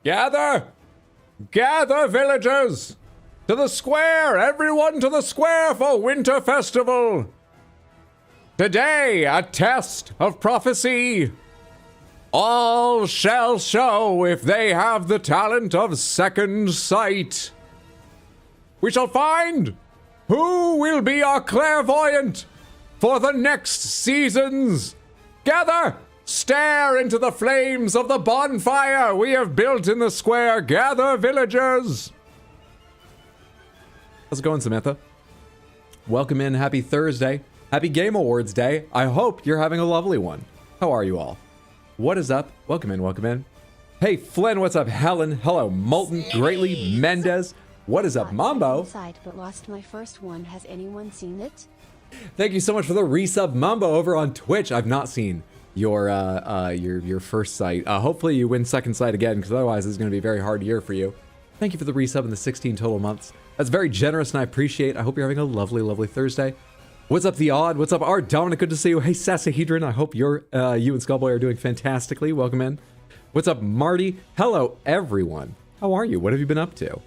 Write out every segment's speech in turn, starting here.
Gather! Gather, villagers! To the square! Everyone to the square for Winter Festival! Today, a test of prophecy! All shall show if they have the talent of second sight. We shall find who will be our clairvoyant for the next seasons. Gather! Stare into the flames of the bonfire we have built in the square. Gather, villagers! How's it going, Samantha? Welcome in. Happy Thursday. Happy Game Awards Day. I hope you're having a lovely one. How are you all? What is up? Welcome in, welcome in. Hey, Flynn, what's up? Helen, hello. Molten, Greatly, Mendez. What is up, Mambo? But lost my first one. Has anyone seen it? Thank you so much for the resub, Mambo, over on Twitch. I've not seen your first sight. Hopefully you win second sight again, because otherwise it's going to be a very hard year for you. Thank you for the resub and the 16 total months. That's very generous and I appreciate. I hope you're having a lovely, lovely Thursday. What's up, The Odd? What's up, Art? Dominic, good to see you. Hey, Sasahedron, I hope you and Skullboy are doing fantastically. Welcome in. What's up, Marty? Hello, everyone. How are you? What have you been up to?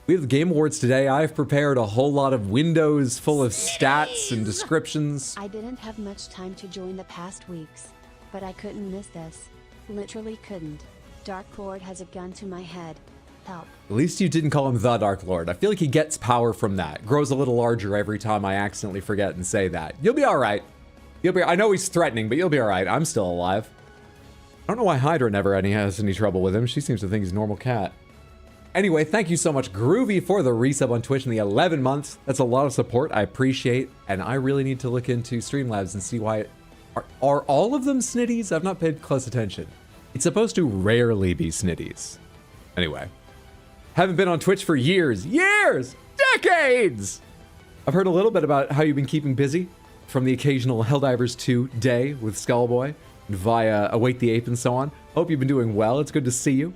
We have the Game Awards today. I've prepared a whole lot of windows full of stats and descriptions. I didn't have much time to join the past weeks, but I couldn't miss this. Literally couldn't. Dark Lord has a gun to my head. Help. At least you didn't call him the Dark Lord. I feel like he gets power from that. Grows a little larger every time I accidentally forget and say that. You'll be all right. I know he's threatening, but you'll be all right. I'm still alive. I don't know why Hydra never has any trouble with him. She seems to think he's a normal cat. Anyway, thank you so much, Groovy, for the resub on Twitch in the 11 months. That's a lot of support. I appreciate, and I really need to look into Streamlabs and see why. Are all of them snitties? I've not paid close attention. It's supposed to rarely be snitties. Anyway. Haven't been on Twitch for years, decades! I've heard a little bit about how you've been keeping busy, from the occasional Helldivers 2 day with Skullboy, via Await the Ape and so on. Hope you've been doing well, it's good to see you.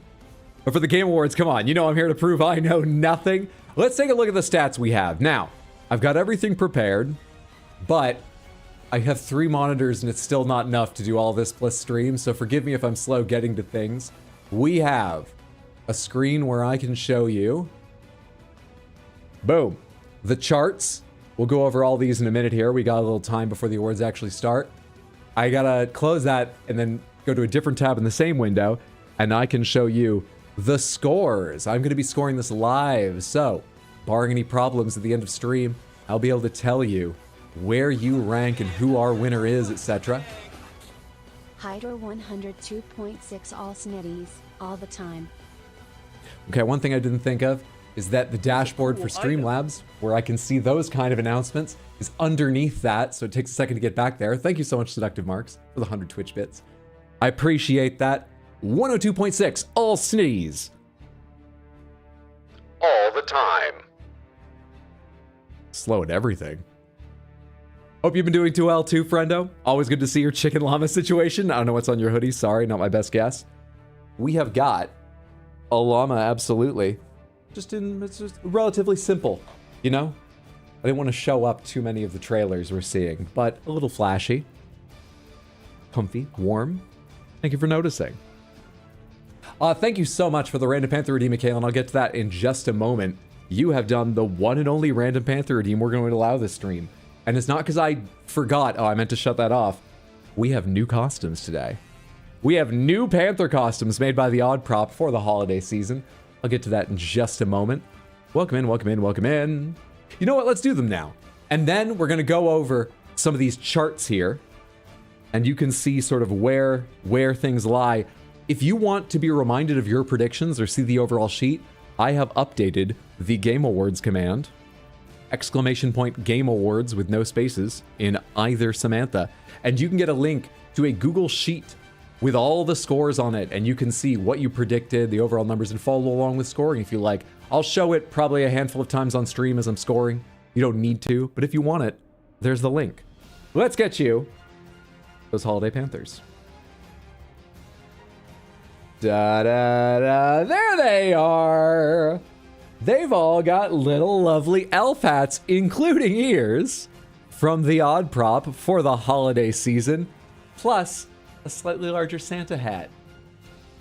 But for the Game Awards, come on, you know I'm here to prove I know nothing. Let's take a look at the stats we have. Now, I've got everything prepared, but I have 3 monitors and it's still not enough to do all this plus stream, so forgive me if I'm slow getting to things. We have a screen where I can show you, boom, the charts. We'll go over all these in a minute here. We got a little time before the awards actually start. I gotta close that and then go to a different tab in the same window, and I can show you the scores. I'm gonna be scoring this live, so barring any problems at the end of stream, I'll be able to tell you where you rank and who our winner is, etc. Hydra 102.6 all snitties, all the time. Okay, one thing I didn't think of is that the dashboard for Streamlabs, where I can see those kind of announcements, is underneath that, so it takes a second to get back there. Thank you so much, Seductive Marks, for the 100 Twitch bits. I appreciate that. 102.6, all snitties. All the time. Slow at everything. Hope you've been doing too well too, friendo. Always good to see your chicken llama situation. I don't know what's on your hoodie, sorry, not my best guess. We have got a llama, absolutely. It's just relatively simple, you know? I didn't want to show up too many of the trailers we're seeing, but a little flashy. Comfy, warm. Thank you for noticing. Thank you so much for the Random Panther redeem, Michaela, and I'll get to that in just a moment. You have done the one and only Random Panther redeem we're going to allow this stream. And it's not because I forgot, oh, I meant to shut that off. We have new costumes today. We have new Panther costumes made by the Odd Prop for the holiday season. I'll get to that in just a moment. Welcome in, welcome in, welcome in. You know what? Let's do them now. And then we're going to go over some of these charts here. And you can see sort of where things lie. If you want to be reminded of your predictions or see the overall sheet, I have updated the Game Awards command. ! Game Awards with no spaces in either Samantha. And you can get a link to a Google Sheet with all the scores on it, and you can see what you predicted, the overall numbers, and follow along with scoring if you like. I'll show it probably a handful of times on stream as I'm scoring. You don't need to, but if you want it, there's the link. Let's get you those Holiday Panthers. Da-da-da, there they are! They've all got little lovely elf hats, including ears, from the Odd Prop for the holiday season, plus a slightly larger Santa hat.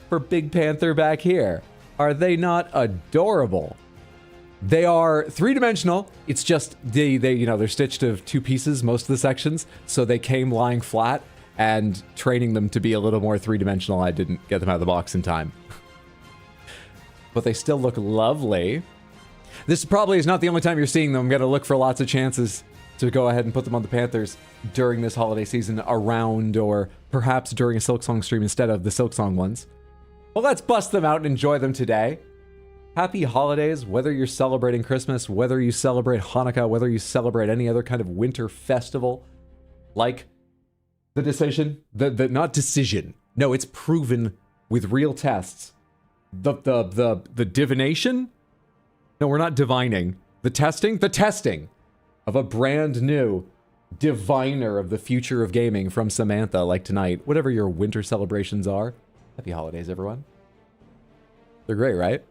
for Big Panther back here. Are they not adorable? They are three-dimensional. It's just they're stitched of two pieces most of the sections, so they came lying flat, and training them to be a little more three-dimensional, I didn't get them out of the box in time. But they still look lovely. This probably is not the only time you're seeing them. I'm going to look for lots of chances to go ahead and put them on the Panthers during this holiday season around, or perhaps during a Silksong stream instead of the Silksong ones. Well, let's bust them out and enjoy them today. Happy holidays, whether you're celebrating Christmas, whether you celebrate Hanukkah, whether you celebrate any other kind of winter festival, like the decision, not decision. No, it's proven with real tests. The divination? No, we're not divining. The testing of a brand new diviner of the future of gaming from Samantha, like tonight. Whatever your winter celebrations are. Happy holidays, everyone. They're great, right?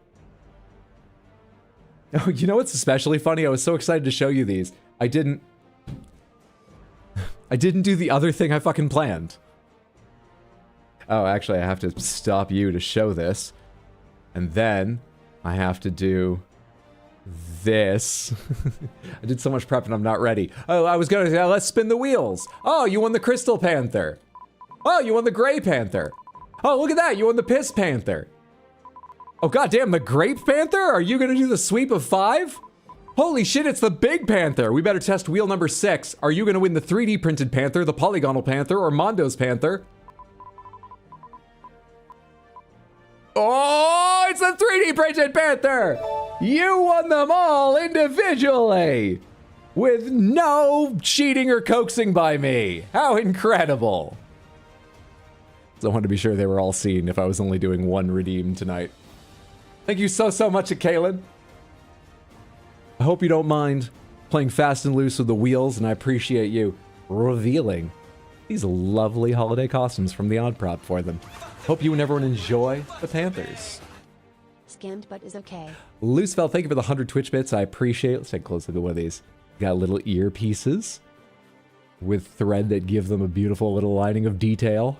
Oh, you know what's especially funny? I was so excited to show you these. I didn't do the other thing I fucking planned. Oh, actually, I have to stop you to show this. And then I have to do this. I did so much prep and I'm not ready. Oh, I was gonna say, let's spin the wheels. Oh, you won the Crystal Panther. Oh, you won the Gray Panther. Oh, look at that. You won the Piss Panther. Oh, goddamn, the Grape Panther? Are you gonna do the sweep of 5? Holy shit, it's the Big Panther. We better test wheel number 6. Are you gonna win the 3D printed Panther, the Polygonal Panther, or Mondo's Panther? Oh, it's the 3D printed Panther! You won them all individually! With no cheating or coaxing by me. How incredible. So I wanted to be sure they were all seen if I was only doing one redeem tonight. Thank you so much, Kaylin. I hope you don't mind playing fast and loose with the wheels, and I appreciate you revealing these lovely holiday costumes from the Odd Prop for them. Hope you and everyone enjoy the Panthers. Scammed, but is okay. Loosefell, thank you for the 100 Twitch bits. I appreciate it. Let's take a close look at one of these. Got little earpieces with thread that give them a beautiful little lining of detail.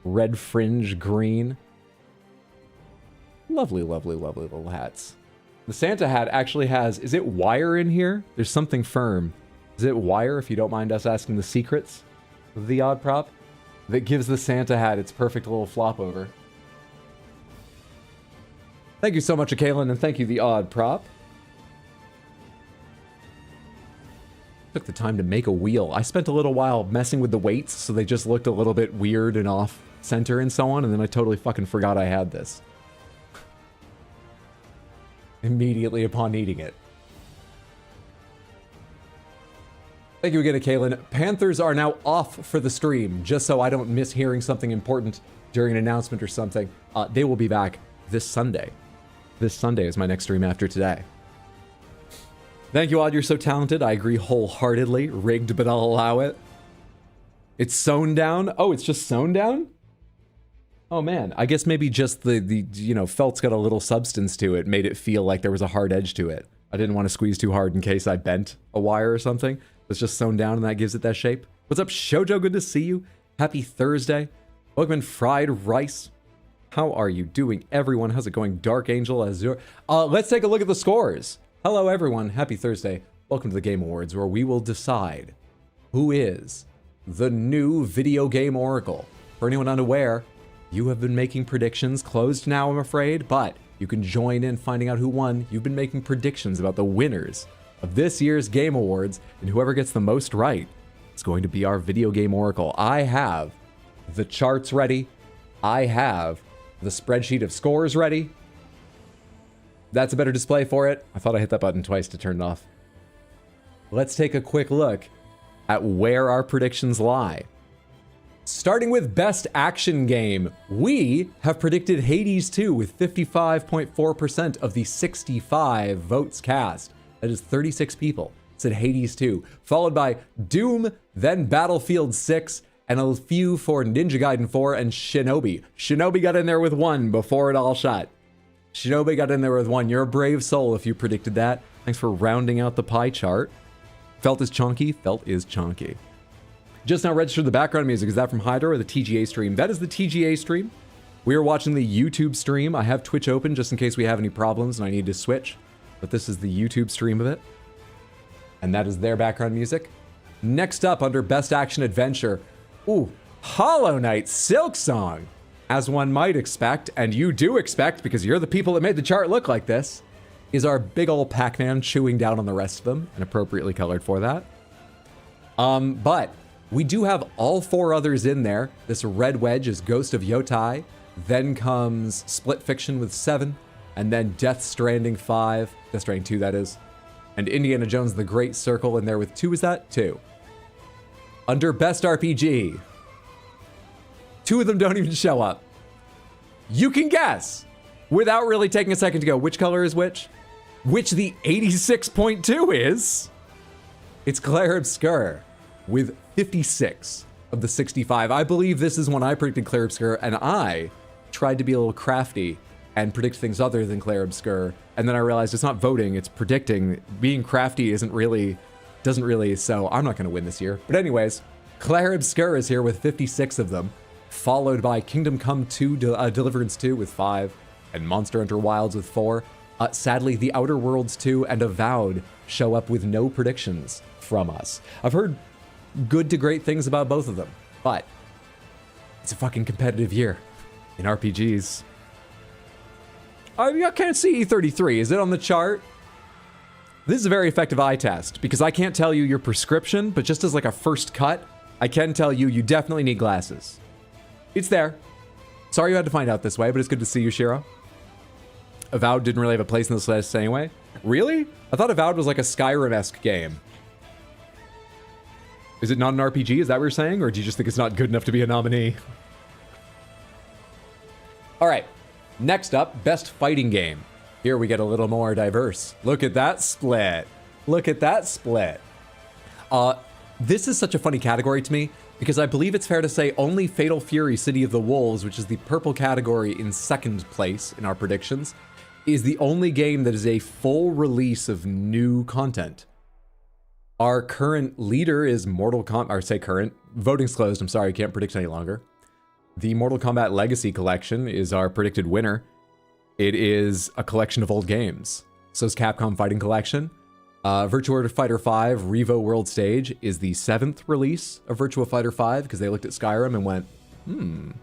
Red fringe, green. Lovely, lovely, lovely little hats. The Santa hat actually has, is it wire in here? There's something firm. Is it wire, if you don't mind us asking the secrets of the Odd Prop? That gives the Santa hat its perfect little flop over. Thank you so much, Kaylin, and thank you, the Odd Prop. Took the time to make a wheel. I spent a little while messing with the weights, so they just looked a little bit weird and off center and so on, and then I totally fucking forgot I had this. Immediately upon eating it. Thank you again, Kaylin. Panthers are now off for the stream, just so I don't miss hearing something important during an announcement or something. They will be back this Sunday. This Sunday is my next stream after today. Thank you, Odd. You're so talented. I agree wholeheartedly. Rigged, but I'll allow it. It's sewn down. Oh, it's just sewn down? Oh, man. I guess maybe just the felt's got a little substance to it. Made it feel like there was a hard edge to it. I didn't want to squeeze too hard in case I bent a wire or something. It's just sewn down and that gives it that shape. What's up, Shoujo? Good to see you. Happy Thursday. Welcome in, Fried Rice. How are you doing, everyone? How's it going? Dark Angel Azure. Let's take a look at the scores. Hello, everyone. Happy Thursday. Welcome to the Game Awards, where we will decide who is the new video game oracle. For anyone unaware, you have been making predictions. Closed now, I'm afraid, but you can join in finding out who won. You've been making predictions about the winners of this year's Game Awards, and whoever gets the most right is going to be our video game oracle. I have the charts ready. I have the spreadsheet of scores ready. That's a better display for it. I thought I hit that button twice to turn it off. Let's take a quick look at where our predictions lie. Starting with Best Action Game, we have predicted Hades 2 with 55.4% of the 65 votes cast. That is 36 people said Hades 2, followed by Doom, then Battlefield 6, and a few for Ninja Gaiden 4 and Shinobi. Shinobi got in there with 1 before it all shut. Shinobi got in there with 1. You're a brave soul if you predicted that. Thanks for rounding out the pie chart. Felt is chunky. Felt is chunky. Just now registered the background music. Is that from Hydra or the TGA stream? That is the TGA stream. We are watching the YouTube stream. I have Twitch open just in case we have any problems and I need to switch. But this is the YouTube stream of it. And that is their background music. Next up, under Best Action Adventure, ooh, Hollow Knight Silksong. As one might expect, and you do expect because you're the people that made the chart look like this, is our big ol' Pac-Man chewing down on the rest of them, and appropriately colored for that. But we do have all 4 others in there. This red wedge is Ghost of Yotai. Then comes Split Fiction with 7, and then Death Stranding 5, Death Stranding 2 that is, and Indiana Jones The Great Circle in there with 2, is that? 2. Under Best RPG, 2 of them don't even show up. You can guess, without really taking a second to go, which color is which the 86.2 is. It's Clair Obscur with 56 of the 65. I believe this is when I predicted Clair Obscur, and I tried to be a little crafty and predict things other than Clair Obscur, and then I realized it's not voting, it's predicting. Being crafty doesn't really, so I'm not gonna win this year. But anyways, Clair Obscur is here with 56 of them, followed by Kingdom Come 2, Deliverance 2 with 5, and Monster Hunter Wilds with 4. Sadly, The Outer Worlds 2 and Avowed show up with no predictions from us. I've heard good to great things about both of them, but it's a fucking competitive year in RPGs. I can't see E33. Is it on the chart? This is a very effective eye test because I can't tell you your prescription, but just as like a first cut, I can tell you you definitely need glasses. It's there. Sorry you had to find out this way, but it's good to see you, Shiro. Avowed didn't really have a place in this list anyway. Really? I thought Avowed was like a Skyrim-esque game. Is it not an RPG? Is that what you're saying? Or do you just think it's not good enough to be a nominee? All right. Next up, Best Fighting Game. Here we get a little more diverse. Look at that split. Look at that split. This is such a funny category to me because I believe it's fair to say only Fatal Fury City of the Wolves, which is the purple category in second place in our predictions, is the only game that is a full release of new content. Our current leader is Mortal Kombat, or say current, voting's closed, I'm sorry, I can't predict any longer. The Mortal Kombat Legacy Collection is our predicted winner. It is a collection of old games. So is Capcom Fighting Collection. Virtua Fighter 5 Revo World Stage is the 7th release of Virtua Fighter 5 because they looked at Skyrim and went, And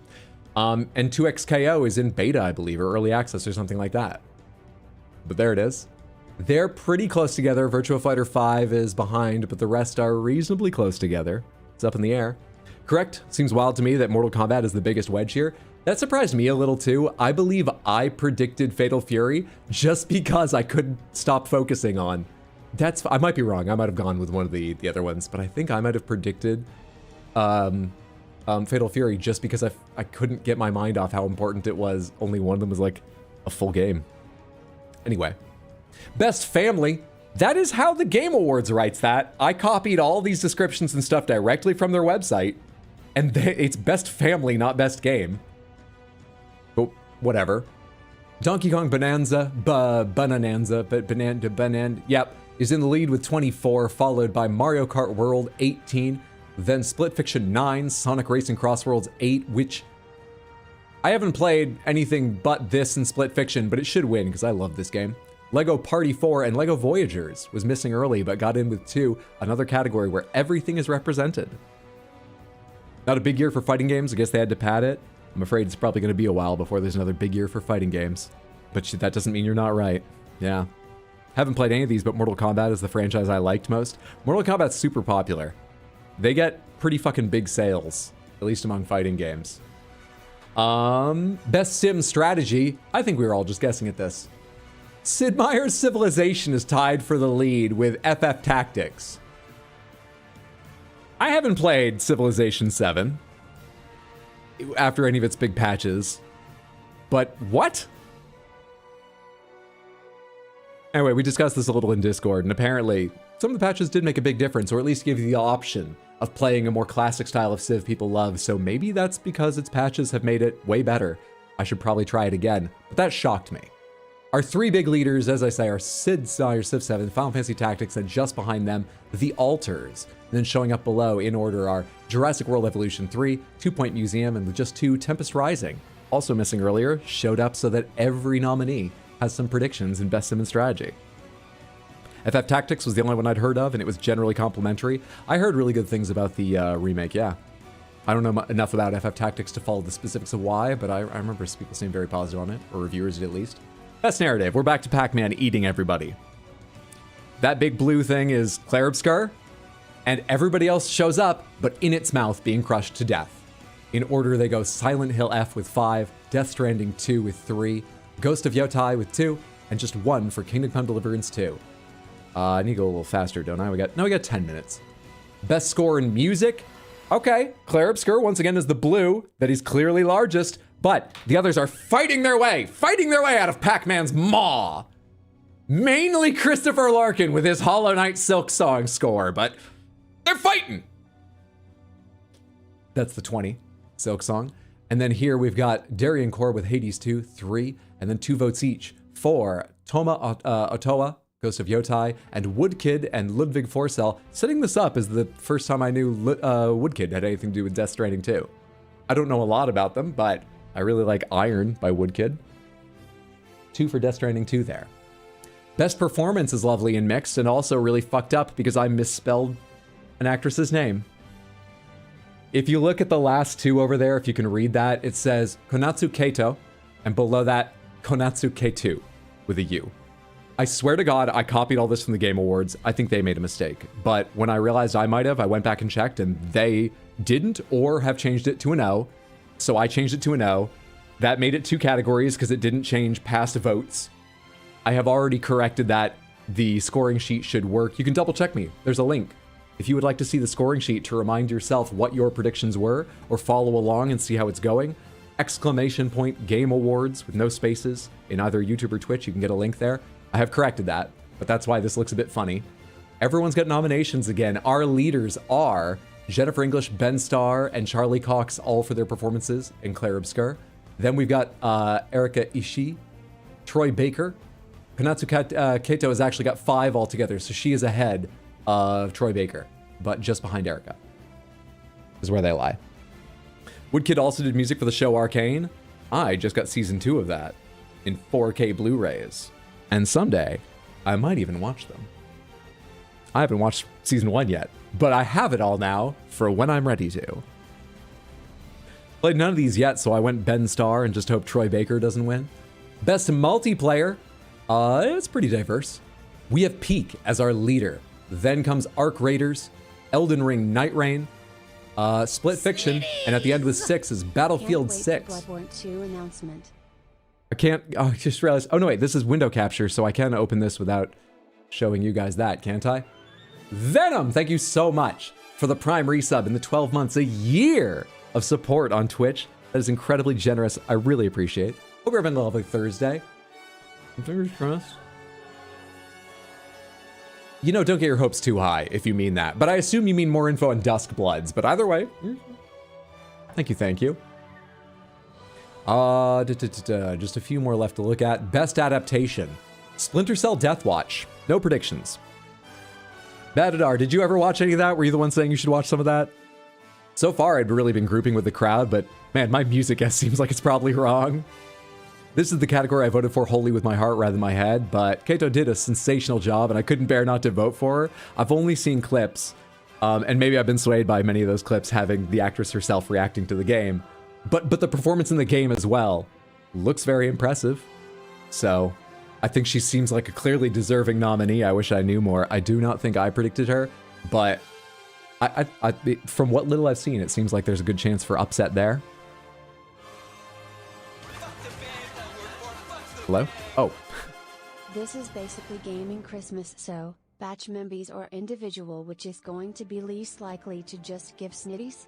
2XKO is in beta, I believe, or early access or something like that. But there it is. They're pretty close together. Virtua Fighter 5 is behind, but the rest are reasonably close together. It's up in the air. Correct. Seems wild to me that Mortal Kombat is the biggest wedge here. That surprised me a little too. I believe I predicted Fatal Fury just because I couldn't stop focusing on. I might be wrong. I might have gone with one of the other ones, but I think I might have predicted Fatal Fury just because I couldn't get my mind off how important it was. Only one of them was like a full game. Anyway, Best Family. That is how the Game Awards writes that. I copied all these descriptions and stuff directly from their website, and it's Best Family, not Best Game. But whatever. Donkey Kong Bonanza, yep, is in the lead with 24, followed by Mario Kart World 18, then Split Fiction 9, Sonic Racing Crossworlds 8, which I haven't played anything but this and Split Fiction, but it should win because I love this game. Lego Party 4 and Lego Voyagers was missing early but got in with 2, another category where everything is represented. Not a big year for fighting games, I guess they had to pad it. I'm afraid it's probably going to be a while before there's another big year for fighting games. But that doesn't mean you're not right. Yeah. Haven't played any of these, but Mortal Kombat is the franchise I liked most. Mortal Kombat's super popular. They get pretty fucking big sales, at least among fighting games. Best Sim Strategy. I think we were all just guessing at this. Sid Meier's Civilization is tied for the lead with FF Tactics. I haven't played Civilization 7 after any of its big patches, but what? Anyway, we discussed this a little in Discord, and apparently some of the patches did make a big difference, or at least give you the option of playing a more classic style of Civ people love, so maybe that's because its patches have made it way better. I should probably try it again, but that shocked me. Our 3 big leaders, as I say, are Civ 7, Final Fantasy Tactics, and just behind them, The Alters. And then showing up below in order are Jurassic World Evolution 3, 2 Point Museum, and with just 2, Tempest Rising. also missing earlier, showed up so that every nominee has some predictions in Best Sim and Strategy. FF Tactics was the only one I'd heard of, and it was generally complimentary. I heard really good things about the remake, yeah. I don't know enough about FF Tactics to follow the specifics of why, but I remember people saying very positive on it, or reviewers at least. Best narrative, we're back to Pac-Man eating everybody. That big blue thing is Claribscar, and everybody else shows up, but in its mouth being crushed to death. In order, they go Silent Hill F with 5, Death Stranding 2 with 3, Ghost of Yotai with 2, and just 1 for Kingdom Come Deliverance 2. I need to go a little faster, don't I? We got 10 minutes. Best score in music? Okay, Claribscar once again is the blue, that is clearly largest, but the others are fighting their way out of Pac-Man's maw. Mainly Christopher Larkin with his Hollow Knight Silk Song score, but they're fighting. That's the 20, Silk Song. And then here we've got Darien Core with Hades 2, 3, and then 2 votes each for Toma Otoa, Ghost of Yotai, and Woodkid and Ludwig Forcell, setting this up as the first time I knew Woodkid had anything to do with Death Stranding 2. I don't know a lot about them, but I really like Iron by Woodkid. 2 for Death Stranding 2 there. Best performance is lovely and mixed, and also really fucked up because I misspelled an actress's name. If you look at the last 2 over there, if you can read that, it says Konatsu Keito, and below that, Konatsu K2 with a U. I swear to God, I copied all this from the Game Awards. I think they made a mistake. But when I realized I might have, I went back and checked, and they didn't or have changed it to an O. So I changed it to an O. That made it 2 categories because it didn't change past votes. I have already corrected that. The scoring sheet should work. You can double check me. There's a link. If you would like to see the scoring sheet to remind yourself what your predictions were or follow along and see how it's going, !Game Awards with no spaces in either YouTube or Twitch. You can get a link there. I have corrected that, but that's why this looks a bit funny. Everyone's got nominations again. Our leaders are Jennifer English, Ben Starr, and Charlie Cox, all for their performances in Claribscar. Then we've got Erika Ishii, Troy Baker. Konatsu Keito has actually got 5 altogether, so she is ahead of Troy Baker, but just behind Erika is where they lie. Woodkid also did music for the show Arcane. I just got season 2 of that in 4K Blu-rays. And someday, I might even watch them. I haven't watched season 1 yet, but I have it all now for when I'm ready to. Played none of these yet, so I went Ben Starr and just hope Troy Baker doesn't win. Best multiplayer, it's pretty diverse. We have Peak as our leader. Then comes Arc Raiders, Elden Ring Night Rain, Split Fiction, and at the end with 6 is Battlefield 6. Bloodborne 2 announcement. I just realized, oh no wait, this is window capture, so I can open this without showing you guys that, can't I? Venom, thank you so much for the Prime resub and the 12 months, a year of support on Twitch. That is incredibly generous. I really appreciate it. Hope you're having a lovely Thursday. Fingers crossed. You know, don't get your hopes too high if you mean that, but I assume you mean more info on Dusk Bloods, but either way, thank you. Just a few more left to look at. Best adaptation. Splinter Cell Deathwatch. No predictions. Badadar, did you ever watch any of that? Were you the one saying you should watch some of that? So far, I'd really been grouping with the crowd, but man, my music guess seems like it's probably wrong. This is the category I voted for wholly with my heart rather than my head, but Keito did a sensational job and I couldn't bear not to vote for her. I've only seen clips, and maybe I've been swayed by many of those clips having the actress herself reacting to the game. But the performance in the game as well looks very impressive. So I think she seems like a clearly deserving nominee. I wish I knew more. I do not think I predicted her, but I from what little I've seen, it seems like there's a good chance for upset there. Hello? Oh. This is basically gaming Christmas, so batch members or individual which is going to be least likely to just give snitties?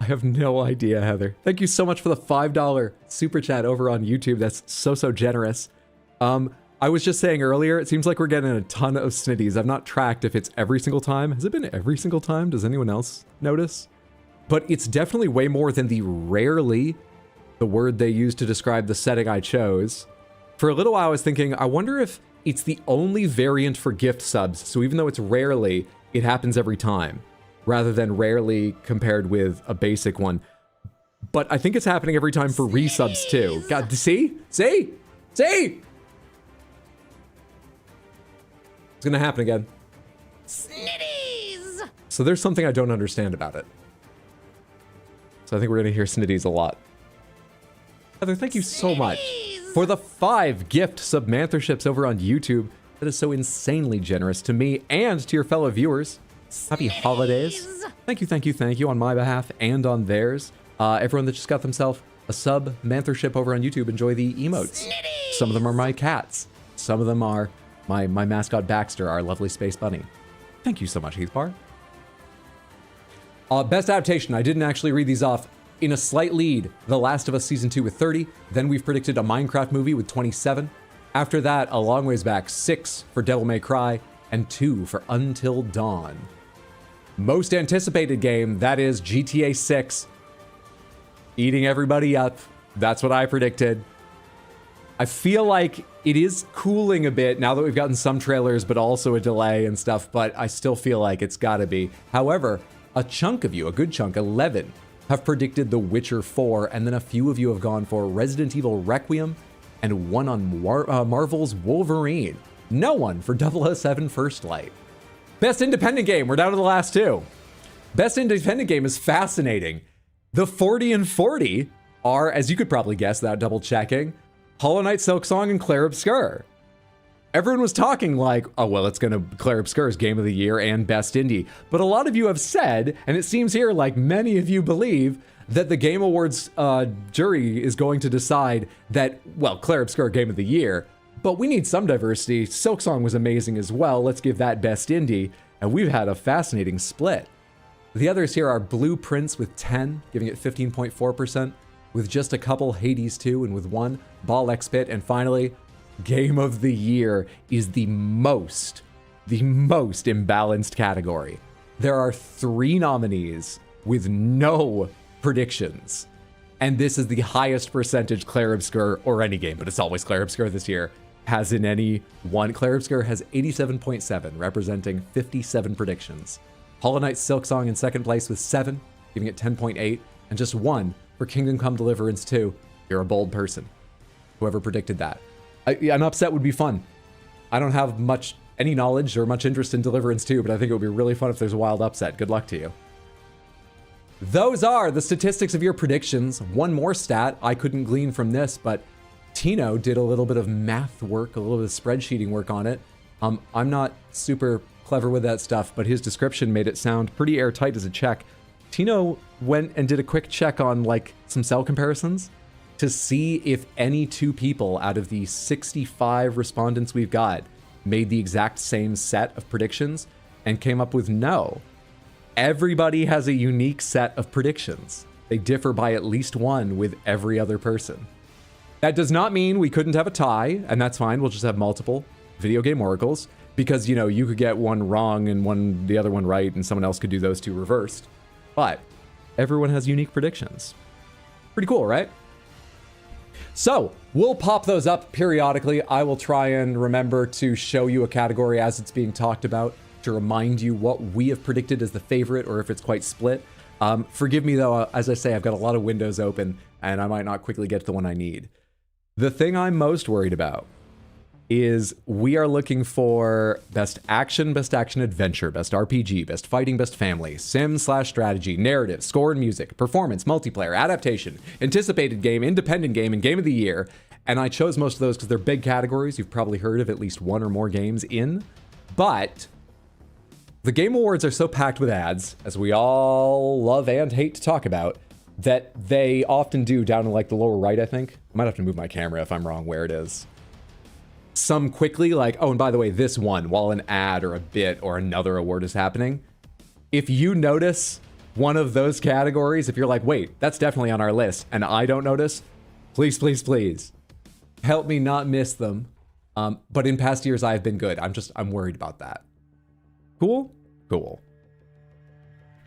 I have no idea, Heather. Thank you so much for the $5 super chat over on YouTube. That's so generous. I was just saying earlier, it seems like we're getting a ton of snitties. I've not tracked if it's every single time. Has it been every single time? Does anyone else notice? But it's definitely way more than the rarely, the word they use to describe the setting I chose. For a little while, I was thinking, I wonder if it's the only variant for gift subs. So even though it's rarely, it happens every time, rather than rarely compared with a basic one. but I think it's happening every time for resubs too. God, see? See? See? It's gonna happen again. Snitties! So there's something I don't understand about it. So I think we're gonna hear Snitties a lot. Heather, thank you so much for the 5 gift submantherships over on YouTube. That is so insanely generous to me and to your fellow viewers. Happy holidays. Thank you, thank you, thank you on my behalf and on theirs. Everyone that just got themselves a sub-manthership over on YouTube, enjoy the emotes. Some of them are my cats. Some of them are my mascot Baxter, our lovely space bunny. Thank you so much, Heathbar. Best adaptation, I didn't actually read these off. In a slight lead, The Last of Us Season 2 with 30. Then we've predicted a Minecraft movie with 27. After that, a long ways back, 6 for Devil May Cry, and 2 for Until Dawn. Most anticipated game, that is GTA 6. Eating everybody up. That's what I predicted. I feel like it is cooling a bit now that we've gotten some trailers, but also a delay and stuff, but I still feel like it's gotta be. However, a chunk of you, a good chunk, 11, have predicted The Witcher 4, and then a few of you have gone for Resident Evil Requiem, and one on Marvel's Wolverine. No one for 007 First Light. Best independent game, we're down to the last 2. Best independent game is fascinating. The 40 and 40 are, as you could probably guess without double checking, Hollow Knight, Silksong, and Clair Obscur. Everyone was talking like, oh, well, it's going to Clair Obscur's Game of the Year and Best Indie. But a lot of you have said, and it seems here like many of you believe, that the Game Awards jury is going to decide that, well, Clair Obscur Game of the Year, but we need some diversity. Silksong was amazing as well. Let's give that Best Indie. And we've had a fascinating split. The others here are Blue Prince with 10, giving it 15.4%, with just a couple Hades 2, and with 1 Ball X-Pit, and finally, Game of the Year is the most imbalanced category. There are 3 nominees with no predictions. And this is the highest percentage Clair Obscur, or any game, but it's always Clair Obscur this year, has in any one. Clair Obscur has 87.7, representing 57 predictions. Hollow Knight Silksong in second place with 7, giving it 10.8, and just 1 for Kingdom Come Deliverance 2. You're a bold person, whoever predicted that. An upset would be fun. I don't have any knowledge or much interest in Deliverance 2, but I think it would be really fun if there's a wild upset. Good luck to you. Those are the statistics of your predictions. One more stat I couldn't glean from this, but Tino did a little bit of math work, a little bit of spreadsheeting work on it. I'm not super clever with that stuff, but his description made it sound pretty airtight as a check. Tino went and did a quick check on like some cell comparisons to see if any 2 people out of the 65 respondents we've got made the exact same set of predictions, and came up with no. Everybody has a unique set of predictions. They differ by at least 1 with every other person. That does not mean we couldn't have a tie, and that's fine. We'll just have multiple video game oracles, because, you know, you could get one wrong and the other one right, and someone else could do those 2 reversed. But everyone has unique predictions. Pretty cool, right? So we'll pop those up periodically. I will try and remember to show you a category as it's being talked about, to remind you what we have predicted as the favorite, or if it's quite split. Forgive me though, as I say, I've got a lot of windows open and I might not quickly get to the one I need. The thing I'm most worried about is we are looking for best action adventure, best RPG, best fighting, best family, sim/strategy, narrative, score and music, performance, multiplayer, adaptation, anticipated game, independent game, and game of the year. And I chose most of those because they're big categories. You've probably heard of at least 1 or more games in. But the Game Awards are so packed with ads, as we all love and hate to talk about, that they often do down in like the lower right, I think. I might have to move my camera if I'm wrong where it is. Some quickly like, oh, and by the way, this one, while an ad or a bit or another award is happening, if you notice one of those categories, if you're like, wait, that's definitely on our list, and I don't notice, please, please, please, help me not miss them. But in past years, I've been good. I'm worried about that. Cool? Cool.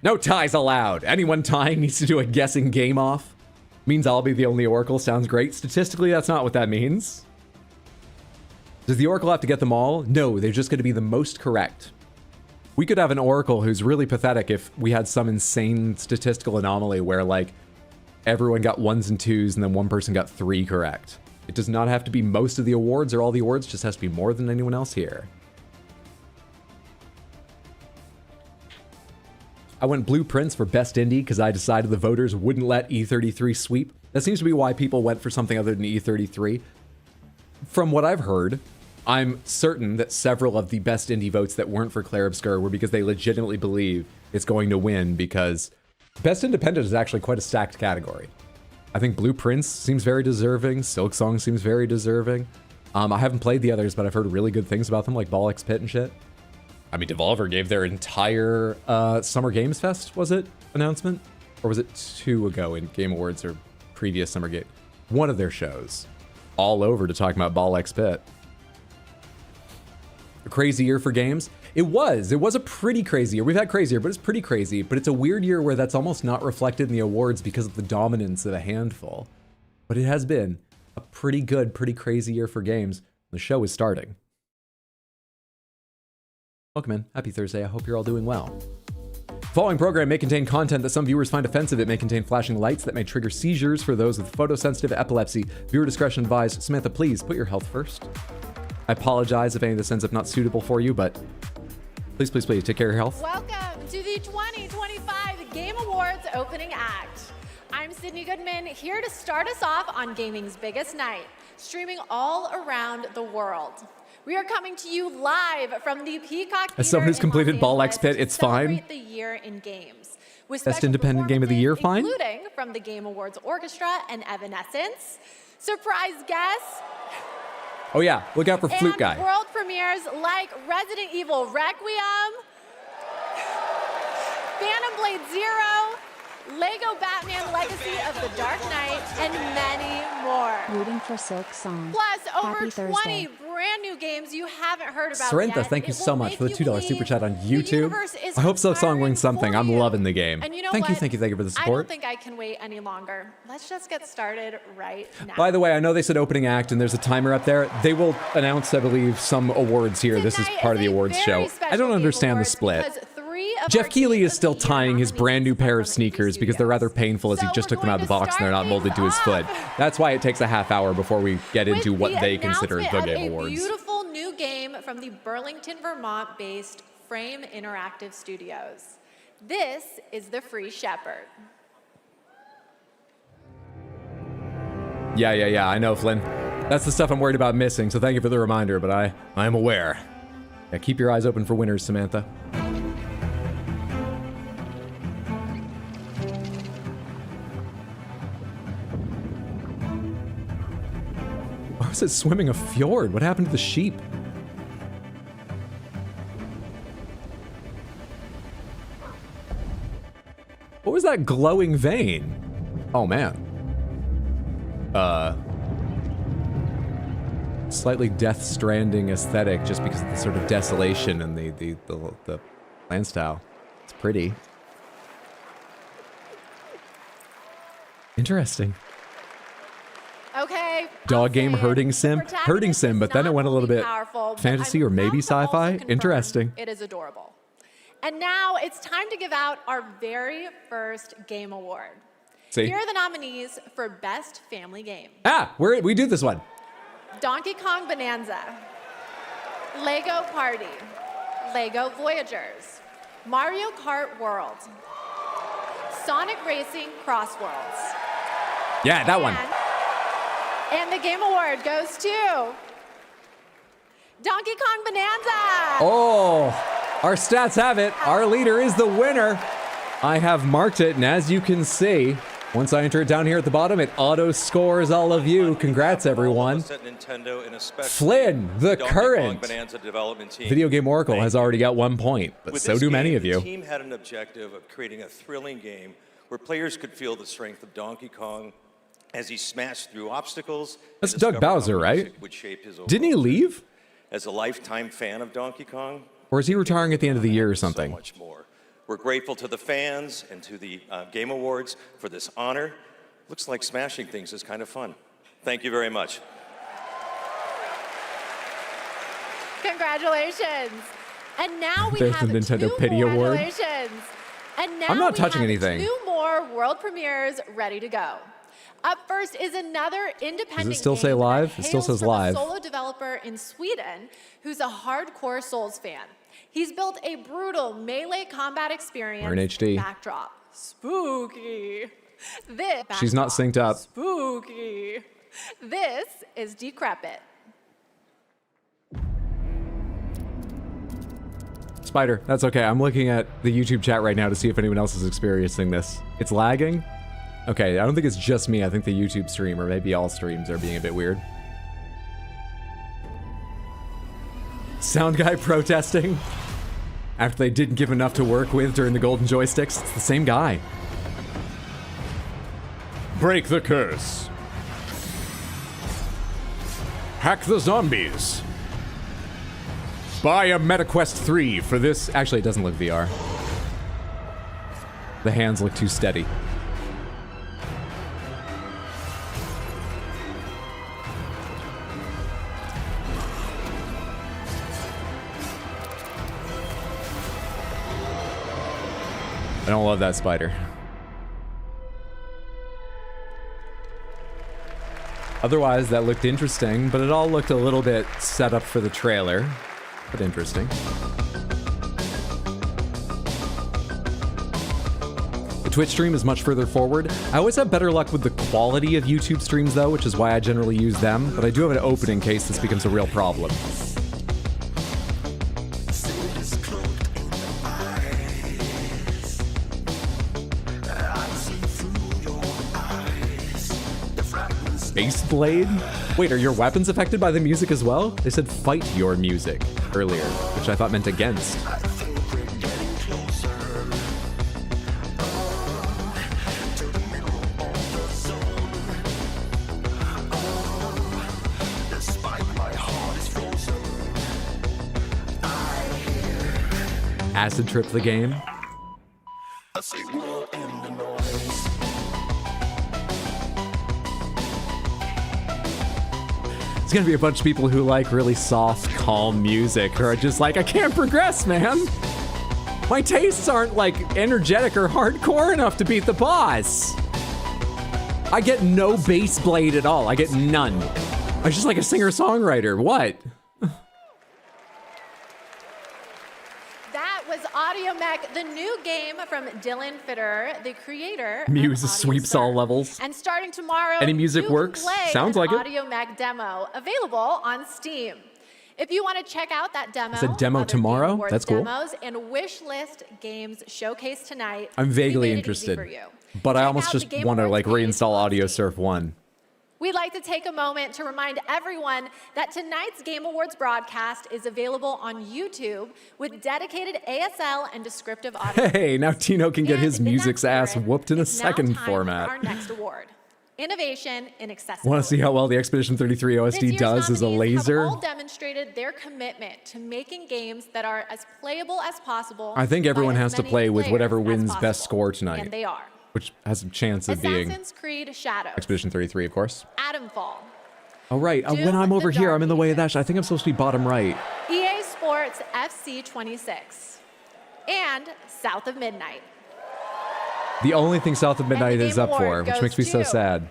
No ties allowed. Anyone tying needs to do a guessing game off. Means I'll be the only Oracle. Sounds great. Statistically, that's not what that means. Does the Oracle have to get them all? No, they're just going to be the most correct. We could have an Oracle who's really pathetic if we had some insane statistical anomaly where, like, everyone got 1s and 2s, and then one person got 3 correct. It does not have to be most of the awards or all the awards, just has to be more than anyone else here. I went Blueprints for Best Indie because I decided the voters wouldn't let E33 sweep. That seems to be why people went for something other than E33. From what I've heard, I'm certain that several of the Best Indie votes that weren't for Clair Obscur were because they legitimately believe it's going to win, because Best Independent is actually quite a stacked category. I think Blueprints seems very deserving. Silksong seems very deserving. I haven't played the others, but I've heard really good things about them, like Ball X Pit and shit. I mean, Devolver gave their entire Summer Games Fest, was it, announcement? Or was it 2 ago in Game Awards or previous Summer Game? One of their shows. All over to talk about Ball X Pit. A crazy year for games? It was a pretty crazy year. We've had crazier, but it's pretty crazy. But it's a weird year where that's almost not reflected in the awards because of the dominance of a handful. But it has been a pretty good, pretty crazy year for games. The show is starting. Welcome in. Happy Thursday. I hope you're all doing well. The following program may contain content that some viewers find offensive. It may contain flashing lights that may trigger seizures for those with photosensitive epilepsy. Viewer discretion advised. Samantha, please put your health first. I apologize if any of this ends up not suitable for you, but please, please, please take care of your health. Welcome to the 2025 Game Awards opening act. I'm Sydney Goodman, here to start us off on gaming's biggest night, streaming all around the world. We are coming to you live from the Peacock Theater. As someone who's completed Ball X Pit, it's fine. The year in games. With Best Independent Game of the Year, fine. Including from the Game Awards Orchestra and Evanescence. Surprise guests. Oh yeah, look out for Flute Guy. And world premieres like Resident Evil Requiem, Phantom Blade Zero, Lego Batman Legacy of the Dark Knight, and many more. Rooting for Silksong. Plus, over Happy 20 Thursday. brand new games you haven't heard about Sorrentha, yet. thank you It so will much make for the you $2 super chat on believe the YouTube. universe is I hope Silksong conspiring wins something. for I'm you. loving the game. And you know Thank you what? for the I don't support. think I can wait any longer. Let's just get started right now. By the way, I know they said opening act and there's a timer up there. They will announce, I believe, some awards here. This is Tonight part of the a awards very show. special I don't Game understand the Awards split. because 3 of Jeff our Keighley Game is of still the Year tying his brand new nominees pair are of from sneakers because they're studios. rather painful as he So just we're took them out of the going to box and they're not start molded to his things foot. off That's why it takes a half hour before we get into with what the they consider the announcement Game of Awards. A beautiful new game from the Burlington, Vermont-based Frame Interactive Studios. This is The Free Shepherd. Yeah, I know, Flynn. That's the stuff I'm worried about missing, so thank you for the reminder, but I am aware. Yeah, keep your eyes open for winners, Samantha. Why was it swimming a fjord? What happened to the sheep? What was that glowing vein? Oh, man. Slightly Death Stranding aesthetic just because of the sort of desolation and the land style. It's pretty. Interesting. Okay. Dog I'll game say it. herding The sim? protagonist Herding sim, is but then it not went a little only bit powerful, but fantasy I'm or maybe proud to also sci-fi. confirm Interesting. It is adorable. And now it's time to give out our very first game award. See? Here are the nominees for Best Family Game. Ah, we do this one. Donkey Kong Bonanza, Lego Party, Lego Voyagers, Mario Kart World, Sonic Racing Cross Worlds. Yeah, that one. And the game award goes to Donkey Kong Bonanza. Oh, our stats have it. Our leader is the winner. I have marked it, and as you can see, once I enter it down here at the bottom, it auto scores all of you. Congrats, everyone. Flynn, the current video game oracle, has already got 1 point, but so do many of you. The team had an objective of creating a thrilling game where players could feel the strength of Donkey Kong as he smashed through obstacles. That's Doug Bowser, right? Didn't he leave? As a lifetime fan of Donkey Kong, or is he retiring at the end of the year or something? So much more. We're grateful to the fans and to the Game Awards for this honor. Looks like smashing things is kind of fun. Thank you very much. Congratulations. And now we There's have the Nintendo two Pity more. Award. Congratulations. And now I'm not we touching have anything. 2 more world premieres ready to go. Up first is another independent Does it still game say that live? It still hails says from live. a solo developer in Sweden who's a hardcore Souls fan. He's built a brutal melee combat experience. We're in HD. Backdrop. Spooky. This She's not synced up. Spooky. This is Decrepit. Spider, that's okay. I'm looking at the YouTube chat right now to see if anyone else is experiencing this. It's lagging? Okay, I don't think it's just me. I think the YouTube stream, or maybe all streams, are being a bit weird. Sound guy protesting after they didn't give enough to work with during the golden joysticks. It's the same guy. Break the curse. Hack the zombies. Buy a MetaQuest 3 for this. Actually, it doesn't look VR. The hands look too steady. I don't love that spider. Otherwise, that looked interesting, but it all looked a little bit set up for the trailer. But interesting. The Twitch stream is much further forward. I always have better luck with the quality of YouTube streams, though, which is why I generally use them, but I do have it open in case this becomes a real problem. Base Blade? Wait, are your weapons affected by the music as well? They said fight your music earlier, which I thought meant against. Acid trip the game. It's gonna be a bunch of people who like really soft, calm music, or are just like, I can't progress, man. My tastes aren't like energetic or hardcore enough to beat the boss. I get no bass blade at all. I get none. I'm just like a singer-songwriter. What? That was Audio Mech, the new game from Dylan Fitter, the creator. Muse of sweeps Audio all Surf. levels. And starting tomorrow, Any music you can works. play Sounds an like it. Audio Mech demo available on Steam. If you want to check out that demo, It's a demo other Game tomorrow? Awards That's cool. Demos and wish list games showcase tonight. I'm we vaguely made it easy interested, for you. but I Check almost out the just Game want to Awards like page reinstall on Audio Steam. Surf 1. We'd like to take a moment to remind everyone that tonight's Game Awards broadcast is available on YouTube with dedicated ASL and descriptive audio. Hey, now Tino can get And his in that music's ass spirit, whooped in a it's now second time format. For our next award, Innovation in Accessibility. Want to see how well the Expedition 33 This OSD year's does as a nominees have laser? all demonstrated their commitment to making games that are as playable as possible. I think by everyone as has to many play with players whatever as wins best possible. score tonight. And they are. Which has a chance of being Assassin's Creed Shadows, Expedition 33, of course. Atomfall, Oh, right. Doom When I'm the over here, Dark I'm in the way of Ages. that. I think I'm supposed to be bottom right. EA Sports FC 26, and South of Midnight. The only thing South of Midnight the is Game up for, Award which goes makes me so to- sad.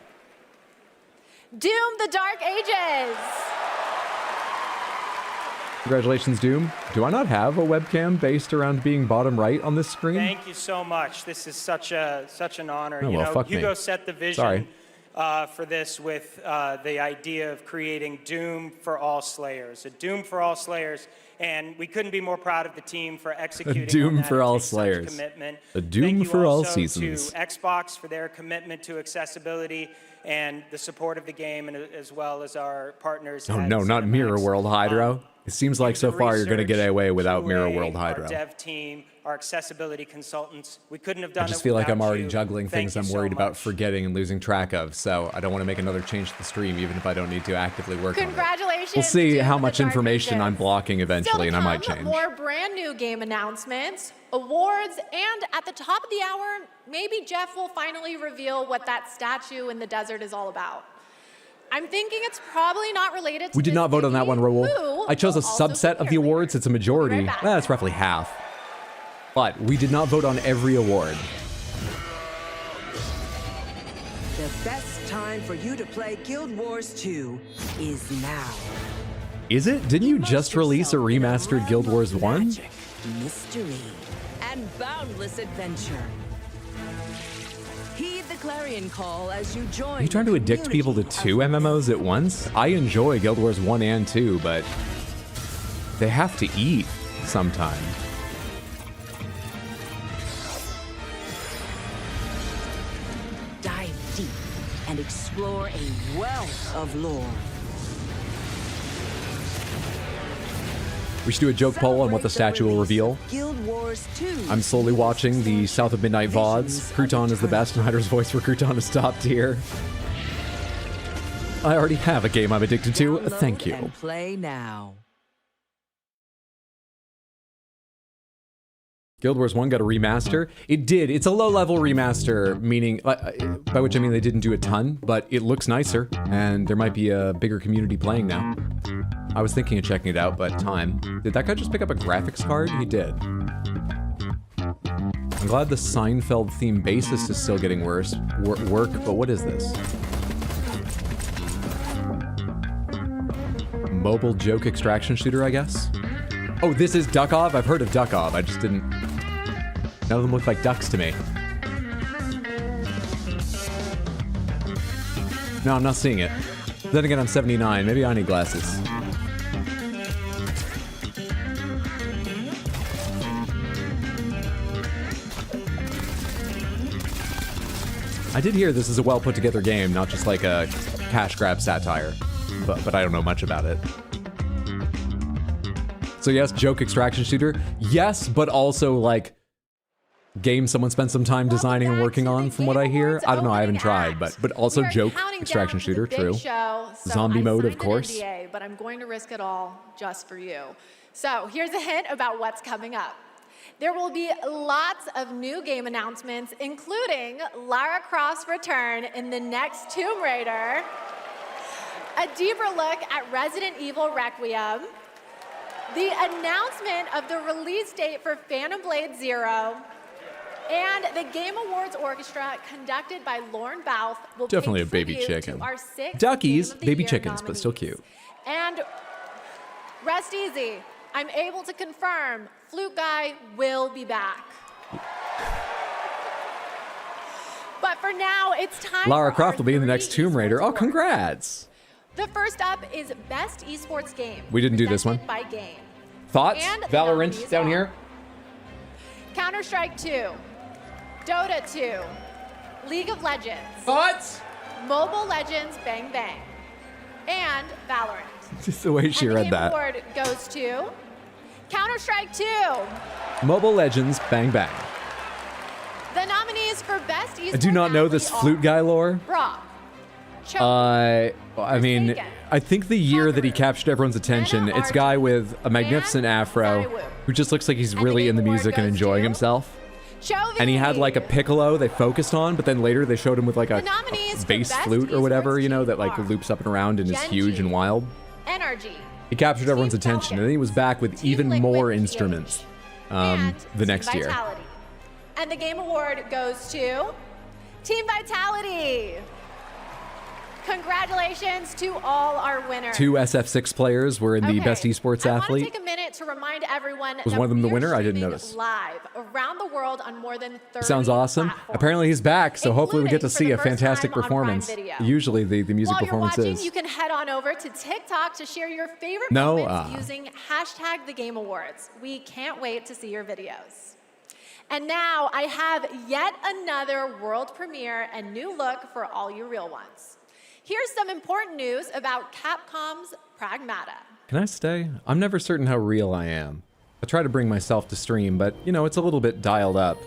Doom the Dark Ages. Congratulations, Doom. Do I not have a webcam based around being bottom right on this screen? Thank you so much. This is such an honor. Oh, well, fuck me. Hugo set the vision Sorry. for this with the idea of creating Doom for all Slayers, a Doom for all Slayers, and we couldn't be more proud of the team for executing Doom on that. for It all takes such Slayers. commitment. A Doom Thank you for all also seasons. To Xbox for their commitment to accessibility and the support of the game, and as well as our partners. Oh at no, not ZeniMax. Mirror World Hydro. It seems like so User far you're going to get research, away without Mirror QA, World Hydro. Our dev team, our accessibility consultants. We couldn't have done I it just feel like I'm without already you. juggling Thank things you I'm so worried about much. forgetting and losing track of, so I don't want to make another change to the stream, even if I don't need to actively work on it. Congratulations. We'll see Doom how the much Dark information I'm Ages. blocking Still eventually, to and I might come, change. More brand new game announcements, awards, and at the top of the hour, maybe Jeff will finally reveal what that statue in the desert is all about. I'm thinking it's probably not related to We did Miss not vote on that Piggy, one, Raoul. who I chose a will also subset be of the here awards. later. It's a majority. We'll be right back. That's roughly half. But we did not vote on every award. The best time for you to play Guild Wars 2 is now. Is it? Didn't you just release a remastered Guild Wars 1? Magic, mystery, and boundless adventure. Heed the clarion call as you join. Are you trying to addict people to 2 MMOs at once? I enjoy Guild Wars 1 and 2, but they have to eat sometime. Dive deep and explore a wealth of lore. We should do a joke poll on what the statue will reveal. Guild Wars 2. I'm slowly watching the South of Midnight VODs. Crouton is the best, and Hyder's voice for Crouton is top tier. I already have a game I'm addicted to. Download Thank you. and play now. Guild Wars 1 got a remaster. It did. It's a low-level remaster, meaning, by which I mean they didn't do a ton, but it looks nicer, and there might be a bigger community playing now. I was thinking of checking it out, but time. Did that guy just pick up a graphics card? He did. I'm glad the Seinfeld theme bassist is still getting worse. Work, but what is this? Mobile joke extraction shooter, I guess? Oh, this is Duckov? I've heard of Duckov. I just didn't... None of them look like ducks to me. No, I'm not seeing it. Then again, I'm 79. Maybe I need glasses. I did hear this is a well put together game, not just like a cash grab satire. But I don't know much about it. So yes, joke extraction shooter. Yes, but also like game someone spent some time designing and working on, from what I hear. I don't know, I haven't tried, but also joke extraction shooter, true. Zombie mode, of course. But I'm going to risk it all just for you. So here's a hint about what's coming up. There will be lots of new game announcements, including Lara Croft's return in the next Tomb Raider, a deeper look at Resident Evil Requiem, the announcement of the release date for Phantom Blade Zero, and the Game Awards Orchestra, conducted by Lorne Balfe, will Definitely pay a baby tribute chicken. to our 6 Duckies, Game of the baby Year chickens, but still nominees. cute. And rest easy. I'm able to confirm Flute Guy will be back. But for now, it's time Lara for Croft our will be in the 3 next Tomb Raider. esports Oh, awards. congrats! The first up is Best Esports Game. We didn't do this presented one. By Game. Thoughts? And the Valorant nominees down are here? Counter-Strike 2, Dota 2, League of Legends, Thoughts? Mobile Legends Bang Bang, and Valorant. Just the way she And the read Game that. Award goes to Counter-Strike 2. Mobile Legends, bang bang. The nominees for Best Esports I do not know this athlete flute are guy lore. Brock, Choke, I mean, Forsaken, I think the year that he captured everyone's attention, Anna it's a guy with a magnificent and afro Zywoo. who just looks like he's And the really Game in the Award music and goes enjoying to himself. Chovy. And he had like a piccolo they focused on, but then later they showed him with like a The nominees for bass Best flute or whatever, Esports you know, team that like are loops up and around and is Gen huge G, and wild. Energy. He captured everyone's Team attention, Falcon, and then he was back with Team even Liquid more TH, instruments and the Team next year. Vitality. And the Game Award goes to Team Vitality. Congratulations to all our winners. 2 SF6 players were in the Okay, Best Esports I want Athlete. to take a minute to remind everyone Was that one of them the we're winner? I didn't streaming notice. Live around the world on more than 30 Sounds awesome. platforms, Apparently he's back, so hopefully we get to including see for a the first fantastic time on Prime performance. Video. Usually the music While you're performance watching, is. you can head on over to TikTok to share your favorite No, moments using hashtag the Game Awards. We can't wait to see your videos. And now I have yet another world premiere and new look for all you real ones. Here's some important news about Capcom's Pragmata. Can I stay? I'm never certain how real I am. I try to bring myself to stream, but you know, it's a little bit dialed up.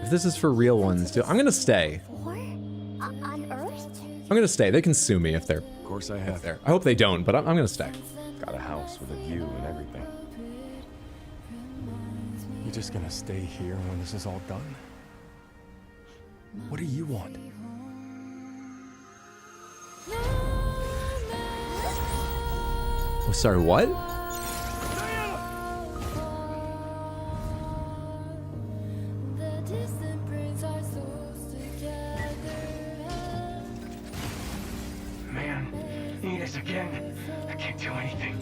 If this is for real ones, I'm gonna stay. On Earth? I'm gonna stay. They can sue me if they're Of course I have. there. I hope they don't, but I'm gonna stay. Got a house with a view and everything. You just gonna stay here when this is all done? What do you want? Oh, sorry, what? again. I can't do anything.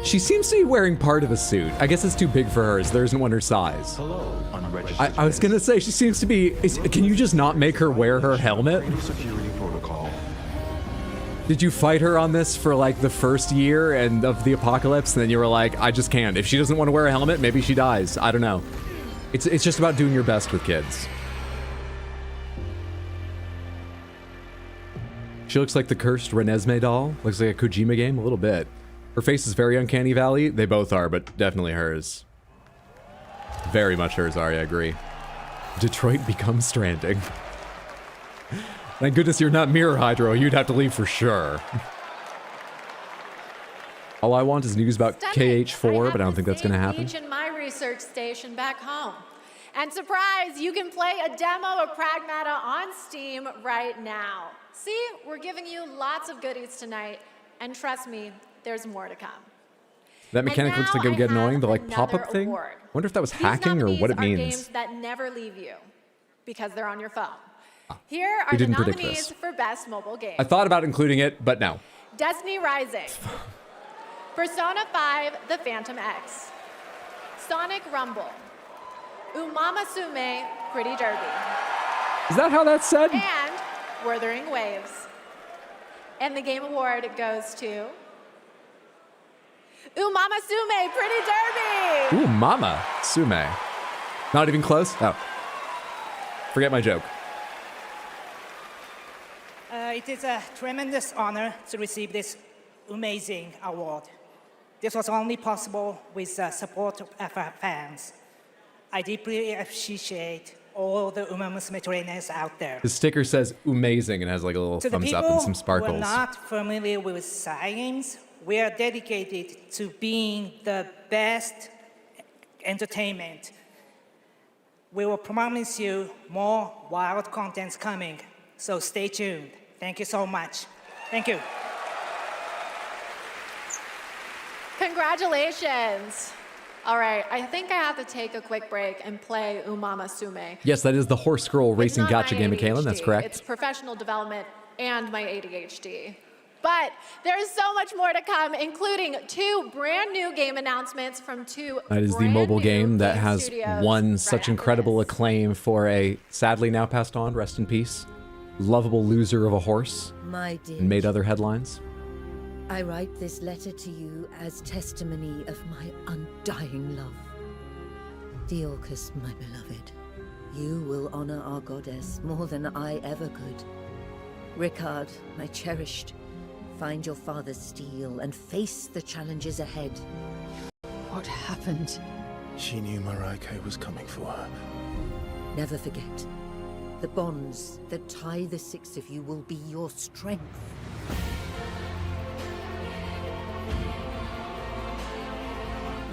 She seems to be wearing part of a suit. I guess it's too big for her, as there isn't one her size. Hello, unregistered. I was gonna say, she seems to be... can you just not make her wear her helmet? Security protocol. Did you fight her on this for like the first year and of the apocalypse, and then you were like, I just can't. If she doesn't want to wear a helmet, maybe she dies. I don't know. It's just about doing your best with kids. She looks like the cursed Renesmee doll. Looks like a Kojima game, a little bit. Her face is very Uncanny Valley. They both are, but definitely hers. Very much hers, Ari, I agree. Detroit becomes stranding. Thank goodness you're not Mirror Hydro. You'd have to leave for sure. All I want is news about KH4, but I don't think that's going to happen. Beach in my research station back home. And surprise, you can play a demo of Pragmata on Steam right now. See, we're giving you lots of goodies tonight, and trust me, there's more to come. That mechanic And looks like now it would get I have annoying, the like another pop-up thing. award. Wonder if that was These hacking or what it nominees are means. games that never leave you because they're on your phone. Here are we the didn't predict nominees this. for Best Mobile Game. I thought about including it, but no. Destiny Rising, Persona 5 The Phantom X, Sonic Rumble, Umamasume Pretty Derby, Is that how that's said? and Wuthering Waves. And the Game Award goes to Umamasume Pretty Derby! Ooh, Mama Sume. Not even close? Oh. Forget my joke. It is a tremendous honor to receive this amazing award. This was only possible with the support of our fans. I deeply appreciate all the Uma Musume trainers out there. The sticker says amazing and has like a little To the thumbs people up and some who sparkles. are not familiar with science, we are dedicated to being the best entertainment. We will promise you more wild contents coming, so stay tuned. Thank you so much. Thank you. Congratulations! All right, I think I have to take a quick break and play Umamasume. Yes, that is the horse scroll It's racing not gotcha my game of Kalen. ADHD, That's correct. It's professional development and my ADHD. But there's so much more to come, including 2 brand new game announcements from 2 That is the brand mobile new game that game has studios won right such after incredible this. acclaim for a sadly now passed on, rest in peace, lovable loser of a horse, My dear, and made other headlines. I write this letter to you as testimony of my undying love. Deorcus, my beloved, you will honor our goddess more than I ever could. Ricard, my cherished, find your father's steel and face the challenges ahead. What happened? She knew Maraike was coming for her. Never forget. The bonds that tie the 6 of you will be your strength.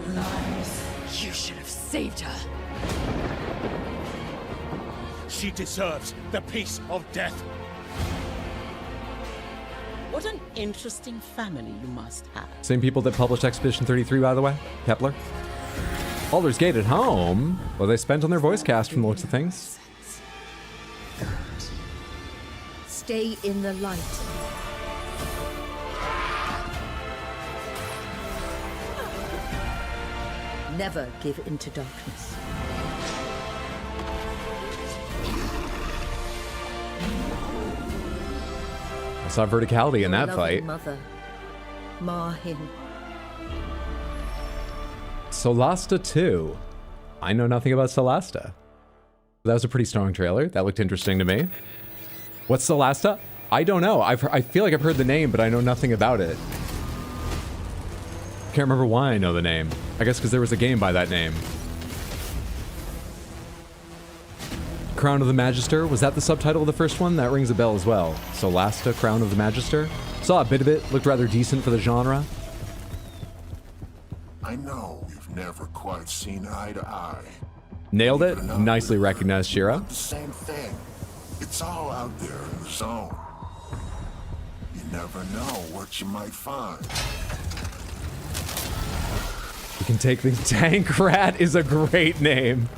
Lies. You should have saved her. She deserves the peace of death. What an interesting family you must have. Same people that published Expedition 33, by the way, Kepler. Baldur's Gate at home. Well, they spent on their voice cast from the looks of things. Stay in the light. Never give in to darkness. I saw verticality in that Your fight. loving mother, Marhin. Solasta 2. I know nothing about Solasta. That was a pretty strong trailer. That looked interesting to me. What's Solasta? I don't know. I feel like I've heard the name, but I know nothing about it. Can't remember why I know the name. I guess because there was a game by that name. Crown of the Magister. Was that the subtitle of the first one? That rings a bell as well. Solasta, Crown of the Magister. Saw a bit of it. Looked rather decent for the genre. I know we've never quite seen eye to eye. Nailed it. Nicely recognized, Shira. The same thing. It's all out there in the zone. You never know what you might find. You can take the Tank Rat is a great name.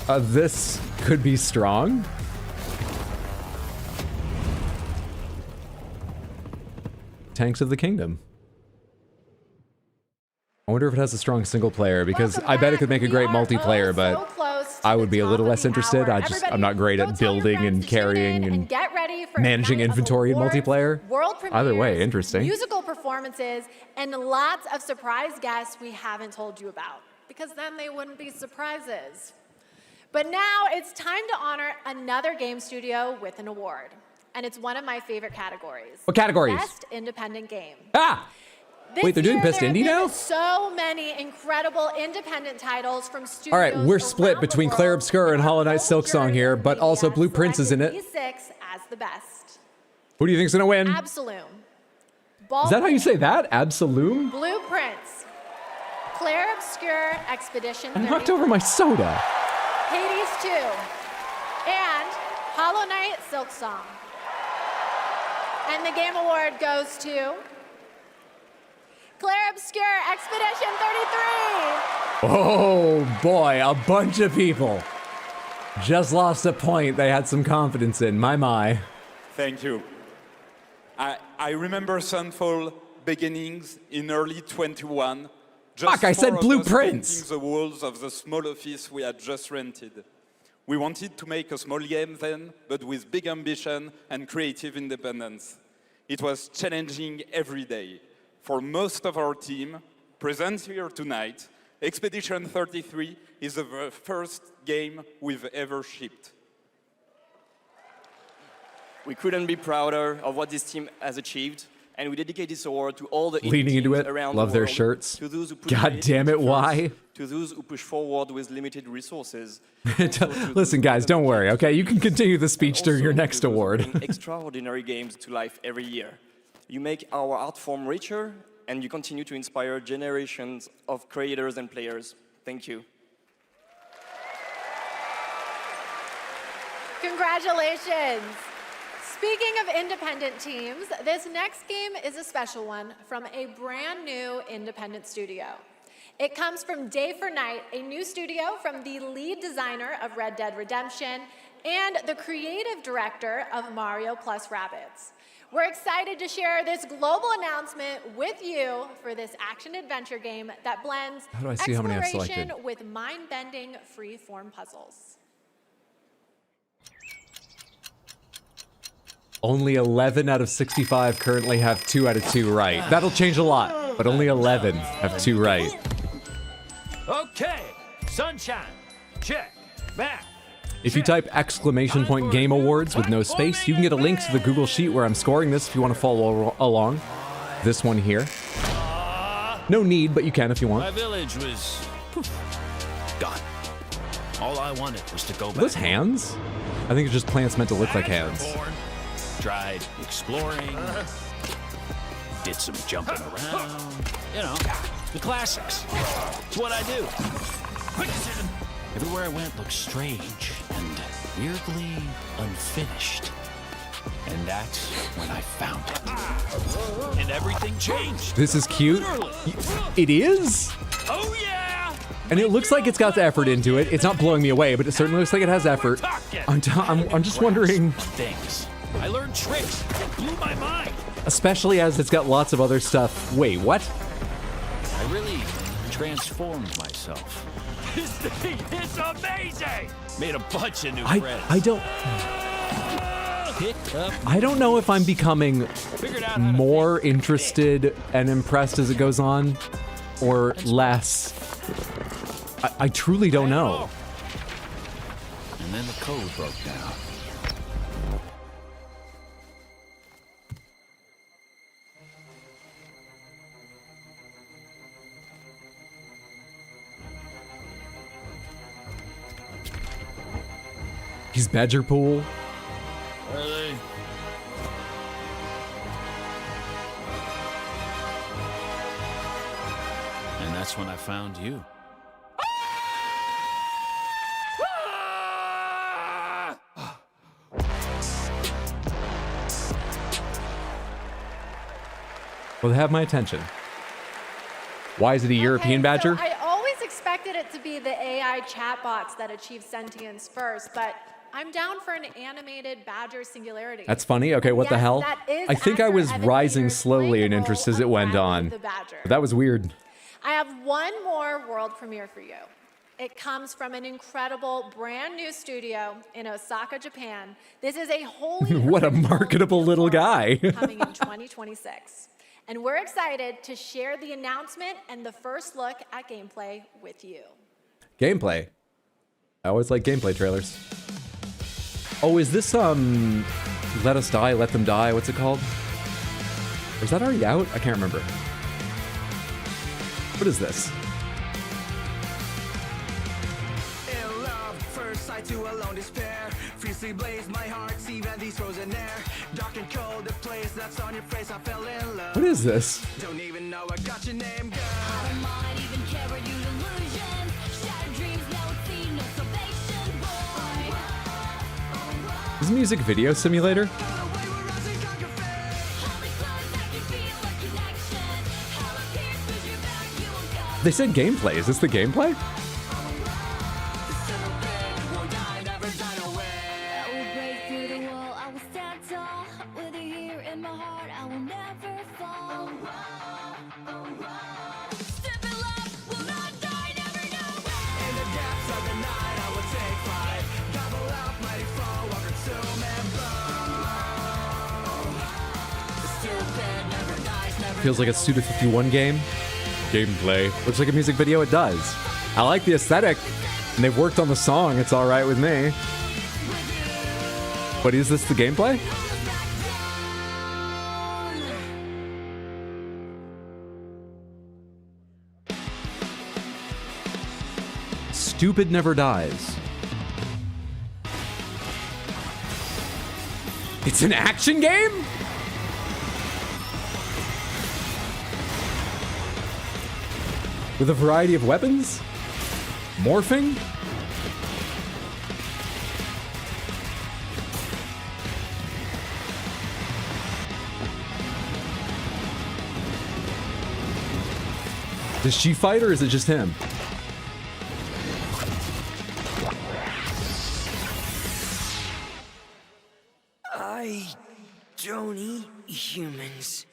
This could be strong. Tanks of the Kingdom. I wonder if it has a strong single player, because I bet it could make a great multiplayer, but I would be a little less interested. I'm not great at building and carrying and get ready for managing inventory in multiplayer. World Either way, premieres, interesting. Musical performances, and lots of surprise guests we haven't told you about, because then they wouldn't be surprises. But now it's time to honor another game studio with an award. And it's one of my favorite categories. What categories? Best Independent Game. Ah! Wait, they're doing Best Indie now? So many incredible independent titles from studios. All right, we're split between Clair Obscur and Hollow Knight Silksong here, but also Blue Prince is in it. These 6 as the best. Who do you think's gonna win? Absolume. Is that how you say that? Absolume? Blueprints. Clair Obscur Expedition I 30. knocked over my soda. Hades 2. And Hollow Knight Silksong. And the Game Award goes to Clair Obscur Expedition 33. Oh boy, a bunch of people just lost a point they had some confidence in. My. Thank you. I remember Sunfall beginnings in early 21. Fuck, I said Blueprints. The walls of the small office we had just rented. We wanted to make a small game then, but with big ambition and creative independence. It was challenging every day. For most of our team, present here tonight, Expedition 33 is the first game we've ever shipped. We couldn't be prouder of what this team has achieved, and we dedicate this award to all the Leaning into it, around love the their world, shirts. to those who put God damn it, why? To those who push forward with limited resources. Listen, guys, don't worry, okay? You can continue the speech during your next award. Extraordinary games to life every year. You make our art form richer, and you continue to inspire generations of creators and players. Thank you. Congratulations. Speaking of independent teams, this next game is a special one from a brand new independent studio. It comes from Day for Night, a new studio from the lead designer of Red Dead Redemption and the creative director of Mario plus Rabbids. We're excited to share this global announcement with you for this action-adventure game that blends How do I see how many I've exploration selected? with mind-bending free-form puzzles. Only 11 out of 65 currently have 2 out of 2 right. That'll change a lot, but only 11 have 2 right. Okay, sunshine. Check. Back. If you type !Game Awards with no space, you can get a link to the Google Sheet where I'm scoring this if you want to follow along. This one here. No need, but you can if you My want. village was gone. All I wanted was to go Are back. those hands? I think it's just plants meant to look like hands. Tried exploring, did some jumping around, you know, the classics. It's what I do. Quick decision. Everywhere I went looked strange and weirdly unfinished. And that's when I found it. And everything changed. This is cute. Literally. It is? Oh yeah! And it looks like it's got the effort into it. It's not blowing me away, but it certainly looks like it has effort. I'm just wondering, Things. I learned tricks. It blew my mind. especially as it's got lots of other stuff. Wait, what? I really transformed myself. This thing is amazing! Made a bunch of new friends. I don't know if I'm becoming more interested and impressed as it goes on, or less. I truly don't know. And then the code broke down. He's Badger Pool. Really? And that's when I found you. Well, they have my attention. Why is it a European badger? So I always expected it to be the AI chatbots that achieve sentience first, but I'm down for an animated Badger Singularity. That's funny. Okay, what the Yes, hell? that is I think I actor was Evan rising Peters slowly in playing the interest role as it of went Bradley on. the Badger. But that was weird. I have one more world premiere for you. It comes from an incredible brand new studio in Osaka, Japan. This is a wholly What a marketable little guy. coming in 2026. And we're excited to share the announcement and the first look at gameplay with you. Gameplay. I always like gameplay trailers. Oh, is this Let Us Die, Let Them Die? What's it called? Or is that already out? I can't remember. What is this? In love, first sight to alone despair. Fiercely blaze my heart, even these frozen air. Dark and cold, the place that's on your face, I fell in love. What is this? Don't even know I got your name, girl. I don't mind even care what you illusion. Shattered dreams, now it's seen, no salvation, boy. Is Music Video Simulator? They said gameplay. Is this the gameplay? Feels like a Suda 51 game. Gameplay. Looks like a music video. It does. I like the aesthetic, and they've worked on the song. It's all right with me. But is this the gameplay? Stupid Never Dies. It's an action game? With a variety of weapons? Morphing? Does she fight or is it just him? I don't eat humans.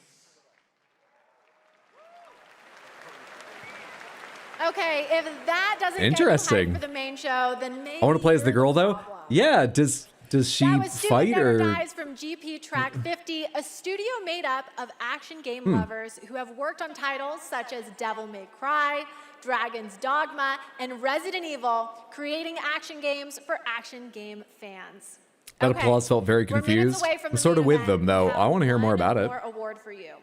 Okay, if that doesn't Interesting. get you hyped for the main show, then maybe I want to play as the you're girl in the though. wrong one. Yeah, does she That was Stupid fight Never or Dies from GP Track 50, a studio made up of action game lovers who have worked on titles such as Devil May Cry, Dragon's Dogma, and Resident Evil, creating action games for action game fans. that Okay, applause felt very we're minutes confused? away from I'm the sort of main with them event. though. We have I want to hear more one about it. more award for you.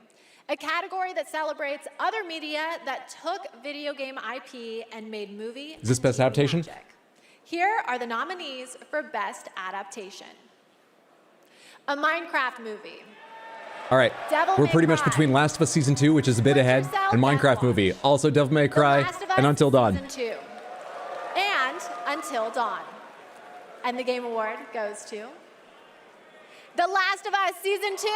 A category that celebrates other media that took video game IP and made movie. Is this best adaptation? magic. Here are the nominees for Best Adaptation. A Minecraft movie. All right, Devil we're May pretty much Cry. between Last of Us Season 2, which is a bit ahead, yourself and and Minecraft watch. movie. Also Devil May Cry The Last of Us and Until Dawn. Season 2. And Until Dawn. And the Game Award goes to The Last of Us Season 2.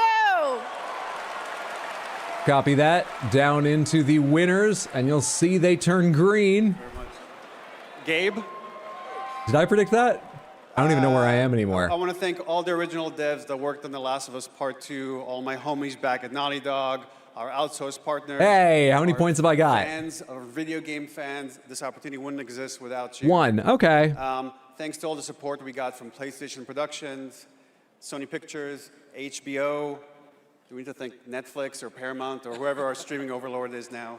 Copy that down into the winners, and you'll see they turn green. Gabe? Did I predict that? I don't even know where I am anymore. I want to thank all the original devs that worked on The Last of Us Part 2, all my homies back at Naughty Dog, our outsourced partners. Hey, how many our points have I got? Fans, our video game fans. This opportunity wouldn't exist without you. 1, okay. Thanks to all the support we got from PlayStation Productions, Sony Pictures, HBO. Do we need to thank Netflix or Paramount or whoever our streaming overlord is now?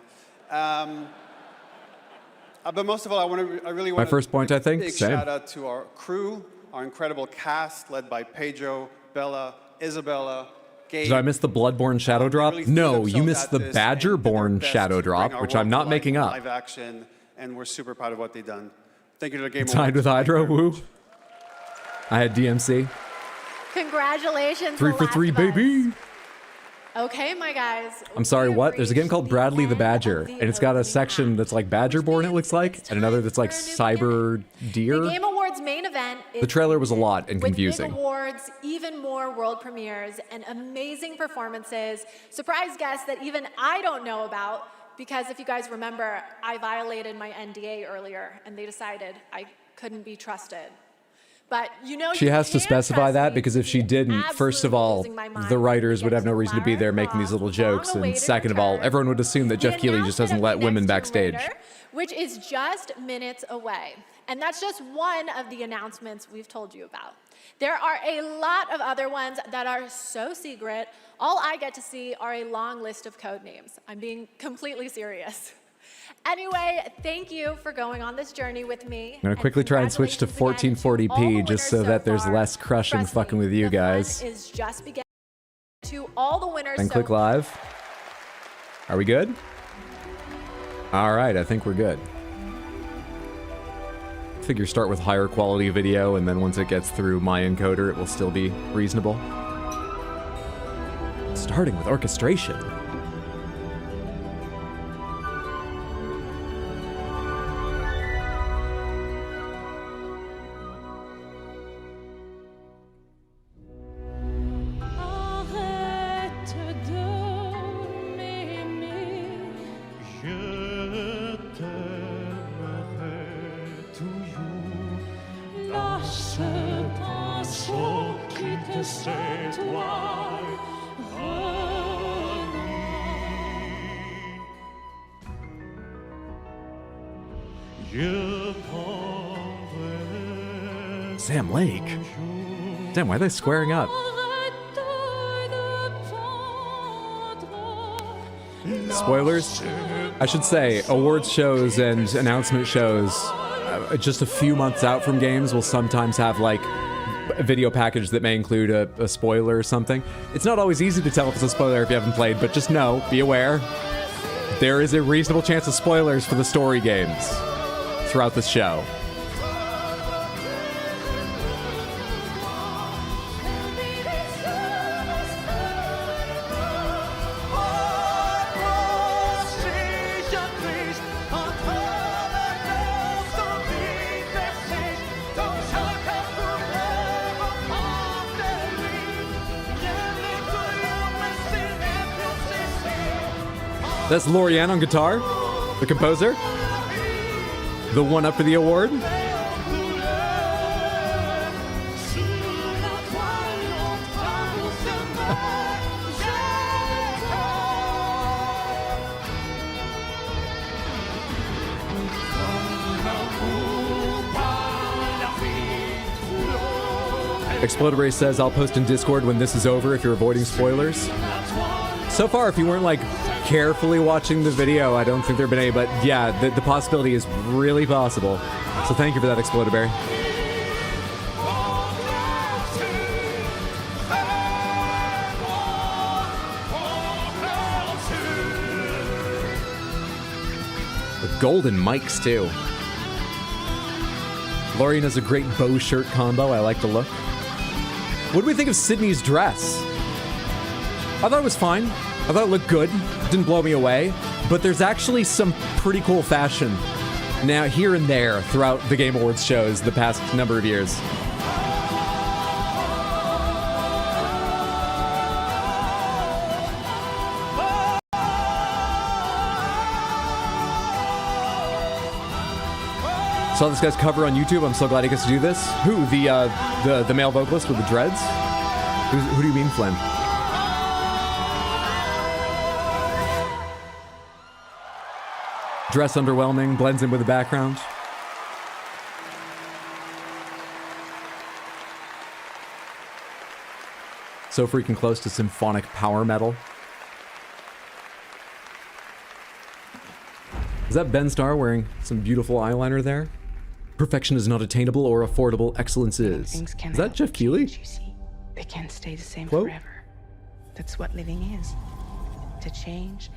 But most of all, I really want to first point, I think, big same. shout out to our crew, our incredible cast led by Pedro, Bella, Isabella, Gabe. Did I miss the Bloodborne Shadow Drop? really threw No, you themselves missed at the this and did their Badgerborn best Shadow to bring Drop, our which world I'm to not life making in up. Live action, and we're super proud of what they've done. Thank you to the Game Tied Awards. with Hydro, woo. I had DMC. Congratulations. 3 The for Last 3, of Us. baby. Okay, my guys. I'm sorry, we what? There's a game called Bradley the Badger, the and it's got a opening section that's like Badgerborn, it looks like, and another that's like Cyber The Deer. Game Awards main event is The trailer was a lot and with confusing. big awards, even more world premieres, and amazing performances, surprise guests that even I don't know about, because if you guys remember, I violated my NDA earlier, and they decided I couldn't be trusted. But you know, She has to specify that because if she didn't, first of all, the writers would have no reason to be there making these little jokes, and second of all, everyone would assume that Jeff Keighley just doesn't let women backstage. Which is just minutes away. And that's just one of the announcements we've told you about. There are a lot of other ones that are so secret, all I get to see are a long list of code names. I'm being completely serious. Anyway, thank you for going on this journey with me. I'm gonna quickly try and switch to 1440p just so that there's less crushing fucking with you guys. Is just beginning. To all the winners. And click live. Are we good? All right, I think we're good. Figure start with higher quality video, and then once it gets through my encoder, it will still be reasonable. Starting with orchestration. Sam Lake. Damn, why are they squaring up? Spoilers? I should say, awards shows and announcement shows just a few months out from games will sometimes have like a video package that may include a spoiler or something. It's not always easy to tell if it's a spoiler if you haven't played, but just know, be aware, there is a reasonable chance of spoilers for the story games throughout this show. That's Lorianne on guitar, the composer, the one up for the award. Explodaberry says, I'll post in Discord when this is over if you're avoiding spoilers. So far, if you weren't like carefully watching the video, I don't think there have been any, but yeah, the possibility is really possible. So thank you for that, Explodaberry. With golden mics, too. Lorian has a great bow shirt combo. I like the look. What do we think of Sydney's dress? I thought it was fine. I thought it looked good. It didn't blow me away. But there's actually some pretty cool fashion now here and there throughout the Game Awards shows the past number of years. Saw this guy's cover on YouTube. I'm so glad he gets to do this. Who? The male vocalist with the dreads? Who do you mean, Flynn? Dress underwhelming, blends in with the background. So freaking close to symphonic power metal. Is that Ben Starr wearing some beautiful eyeliner there? Perfection is not attainable or affordable, excellence is. Is that Jeff Keighley? They can't stay the same Quote? forever. That's what living is. To change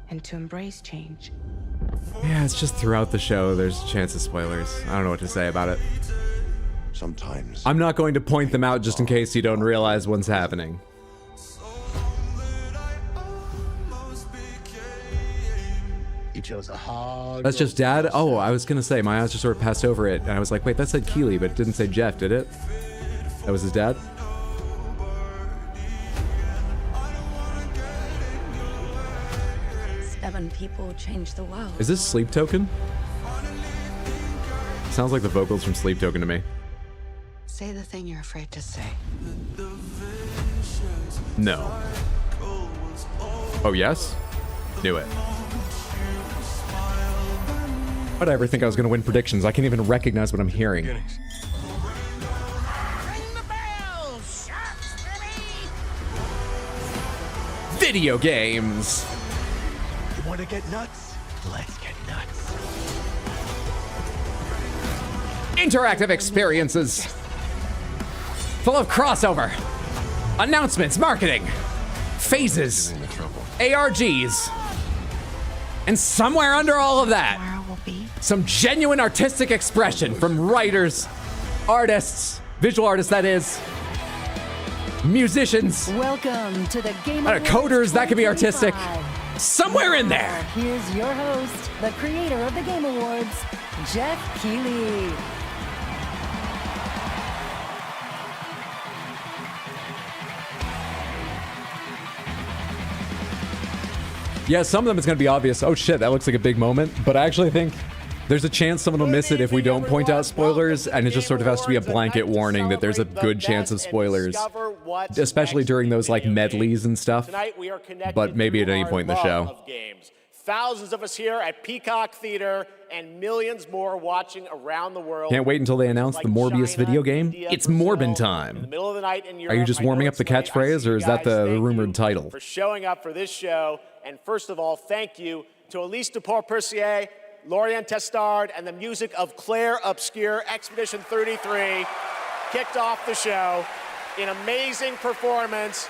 and to embrace change. Yeah, it's just throughout the show, there's a chance of spoilers. I don't know what to say about it. Sometimes. I'm not going to point them out just in case you don't realize what's happening. He chose a hard. That's just Dad? Oh, I was gonna say, my eyes just sort of passed over it, and I was like, wait, that said Keighley, but it didn't say Jeff, did it? That was his dad? people change the world. Is this Sleep Token? Sounds like the vocals from Sleep Token to me. Say the thing you're afraid to say. No. Oh, yes? Knew it. Why'd I ever think I was going to win predictions? I can't even recognize what I'm hearing. Video games! You want to get nuts? Let's get nuts. Interactive experiences. Full of crossover. Announcements, marketing. Phases. ARGs. And somewhere under all of that, some genuine artistic expression from writers, artists, visual artists that is, musicians, Welcome to the Game Awards coders, that could be artistic. 2025. Somewhere in there. Here's your host, the creator of the Game Awards, Jeff Keighley. Yeah, some of them it's going to be obvious. Oh shit, that looks like a big moment. But I actually think there's a chance someone will miss it if we don't point out spoilers, and it just sort of has to be a blanket warning that there's a good chance of spoilers, especially during those like medleys and stuff. But maybe at any point in the show. Thousands of us here at Peacock Theater and millions more watching around the world. Can't wait until they announce the Morbius video game. It's Morbin time. In the middle of the night in Europe. Are you just warming up the catchphrase, or is that the rumored title? For showing up for this show, and first of all, thank you to Elise Duport-Percier, Lorian Testard, and the music of Claire Obscure. Expedition 33 kicked off the show. An amazing performance.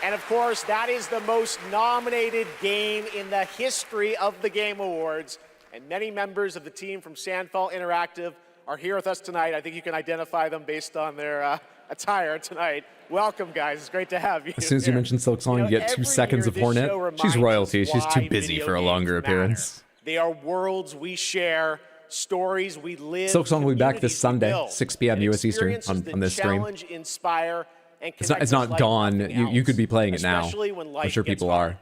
And of course, that is the most nominated game in the history of the Game Awards. And many members of the team from Sandfall Interactive are here with us tonight. I think you can identify them based on their attire tonight. Welcome, guys. It's great to have you. As soon as you mention Silk Song, you get 2 seconds of Hornet. She's royalty. She's too busy for a longer appearance. They are worlds we share, stories we live. Silk Song will be back this Sunday, 6 p.m. US Eastern on this stream. Inspire, and it's not gone. You could be playing it now. I'm sure people are.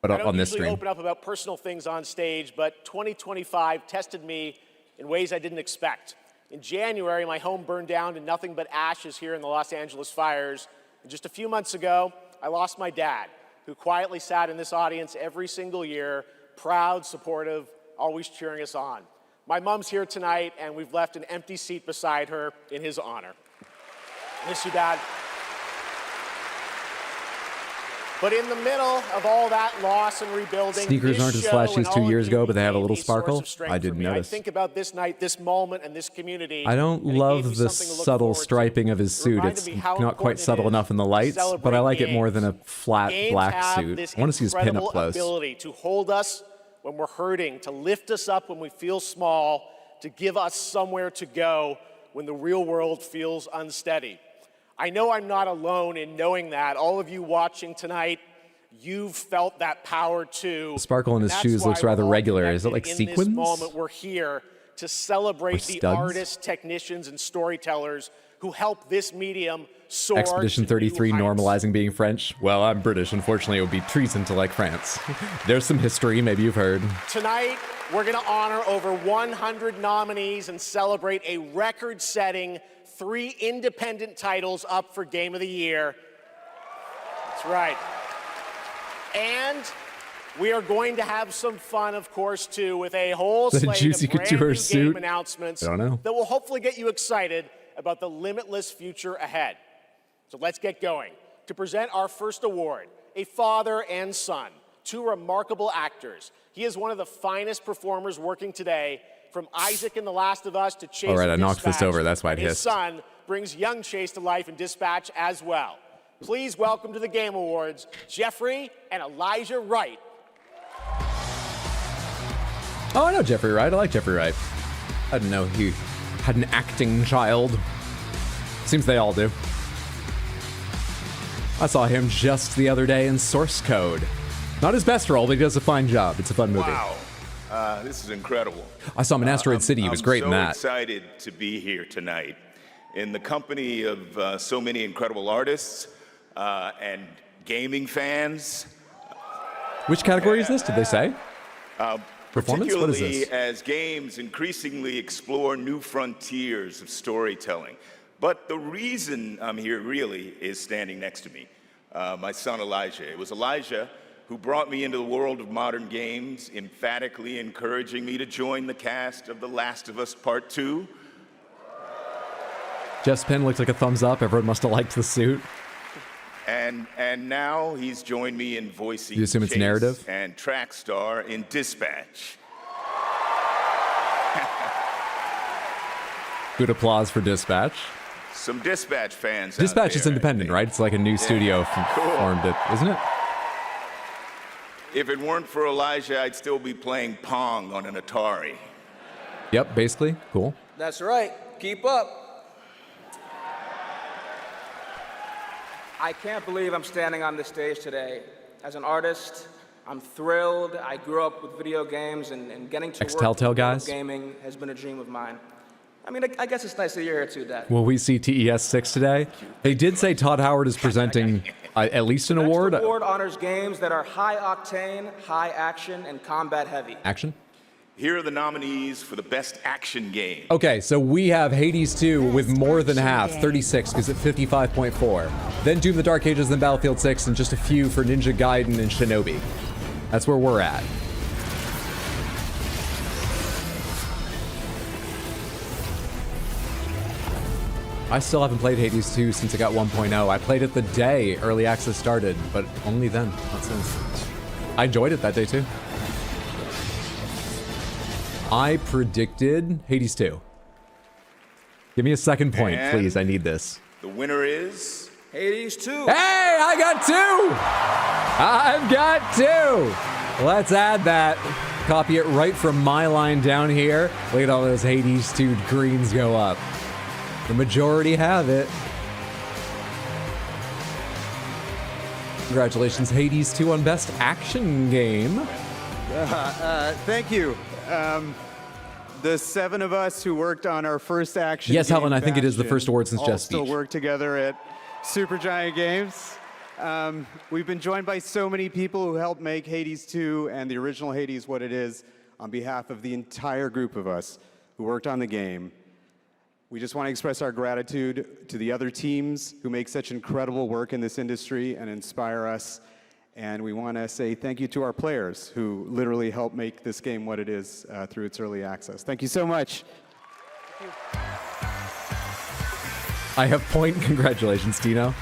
But on this stream. I don't usually open up about personal things on stage, but 2025 tested me in ways I didn't expect. In January, my home burned down to nothing but ashes here in the Los Angeles fires. And just a few months ago, I lost my dad, who quietly sat in this audience every single year, proud, supportive, always cheering us on. My mom's here tonight, and we've left an empty seat beside her in his honor. Miss you, Dad. But in the middle of all that loss and rebuilding, sneakers aren't as flashy as 2 years ago, but they have a little sparkle. I didn't notice. I think about this night, this moment, and this community. I don't love the subtle striping of his suit. It's not quite subtle enough in the lights, but I like it more than a flat black suit. I want to see his pin up close. Ability to hold us when we're hurting, to lift us up when we feel small, to give us somewhere to go when the real world feels unsteady. I know I'm not alone in knowing that. All of you watching tonight, you've felt that power too. The sparkle in his shoes looks rather regular. Is it like sequins? In this moment, we're here to celebrate the artists, technicians, and storytellers who help this medium soar. Expedition 33 normalizing being French. Well, I'm British. Unfortunately, it would be treason to like France. There's some history, maybe you've heard. Tonight, we're going to honor over 100 nominees and celebrate a record-setting 3 independent titles up for Game of the Year. That's right. And we are going to have some fun, of course, too, with a whole slate of brand new game announcements that will hopefully get you excited about the limitless future ahead. So let's get going. To present our first award, a father and son, 2 remarkable actors. He is one of the finest performers working today, from Isaac in The Last of Us to Chase. All right, I knocked this over. That's why it hissed. His son brings young Chase to life in Dispatch as well. Please welcome to the Game Awards, Jeffrey and Elijah Wright. Oh, I know Jeffrey Wright. I like Jeffrey Wright. I didn't know he had an acting child. Seems they all do. I saw him just the other day in Source Code. Not his best role, but he does a fine job. It's a fun movie. Wow. This is incredible. I saw him in Asteroid City. He was great in that. I'm so excited to be here tonight in the company of so many incredible artists and gaming fans. Which category is this? Did they say? Performance? What is Particularly this? as games increasingly explore new frontiers of storytelling. But the reason I'm here really is standing next to me, my son Elijah. It was Elijah who brought me into the world of modern games, emphatically encouraging me to join the cast of The Last of Us Part 2. Jeff's pen looks like a thumbs up. Everyone must have liked the suit. And now he's joined me in voicing You assume it's Chase narrative? and Trackstar in Dispatch. Good applause for Dispatch. Some Dispatch fans out Dispatch is there. independent, right? It's like a new studio formed it, isn't it? If it weren't for Elijah, I'd still be playing Pong on an Atari. Yep, basically. Cool. That's right. Keep up. I can't believe I'm standing on this stage today. As an artist, I'm thrilled. I grew up with video games, and getting to work Ex-Telltale in the world of guys? gaming has been a dream of mine. I mean, I guess it's nice that you're here too, Dad. Will we see TES 6 today? They did say Todd Howard is presenting at least an award. The award honors games that are high octane, high action, and combat heavy. Action? Here are the nominees for the best action game. Okay, so we have Hades 2 with more than half, 36, because at 55.4. Then Doom the Dark Ages, then Battlefield 6, and just a few for Ninja Gaiden and Shinobi. That's where we're at. I still haven't played Hades 2 since it got 1.0. I played it the day early access started, but only then, not since. I enjoyed it that day too. I predicted Hades 2. Give me a second point, And please. I need this. The winner is Hades 2. Hey, I got 2! I've got 2! Let's add that. Copy it right from my line down here. Look at all those Hades 2 greens go up. The majority have it. Congratulations, Hades 2 on Best Action Game. Thank you. The 7 of us who worked on our first action Yes, game, Helen, I think it is the Bastion, first award since all Jeff's still speech. work together at Supergiant Games. We've been joined by so many people who helped make Hades 2 and the original Hades what it is on behalf of the entire group of us who worked on the game. We just want to express our gratitude to the other teams who make such incredible work in this industry and inspire us. And we want to say thank you to our players who literally helped make this game what it is through its early access. Thank you so much. I have point. Congratulations, Tino.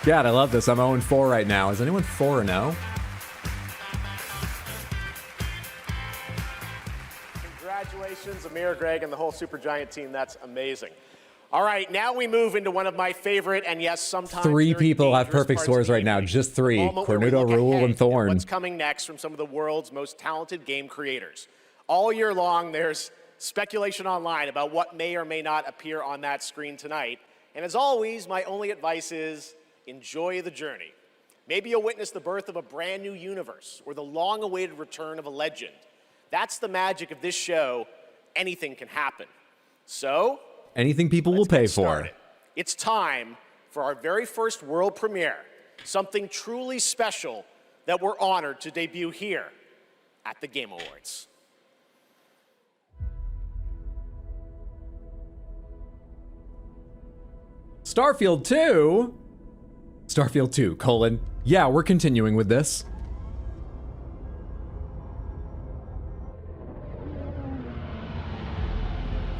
God, I love this. I'm 0-4 right now. Is anyone 4-0? Congratulations, Amir, Greg, and the whole Supergiant team. That's amazing. All right, now we move into one of my favorite, and yes, sometimes 3 very people have dangerous perfect parts scores of right now. gaming. Just 3. The moment where we Cornudo, look Rule, ahead and at Thorn. What's coming next from some of the world's most talented game creators. All year long, there's speculation online about what may or may not appear on that screen tonight. And as always, my only advice is enjoy the journey. Maybe you'll witness the birth of a brand new universe or the long-awaited return of a legend. That's the magic of this show. Anything can happen. So, Anything people will pay for. started. It's time for our very first world premiere, something truly special that we're honored to debut here at the Game Awards. Starfield 2? Starfield 2, colon. Yeah, we're continuing with this.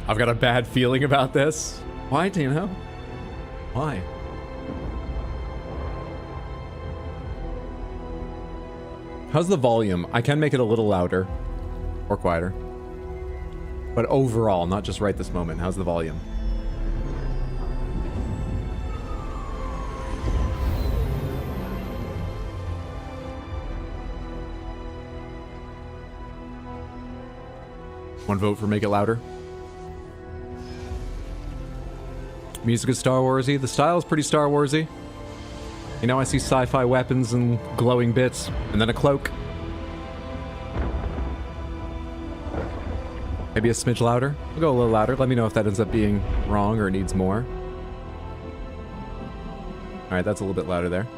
I've got a bad feeling about this. Why, Tino? Why? How's the volume? I can make it a little louder or quieter. But overall, not just right this moment, how's the volume? One vote for make it louder. Music is Star Warsy. The style is pretty Star Warsy. You know, I see sci-fi weapons and glowing bits, and then a cloak. Maybe a smidge louder. I'll go a little louder. Let me know if that ends up being wrong or needs more. All right, that's a little bit louder there.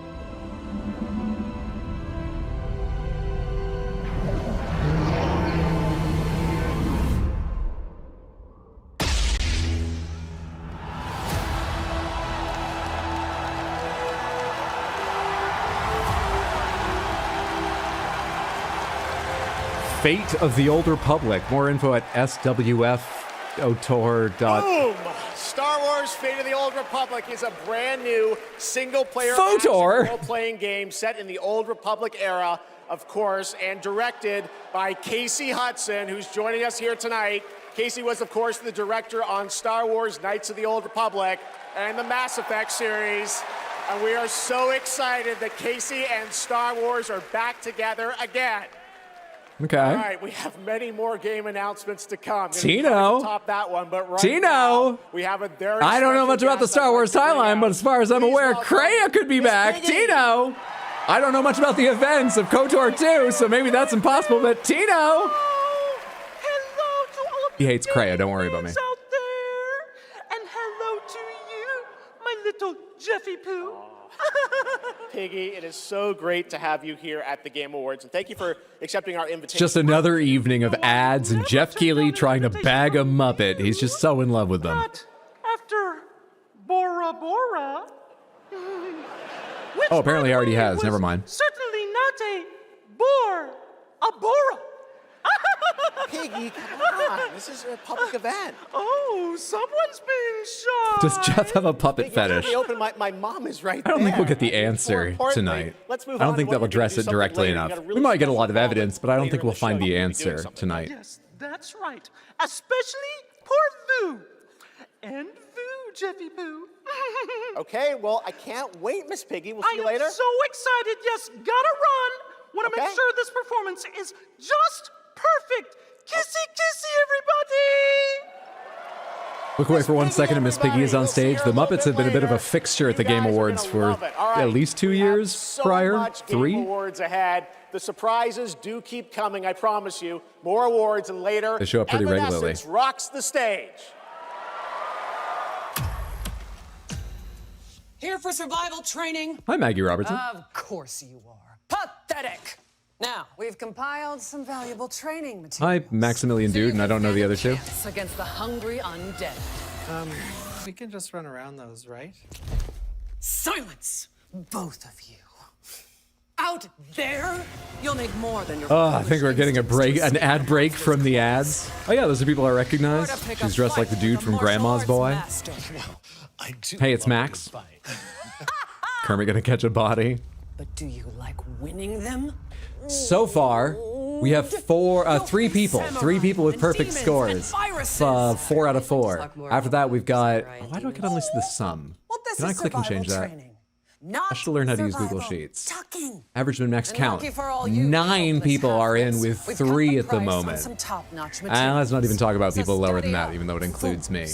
Fate of the Old Republic. More info at swfotor. Boom! Star Wars Fate of the Old Republic is a brand new single-player Fotor. role-playing game set in the Old Republic era, of course, and directed by Casey Hudson, who's joining us here tonight. Casey was, of course, the director on Star Wars Knights of the Old Republic and the Mass Effect series. And we are so excited that Casey and Star Wars are back together again. Okay. All right, we have many more game announcements to come. Tino. Top that one, but right Tino. now, we have a very I don't know special much about the guest Star I'd Wars like to bring timeline, out. but as far as I'm aware, Kreia could be back. Tino. I don't know much about the events of KOTOR 2, so maybe that's impossible, but Tino. Hello to all of He hates Kreia, don't worry about me. out there. And hello to you, my little Jeffy Poo. Piggy, it is so great to have you here at the Game Awards, and thank you for accepting our invitation. Just another evening of ads and Jeff Keighley trying to bag a Muppet. He's just so in love with them. After Bora Bora. Oh, apparently he already has. Never mind. Certainly not a bore, a Bora. Piggy, come on. This is a public event. Oh, someone's being shot. Does Jeff have a puppet Piggy, fetish? my mom is right I don't there. think we'll get the answer tonight. let's move I don't on think to they'll what we're gonna address do it something directly later. We enough. got a We really might get a special lot of call evidence, but I don't later think in we'll the find show. the We'll be doing answer something. tonight. Yes, that's right. Especially poor Vu. And Vu, Jeffy Poo. Okay, well, I can't wait, Miss Piggy. We'll see you I later. am so excited. Yes, gotta run. Want to make Okay. sure this performance is just perfect. Kissy, kissy, everybody. Look away for 1 second and Miss Piggy is on stage. The Muppets have been a bit of a fixture at the Game Awards for at least 2 years prior. Much Game 3? Awards ahead. The surprises do keep coming, I promise you. More awards, and later, They show up pretty regularly. Evanescence rocks the stage. Here for survival training? Hi, Maggie Robertson. Of course you are. Pathetic! Now, we've compiled some valuable training material. Hi, Maximilian Dude, and I don't know the other two. Against the hungry undead. We can just run around those, right? Silence! Both of you. Out there, you'll make more than your Oh, I think we're getting an ad break from the ads. Oh yeah, those are people I recognize. She's dressed like the dude from Grandma's Boy. Hey, it's Max. Kermit gonna catch a body. But do you like winning them? So far, we have 3 people. 3 people with perfect scores. 4 out of 4. After that, we've got. Why do I can only see the sum? Can I click and change that? I should learn how to use Google Sheets. Average min max count. 9 people are in with 3 at the moment. And let's not even talk about people lower than that, even though it includes me.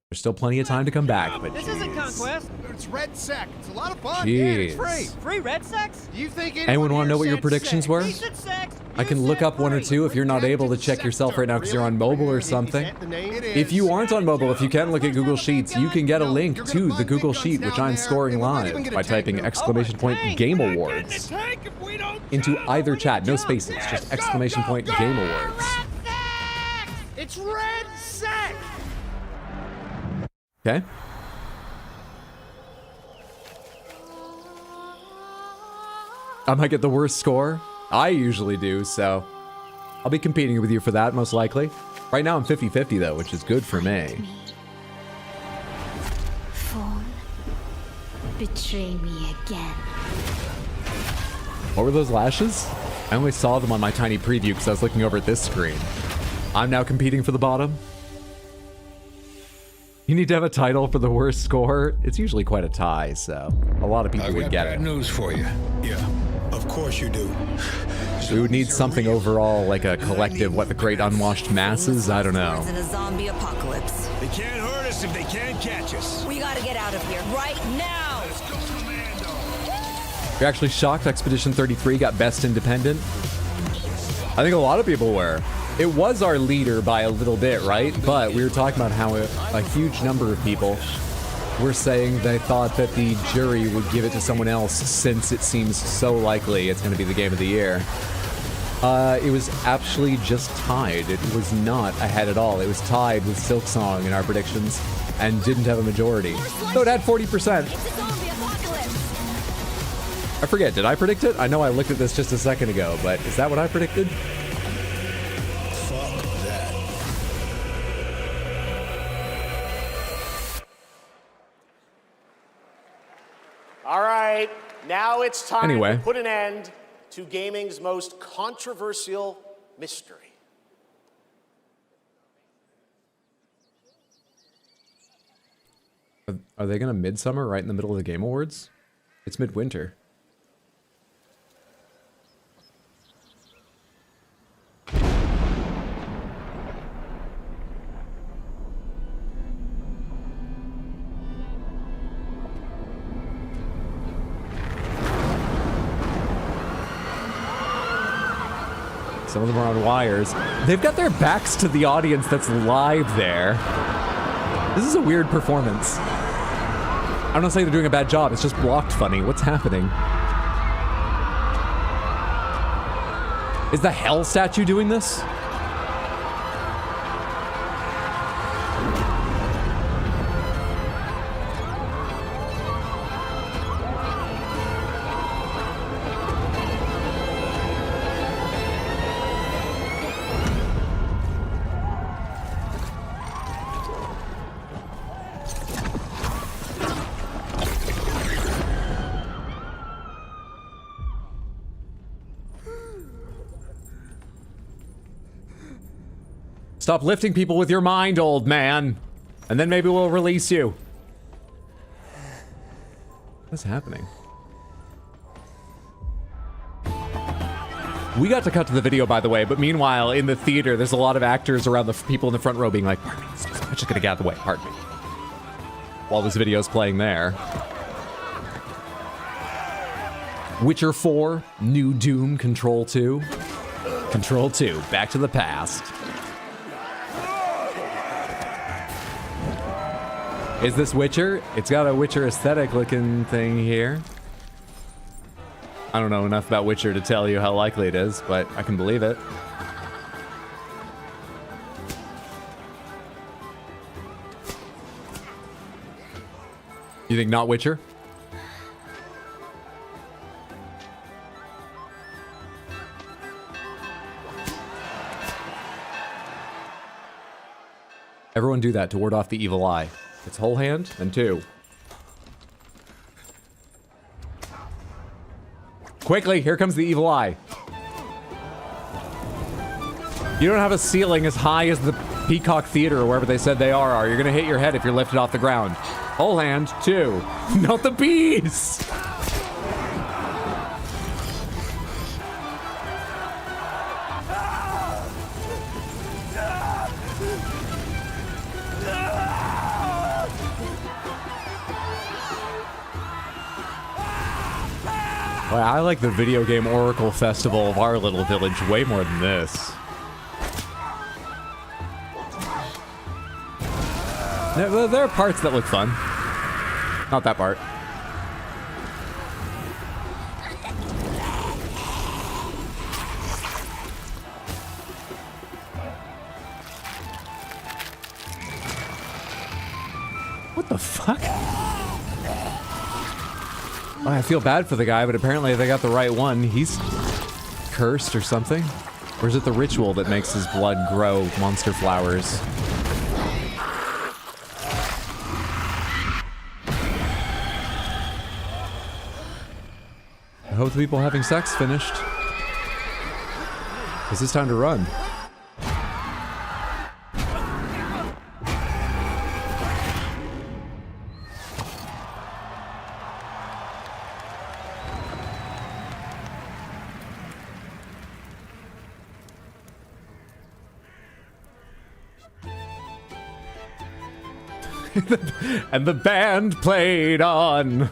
There's still plenty of time to come back, but This isn't Conquest. It's Red Sec. It's a lot of fun. Jeez. And it's free. Free Red Sex? Do you think anyone want to know what your predictions were? Said sex. I can look up 1 or 2 if you're not able to check yourself right now because you're on mobile or something. If you aren't on mobile, if you can look at Google Sheets, you can get a link to the Google Sheet, which I'm scoring live by typing !Game Awards into either chat, no spaces, just !Game Awards. It's Red Sec. Okay. I might get the worst score. I usually do, so I'll be competing with you for that, most likely. Right now I'm 50-50 though, which is good for me. Phone, betray me again. What were those lashes? I only saw them on my tiny preview because I was looking over at this screen. I'm now competing for the bottom. You need to have a title for the worst score. It's usually quite a tie, so a lot of people would get it. News for you. Yeah, of course you do. We would need something overall, like a collective, what, the great unwashed masses? I don't know. In a zombie apocalypse. They can't hurt us if they can't catch us. We gotta get out of here right now. Let's go, Commando. You're actually shocked Expedition 33 got Best Independent? I think a lot of people were. It was our leader by a little bit, right? But we were talking about how a huge number of people were saying they thought that the jury would give it to someone else since it seems so likely it's going to be the game of the year. It was actually just tied. It was not ahead at all. It was tied with Silksong in our predictions and didn't have a majority. So it had 40%. I forget, did I predict it? I know I looked at this just a second ago, but is that what I predicted? Fuck that. All right, now it's time Anyway. to put an end to gaming's most controversial mystery. Are they gonna midsummer right in the middle of the Game Awards? It's midwinter. Some of them are on wires. They've got their backs to the audience that's live there. This is a weird performance. I'm not saying they're doing a bad job, it's just blocked funny. What's happening? Is the Hell statue doing this? Stop lifting people with your mind, old man. And then maybe we'll release you. What's happening? We got to cut to the video, by the way, but meanwhile, in the theater, there's a lot of actors around the people in the front row being like, pardon me, I'm just gonna get out of the way, pardon me. While this video's playing there. Witcher 4, New Doom, Control 2. Control 2, Back to the Past. Is this Witcher? It's got a Witcher aesthetic looking thing here. I don't know enough about Witcher to tell you how likely it is, but I can believe it. You think not Witcher? Everyone do that to ward off the evil eye. It's whole hand and 2. Quickly, here comes the evil eye. You don't have a ceiling as high as the Peacock Theater or wherever they said they are. You're gonna hit your head if you're lifted off the ground. Whole hand, 2. Not the bees! Well, I like the Video Game Oracle Festival of our little village way more than this. There are parts that look fun. Not that part. What the fuck? Oh, I feel bad for the guy, but apparently they got the right one. He's cursed or something. Or is it the ritual that makes his blood grow monster flowers? I hope the people having sex finished. 'Cause it's time to run. And the band played on.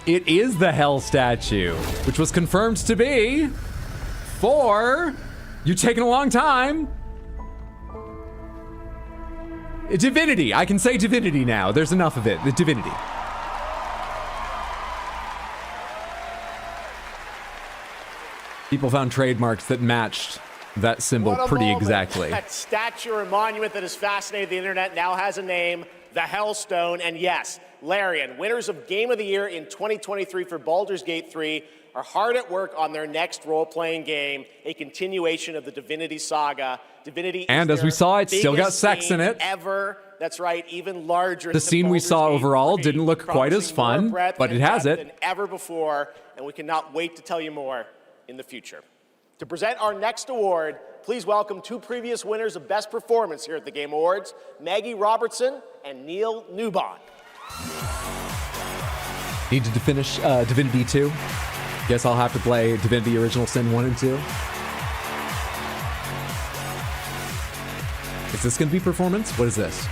It is the Hell statue, which was confirmed to be for... You're taking a long time. Divinity. I can say Divinity now. There's enough of it. The Divinity. People found trademarks that matched that symbol What a pretty moment. exactly. That statue or monument that has fascinated the internet now has a name. the Hellstone, and yes, Larian, winners of Game of the Year in 2023 for Baldur's Gate 3, are hard at work on their next role-playing game, a continuation of the Divinity saga. Divinity And is as we their saw, it still got biggest sex in game it. Ever. That's right, even larger. The than scene we Baldur's saw Gate overall 3, didn't look quite as promising more fun, breadth but it and has depth it. than ever before, and we cannot wait to tell you more in the future. To present our next award, please welcome two previous winners of Best Performance here at the Game Awards, Maggie Robertson and Neil Newbon. Needed to finish Divinity 2. Guess I'll have to play Divinity Original Sin 1 and 2. Is this going to be performance? What is this?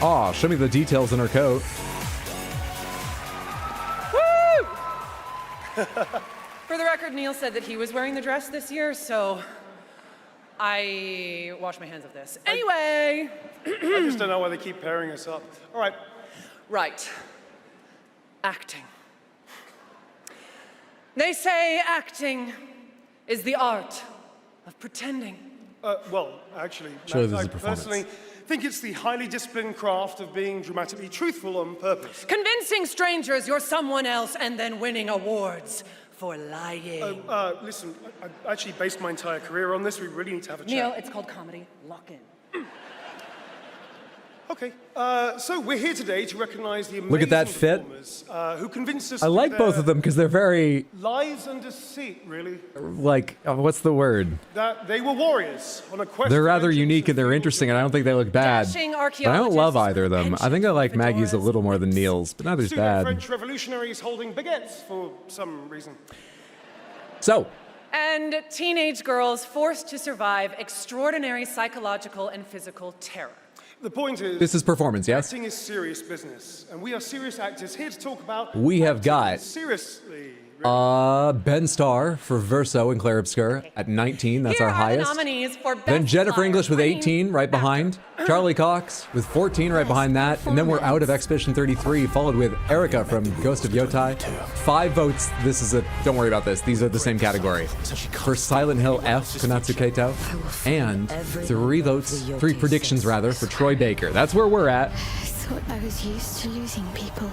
Oh, show me the details in her coat. Woo! For the record, Neil said that he was wearing the dress this year, so I wash my hands of this. Anyway. I just don't know why they keep pairing us up. All right. Right. Acting. They say acting is the art of pretending. Well, actually, Surely Matt, this is I a performance. personally think it's the highly disciplined craft of being dramatically truthful on purpose. Convincing strangers you're someone else and then winning awards for lying. Listen, I actually based my entire career on this. We really need to have a chat. Neil, it's called comedy. Lock in. Okay, so we're here today to recognize the amazing Look at that fit. performers who convinced us I like through both their of them because they're very, lies and deceit, really, like, what's the word? that they were warriors on a quest. They're to rather vengeance unique and they're interesting, and I don't think they look bad. Dashing But I don't love archaeologists either of them. I think I like Maggie's a little more than Neil's, but neither's Student bad. French revolutionaries holding baguettes for some reason. So, And teenage girls forced to survive extraordinary psychological and physical terror. The point is, this is performance, yes? acting is serious business, and we are serious actors here to talk about. We have got Seriously. Ben Starr for Verso and Clair Obscur at 19. That's Here our are the highest. nominees for Best Then Jennifer Liar. English with 18, right behind. Charlie Cox with 14, right behind that. And then we're out of Expedition 33, followed with Erica from Ghost of Yotai. 5 votes. This is a, don't worry about this. These are the same category. For Silent Hill F, Konatsu Keito. And 3 votes, 3 predictions rather, for Troy Baker. That's where we're at. I thought I was used to losing people.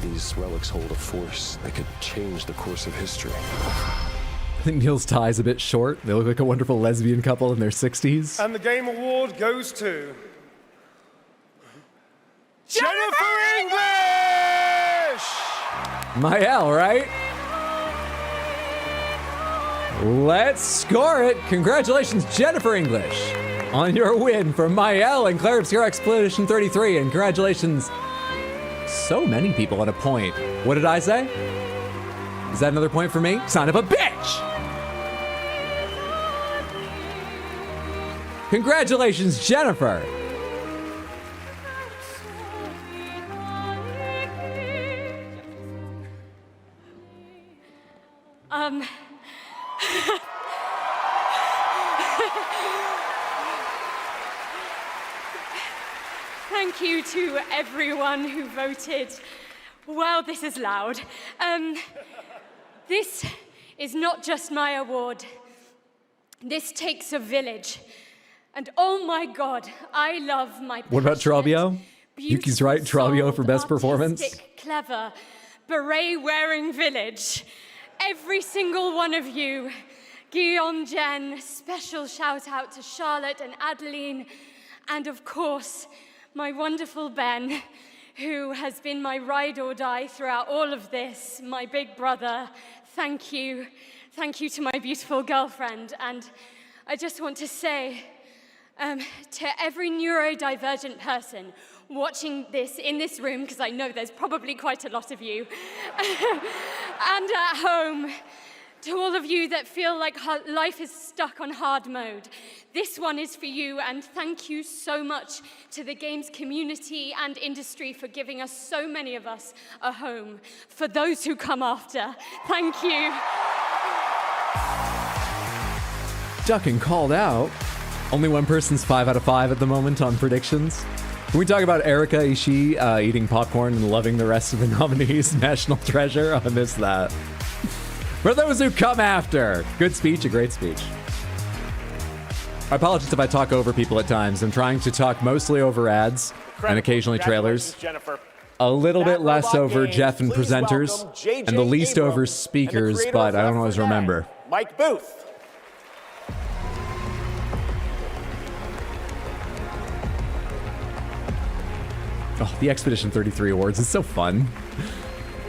These relics hold a force that could change the course of history. I think Neil's tie is a bit short. They look like a wonderful lesbian couple in their 60s. And the game award goes to Jennifer English! Mael, right? Let's score it. Congratulations, Jennifer English, on your win from Mael and Clair Obscur Expedition 33. And congratulations, so many people at a point. What did I say? Is that another point for me? Son of a bitch! Congratulations, Jennifer. Thank you to everyone who voted. Wow, this is loud. This is not just my award. This takes a village. And oh my God, I love my What about Trabio? Yuki's right, Trabio for best performance. artistic, clever, beret-wearing village. Every single one of you. Guillaume, Jen, special shout out to Charlotte and Adeline, and of course, my wonderful Ben, who has been my ride or die throughout all of this, my big brother. Thank you. Thank you to my beautiful girlfriend. And I just want to say to every neurodivergent person watching this in this room, because I know there's probably quite a lot of you, and at home, to all of you that feel like life is stuck on hard mode, this one is for you, and thank you so much to the games community and industry for giving us, so many of us, a home. For those who come after, thank you. Ducking called out. Only one person's 5 out of 5 at the moment on predictions. Can we talk about Erika Ishii eating popcorn and loving the rest of the nominees? National treasure? I missed that. For those who come after, good speech, a great speech. I apologize if I talk over people at times. I'm trying to talk mostly over ads and occasionally trailers. Jennifer. A little bit less Robot over Games, Jeff and please presenters, welcome J.J. and the least over Abrams speakers, and the but creator I of don't Left always 4 Dead, remember. Mike Booth. Oh, the Expedition 33 Awards is so fun.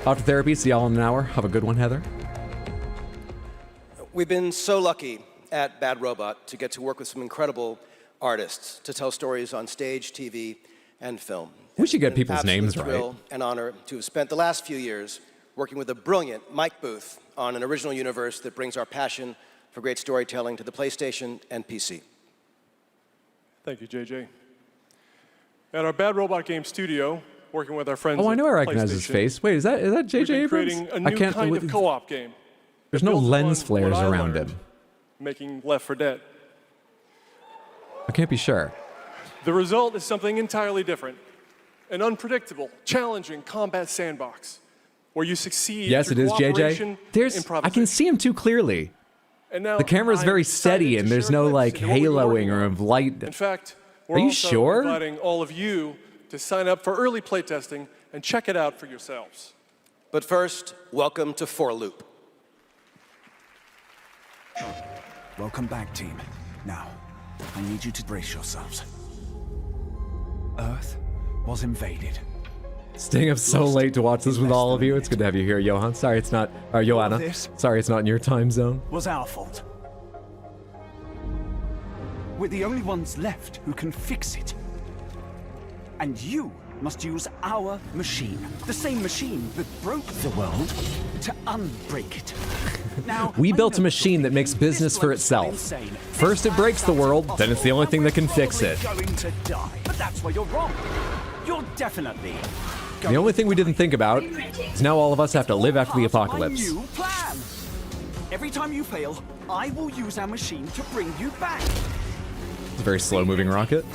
After therapy, see y'all in an hour. Have a good one, Heather. We've been so lucky at Bad Robot to get to work with some incredible artists to tell stories on stage, TV, and film. We should get It's an people's absolute names thrill right. and honor to have spent the last few years working with the brilliant Mike Booth on an original universe that brings our passion for great storytelling to the PlayStation and PC. Thank you, JJ. At our Bad Robot Game studio, working with our friends Oh, I at know I recognize his PlayStation, face. Wait, is that we've JJ been Abrams? creating a new kind of co-op game. There's that no builds lens on flares what I around learned him. Making Left 4 Dead. I can't be sure. The result is something entirely different. An unpredictable, challenging combat sandbox where you succeed Yes, through it is cooperation, JJ. I can see him too clearly. And now The camera's I'm very excited steady to and there's share no a like glimpse into what we're working haloing or on. of light. In fact, we're Are you also sure? inviting all of you to sign up for early playtesting and check it out for yourselves. But first, welcome to 4Loop. Welcome back, team. Now, I need you to brace yourselves. Earth was invaded. Staying up so late to watch this with all of you. It's good to have you here, Johan. Sorry it's not, or Joanna. This Sorry it's not in your time zone. Was our fault. We're the only ones left who can fix it. And you must use our machine, the same machine that broke the world, to unbreak it. Now, We built a machine that makes business for itself. First it breaks the world, then it's the only thing that can fix it. Going to die, but that's where you're wrong. You're definitely. The only thing we didn't think about is now all of us have to live after the apocalypse. New plan. Every time you fail, I will use our machine to bring you back. It's a very slow-moving rocket.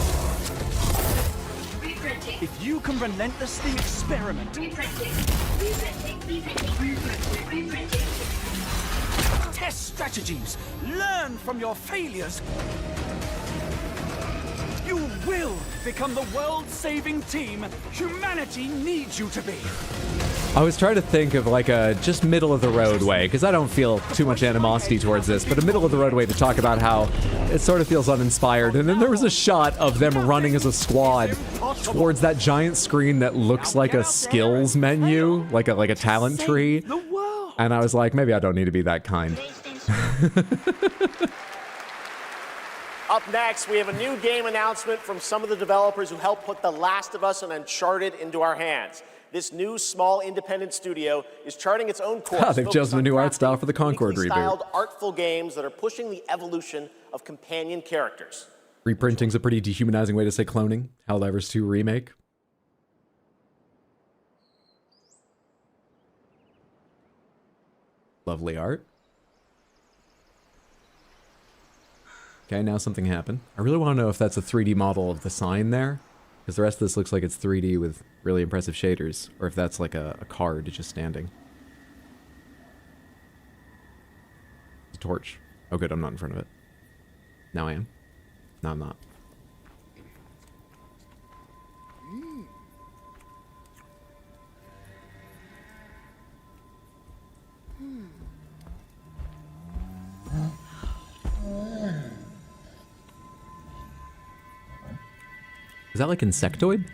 If you can relentlessly experiment. Test strategies. Learn from your failures. You will become the world-saving team humanity needs you to be. I was trying to think of like a just middle of the road way, because I don't feel too much animosity towards this, but a middle of the road way to talk about how it sort of feels uninspired. And then there was a shot of them running as a squad towards that giant screen that looks like a skills menu, like a talent tree. And I was like, maybe I don't need to be that kind. Up next, we have a new game announcement from some of the developers who helped put The Last of Us and Uncharted into our hands. This new, small, independent studio is charting its own course. They've chosen a new art style for the Concord reboot. Styled, artful games that are pushing the evolution of companion characters. Reprinting's a pretty dehumanizing way to say cloning. Helldivers 2 remake. Lovely art. Okay, now something happened. I really want to know if that's a 3D model of the sign there, because the rest of this looks like it's 3D with really impressive shaders, or if that's like a card just standing. It's a torch. Oh good, I'm not in front of it. Now I am. No, I'm not. Is that like insectoid?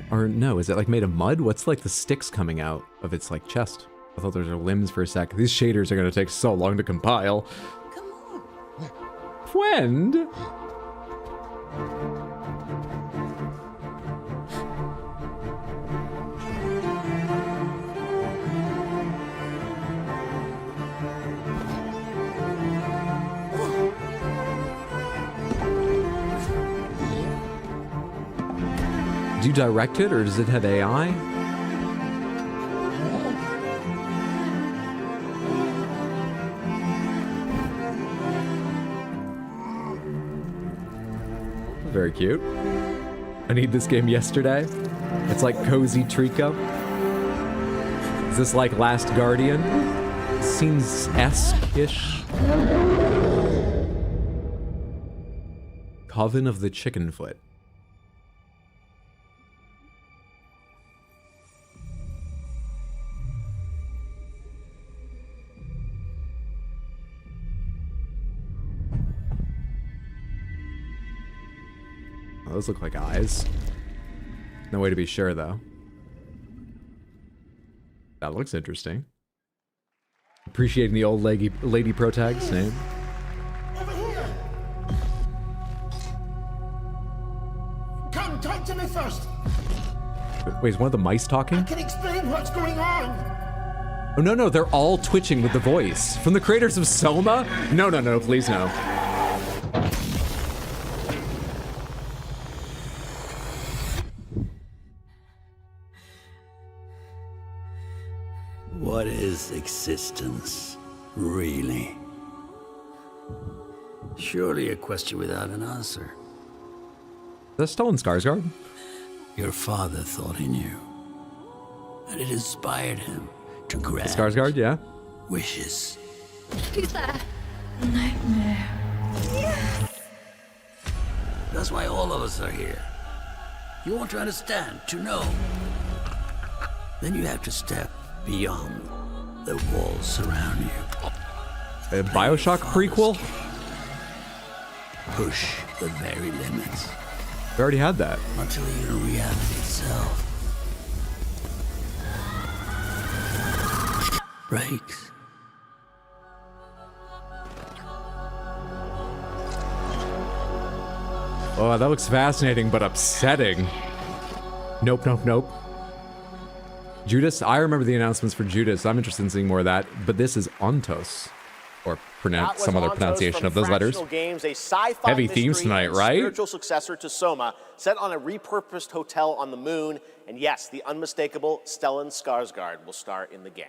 Or no, is it like made of mud? What's like the sticks coming out of its like chest? I thought those are limbs for a sec. These shaders are gonna take so long to compile. Come on. Friend? Do you direct it or does it have AI? Very cute. I need this game yesterday. It's like Cozy Trico. Is this like Last Guardian? Seems esque-ish. Coven of the Chickenfoot. Oh, those look like eyes. No way to be sure, though. That looks interesting. Appreciating the old lady protag, same. Come, talk to me first. Wait, is one of the mice talking? I can explain what's going on. Oh, no, they're all twitching with the voice. From the creators of Soma? No, please no. What is existence, really? Surely a question without an answer. Is that Stellan Skarsgård? Your father thought he knew. And it inspired him to grant Skarsgård, yeah. wishes. Who's there? Nightmare. That's why all of us are here. You want to understand, to know. Then you have to step beyond the walls surround you. A Bioshock prequel? Push the very limits. We already had that. Until even reality itself breaks. Oh, that looks fascinating, but upsetting. Nope. Judas? I remember the announcements for Judas. I'm interested in seeing more of that. But this is Ontos. Or some other pronunciation of those letters. Games, a sci-fi heavy themes tonight, right? Spiritual successor to Soma, set on a repurposed hotel on the moon. And yes, the unmistakable Stellan Skarsgård will star in the game.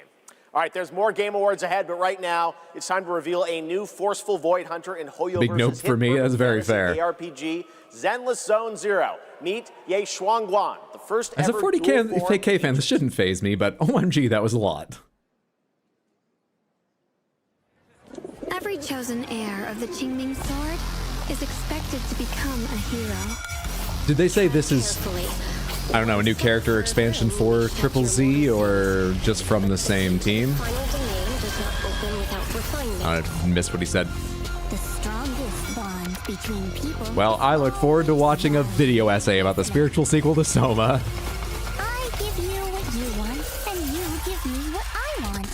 All right, there's more Game Awards ahead, but right now it's time to reveal a new forceful Void Hunter in Hoyo Big nope for me. That's very fair. ARPG Zenless Zone Zero. Meet Ye Shuangguan, the first As a ever 40k fan, this shouldn't faze me, but OMG, that was a lot. Every chosen heir of the Qingming sword is expected to become a hero. Did they say this is, I don't know, a new character expansion for Triple Z, or just from the same team? I missed what he said. The strongest bond between people. Well, I look forward to watching a video essay about the spiritual sequel to Soma. I give you what you want, and you give me what I want.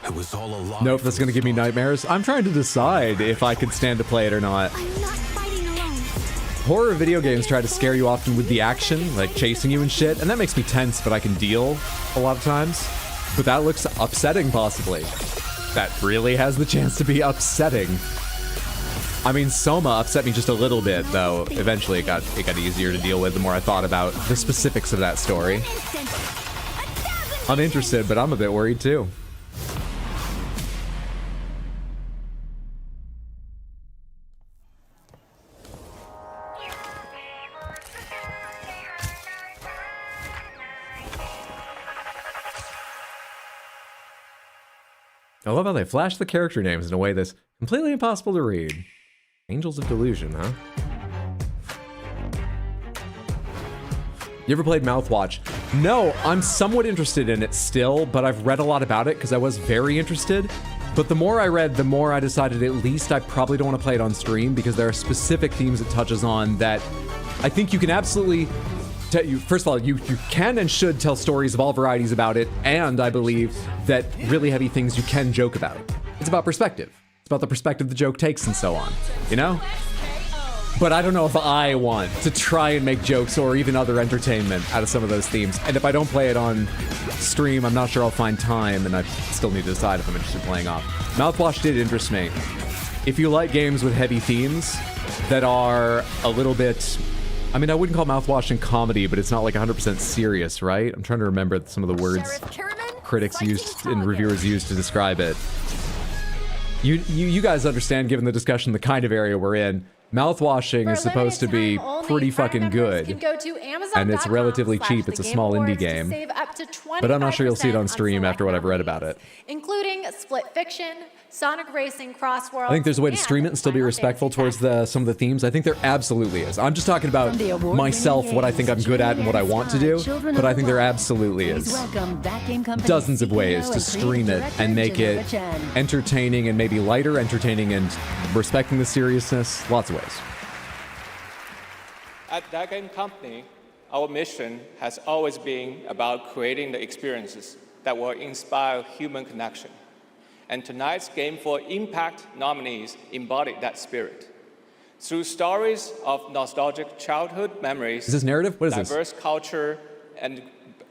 It was all a lie. Nope, that's gonna give me nightmares. I'm trying to decide if I could stand to play it or not. I'm not fighting alone. Horror video games try to scare you often with the action, like chasing you and shit, and that makes me tense, but I can deal a lot of times. But that looks upsetting, possibly. That really has the chance to be upsetting. I mean, Soma upset me just a little bit, though. Eventually, it got easier to deal with the more I thought about the specifics of that story. I'm interested, but I'm a bit worried too. I love how they flash the character names in a way that's completely impossible to read. Angels of Delusion, huh? You ever played Mouthwatch? No, I'm somewhat interested in it still, but I've read a lot about it because I was very interested. But the more I read, the more I decided at least I probably don't want to play it on stream because there are specific themes it touches on that I think you can absolutely... First of all, you can and should tell stories of all varieties about it, and I believe that really heavy things you can joke about. It's about perspective. It's about the perspective the joke takes and so on, you know? But I don't know if I want to try and make jokes or even other entertainment out of some of those themes. And if I don't play it on stream, I'm not sure I'll find time, and I still need to decide if I'm interested in playing off. Mouthwash did interest me. If you like games with heavy themes that are a little bit... I mean, I wouldn't call Mouthwash in comedy, but it's not like 100% serious, right? I'm trying to remember some of the words critics used and reviewers used to describe it. You guys understand, given the discussion, the kind of area we're in. Mouthwashing is supposed to be pretty fucking good. Can go to Amazon. And it's relatively cheap. It's a small indie game. Save up to 25% But I'm not sure you'll see it on stream after what I've read about it. including Split Fiction, Sonic Racing, Crossworld. I think there's a way to stream it and still be respectful towards some of the themes. I think there absolutely is. I'm just talking about myself, what I think I'm good at and what I want to do, but I think there absolutely is dozens of ways to stream it and make it entertaining and maybe lighter, entertaining and respecting the seriousness. Lots of ways. At That Game Company, our mission has always been about creating the experiences that will inspire human connection. And tonight's Game for Impact nominees embody that spirit. Through stories of nostalgic childhood memories, Is this narrative? What is this? diverse culture and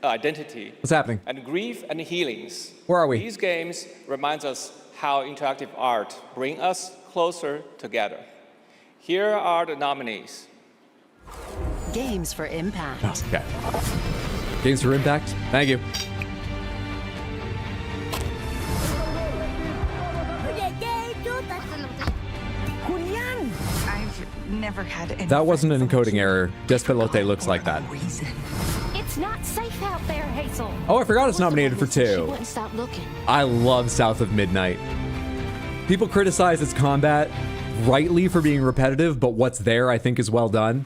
identity, What's happening? and grief and healings. Where are we? These games remind us how interactive art brings us closer together. Here are the nominees. Games for Impact. Oh, okay. Games for Impact. Thank you. I've never had any. That wasn't an encoding error. Despelote looks like that. It's not safe out there, Hazel. Oh, I forgot it's nominated for She 2. wouldn't stop looking. I love South of Midnight. People criticize its combat rightly for being repetitive, but what's there I think is well done.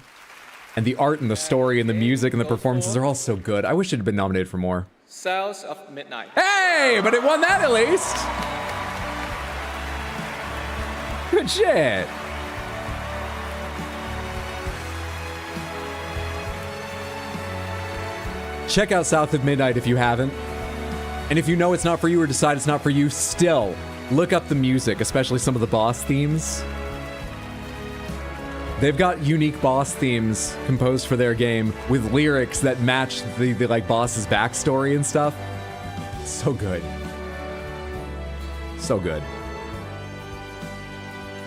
And the art and the story and the music and the performances are all so good. I wish it had been nominated for more. Cells of Midnight. Hey, but it won that at least. Good shit. Check out South of Midnight if you haven't. And if you know it's not for you or decide it's not for you, still look up the music, especially some of the boss themes. They've got unique boss themes composed for their game with lyrics that match the like boss's backstory and stuff. So good. So good.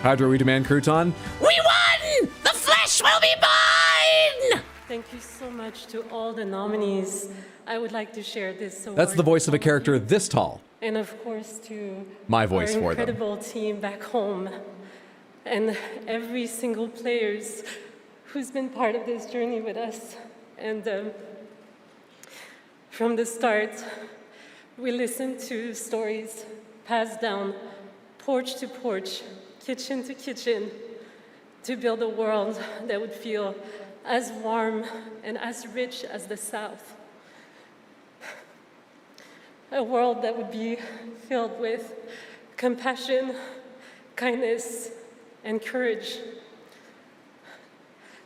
Hydro, we demand crouton. We won! The flesh will be mine! Thank you so much to all the nominees. I would like to share this award. That's the voice of a character this tall. And of course to My voice our for them. incredible team back home. And every single players who's been part of this journey with us. And from the start, we listened to stories passed down porch to porch, kitchen to kitchen, to build a world that would feel as warm and as rich as the South. A world that would be filled with compassion, kindness, and courage.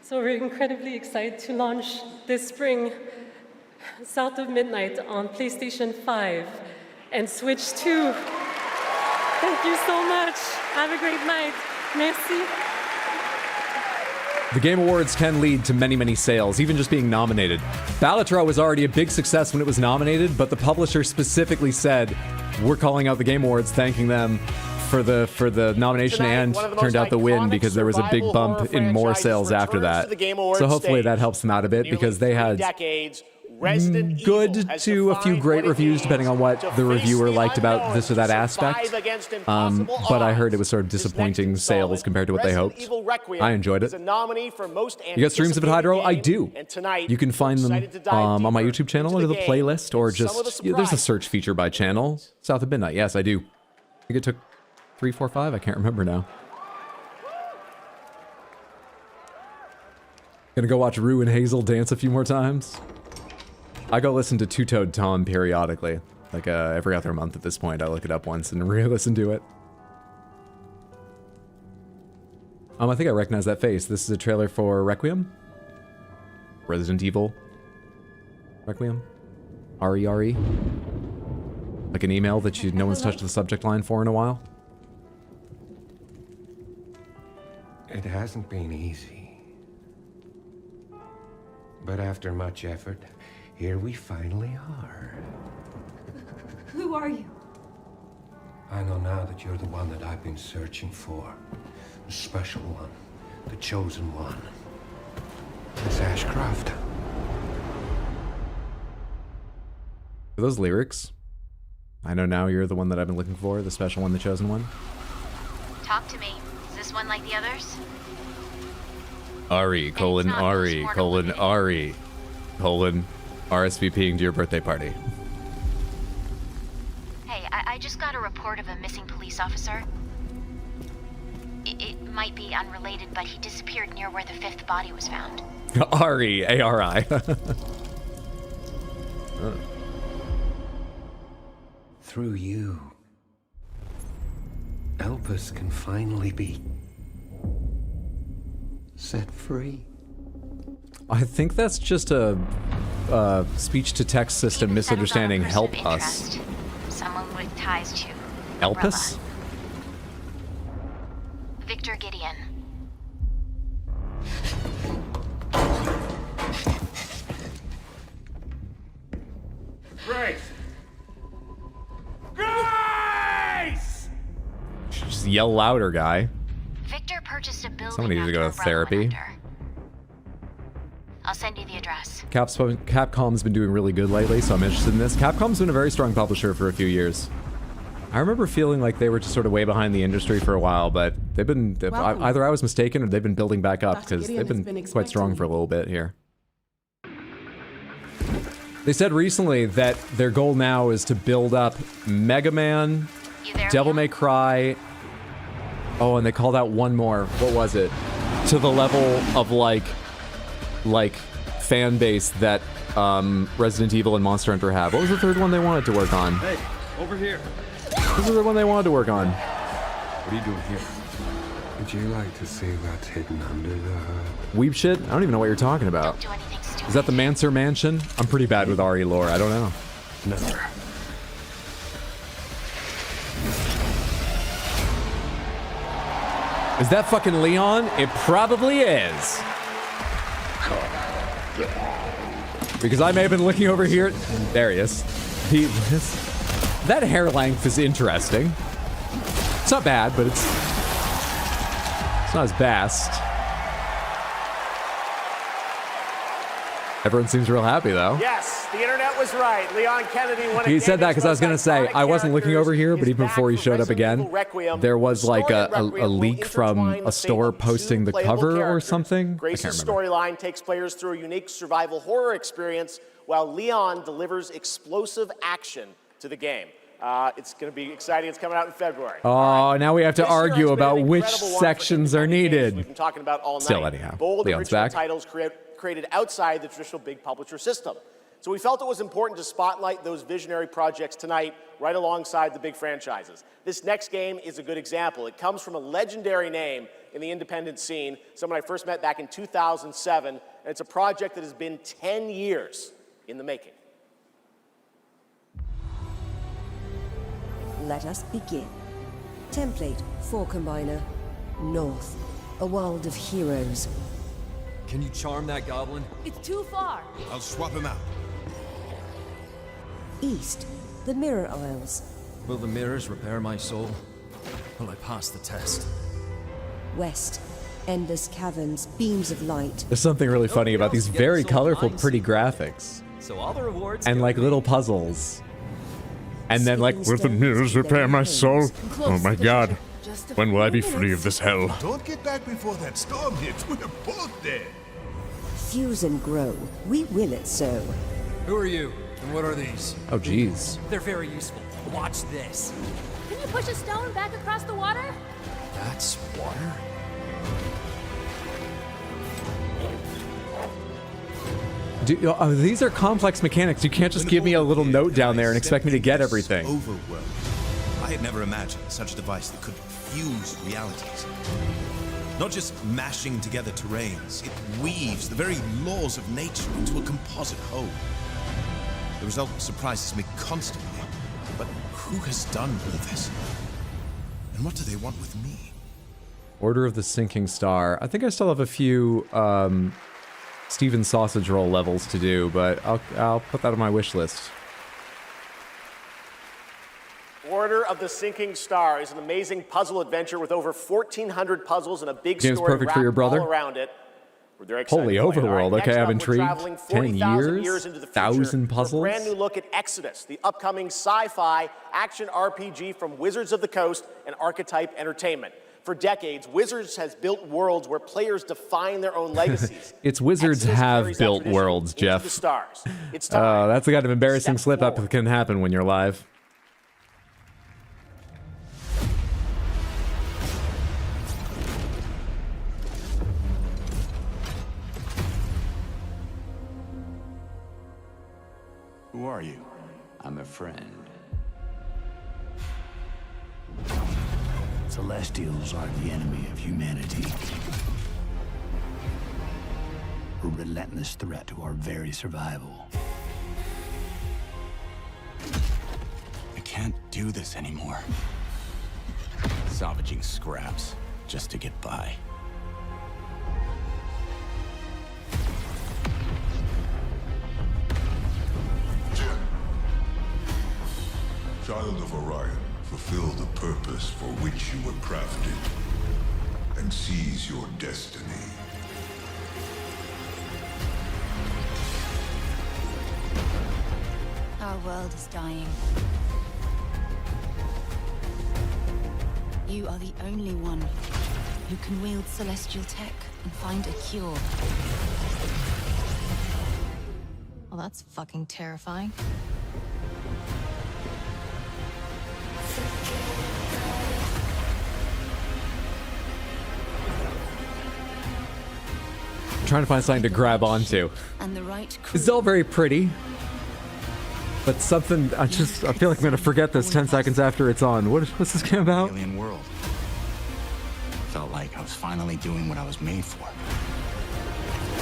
So we're incredibly excited to launch this spring South of Midnight on PlayStation 5 and Switch 2. Thank you so much. Have a great night. Merci. The Game Awards can lead to many, many sales, even just being nominated. Balatro was already a big success when it was nominated, but the publisher specifically said, we're calling out the Game Awards, thanking them for the nomination and turned out the win because there was a big bump in more sales after that. So hopefully that helps them out a bit because they had good to a few great reviews depending on what the reviewer liked about this or that aspect. But I heard it was sort of disappointing sales compared to what they hoped. I enjoyed it. You got streams of it, Hydro? I do. You can find them on my YouTube channel under the playlist or just, there's a search feature by channel. South of Midnight, yes, I do. I think it took 3, 4, 5, I can't remember now. Gonna go watch Rue and Hazel dance a few more times. I go listen to Two-Toed Tom periodically. Like every other month at this point, I look it up once and re-listen to it. I think I recognize that face. This is a trailer for Requiem? Resident Evil Requiem? RE? Like an email that no one's touched the subject line for in a while? It hasn't been easy. But after much effort, here we finally are. Who are you? I know now that you're the one that I've been searching for. The special one. The chosen one. Miss Ashcroft. Are those lyrics? I know now you're the one that I've been looking for, the special one, the chosen one. Talk to me. Is this one like the others? Ari, colon, Ari, colon, Ari, colon, RSVPing to your birthday party. Hey, I just got a report of a missing police officer. It might be unrelated, but he disappeared near where the 5th body was found. Ari, A-R-I. Through you, Elpis can finally be set free. I think that's just a speech-to-text system misunderstanding. Help us. Someone with ties to Elpis? Victor Gideon. Grace! Grace! Just yell louder, guy. Victor purchased a building. Someone needs to go to therapy. I'll send you the address. Capcom's been doing really good lately, so I'm interested in this. Capcom's been a very strong publisher for a few years. I remember feeling like they were just sort of way behind the industry for a while, but they've been, either I was mistaken or they've been building back up because they've been quite strong for a little bit here. They said recently that their goal now is to build up Mega Man, Devil May Cry, oh, and they called out one more. What was it? To the level of like fan base that Resident Evil and Monster Hunter have. What was the third one they wanted to work on? Hey, over here. This is the one they wanted to work on. What are you doing here? Would you like to see what's hidden under the... Weeb shit? I don't even know what you're talking about. Is that the Mancer Mansion? I'm pretty bad with RE lore. I don't know. Never. Is that fucking Leon? It probably is. Because I may have been looking over here. There he is. That hair length is interesting. It's not bad, but it's not his best. Everyone seems real happy, though. Yes, the internet was right. Leon Kennedy won. He said that because I was going to say, I wasn't looking over here, but even before he showed up again, there was like a leak from a store posting the cover or something. Grace's storyline takes players through a unique survival horror experience, while Leon delivers explosive action to the game. It's going to be exciting. It's coming out in February. Oh, now we have to argue about which sections are needed. We've been talking about all night. Still, anyhow, Bold Leon's original back. titles created outside the traditional big publisher system. So we felt it was important to spotlight those visionary projects tonight, right alongside the big franchises. This next game is a good example. It comes from a legendary name in the independent scene, someone I first met back in 2007, and it's a project that has been 10 years in the making. Let us begin. Template 4 Combiner. North. A world of heroes. Can you charm that goblin? It's too far. I'll swap him out. East. The Mirror Isles. Will the mirrors repair my soul? Will I pass the test? West. Endless caverns, beams of light. There's something really funny about these very colorful, pretty graphics. So all the rewards And like little puzzles. And then like, will the mirrors repair my soul? Oh my god. When will I be free of this hell? Don't get back before that storm hits. We're both dead. Fuse and grow. We will it so. Who are you? And what are these? Oh jeez. They're very useful. Watch this. Can you push a stone back across the water? That's water? These are complex mechanics. You can't just give me a little note down there and expect me to get everything. Overwhelmed. I had never imagined such a device that could fuse realities. Not just mashing together terrains, it weaves the very laws of nature into a composite whole. The result surprises me constantly. But who has done all this? And what do they want with me? Order of the Sinking Star. I think I still have a few Steven Sausage Roll levels to do, but I'll put that on my wish list. Order of the Sinking Star is an amazing puzzle adventure with over 1,400 puzzles and a big Game's story perfect for your wrapped brother? all around it. Holy overworld. Okay, I'm intrigued. 10 years? Into the 1,000 puzzles? A brand new look at Exodus, the upcoming sci-fi action RPG from Wizards of the Coast and Archetype Entertainment. For decades, Wizards has built worlds where players define their own legacies. It's Wizards have built worlds, Jeff. The stars. It's time. That's the kind of embarrassing slip up that can happen when you're live. Who are you? I'm a friend. Celestials are the enemy of humanity. A relentless threat to our very survival. I can't do this anymore. Salvaging scraps just to get by. Child of Orion, fulfill the purpose for which you were crafted, and seize your destiny. Our world is dying. You are the only one who can wield celestial tech and find a cure. Well, that's fucking terrifying. I'm trying to find something to grab onto. And the right It's all very pretty, but something I feel like I'm gonna forget this 10 seconds after it's on. What's this game about? Alien world. Felt like I was finally doing what I was made for.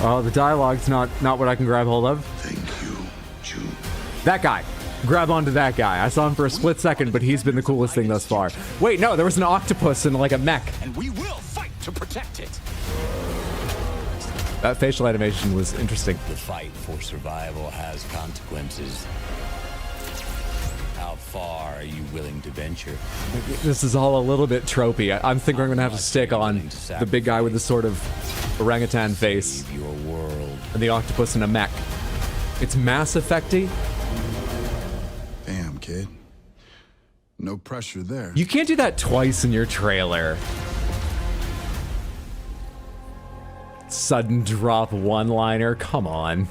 Oh, the dialogue's not what I can grab hold of. Thank you, June. That guy. Grab onto that guy. I saw him for a split second, but he's been the coolest thing thus far. Wait, no, there was an octopus in like a mech. And we will fight to protect it. That facial animation was interesting. The fight for survival has consequences. How far are you willing to venture? This is all a little bit tropey. I think I'm gonna have to stick on the big guy with the sort of orangutan face your world. And the octopus in a mech. It's Mass Effect-y. Damn, kid. No pressure there. You can't do that twice in your trailer. Sudden drop one-liner. Come on.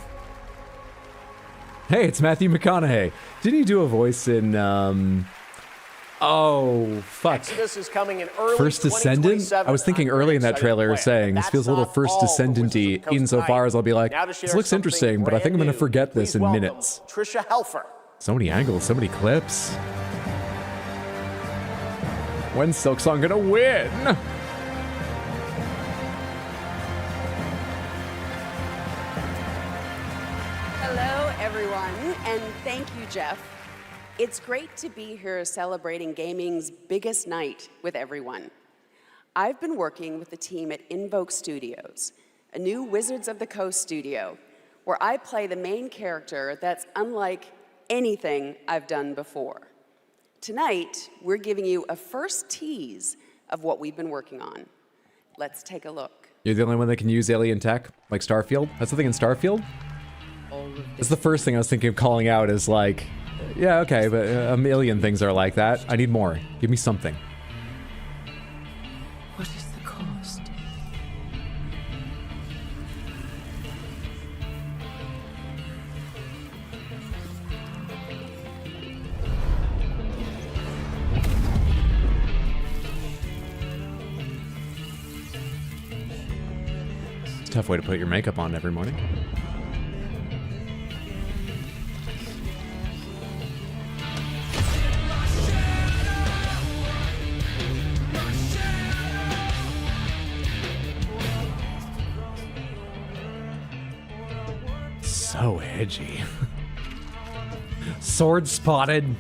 Hey, it's Matthew McConaughey. Didn't he do a voice in, oh, fuck. Exodus is coming in early First Descendant? I was thinking early in that trailer saying, this feels a little First Descendant-y insofar as I'll be like, this looks interesting, but I think I'm going to forget this in minutes. Trisha Helfer. So many angles, so many clips. When's Silksong gonna win? Hello, everyone, and thank you, Jeff. It's great to be here celebrating gaming's biggest night with everyone. I've been working with the team at Invoke Studios, a new Wizards of the Coast studio, where I play the main character that's unlike anything I've done before. Tonight, we're giving you a first tease of what we've been working on. Let's take a look. You're the only one that can use alien tech, like Starfield? That's the thing in Starfield? That's the first thing I was thinking of calling out is like, yeah, okay, but a million things are like that. I need more. Give me something. What is the cost? It's a tough way to put your makeup on every morning. So edgy. Sword spotted.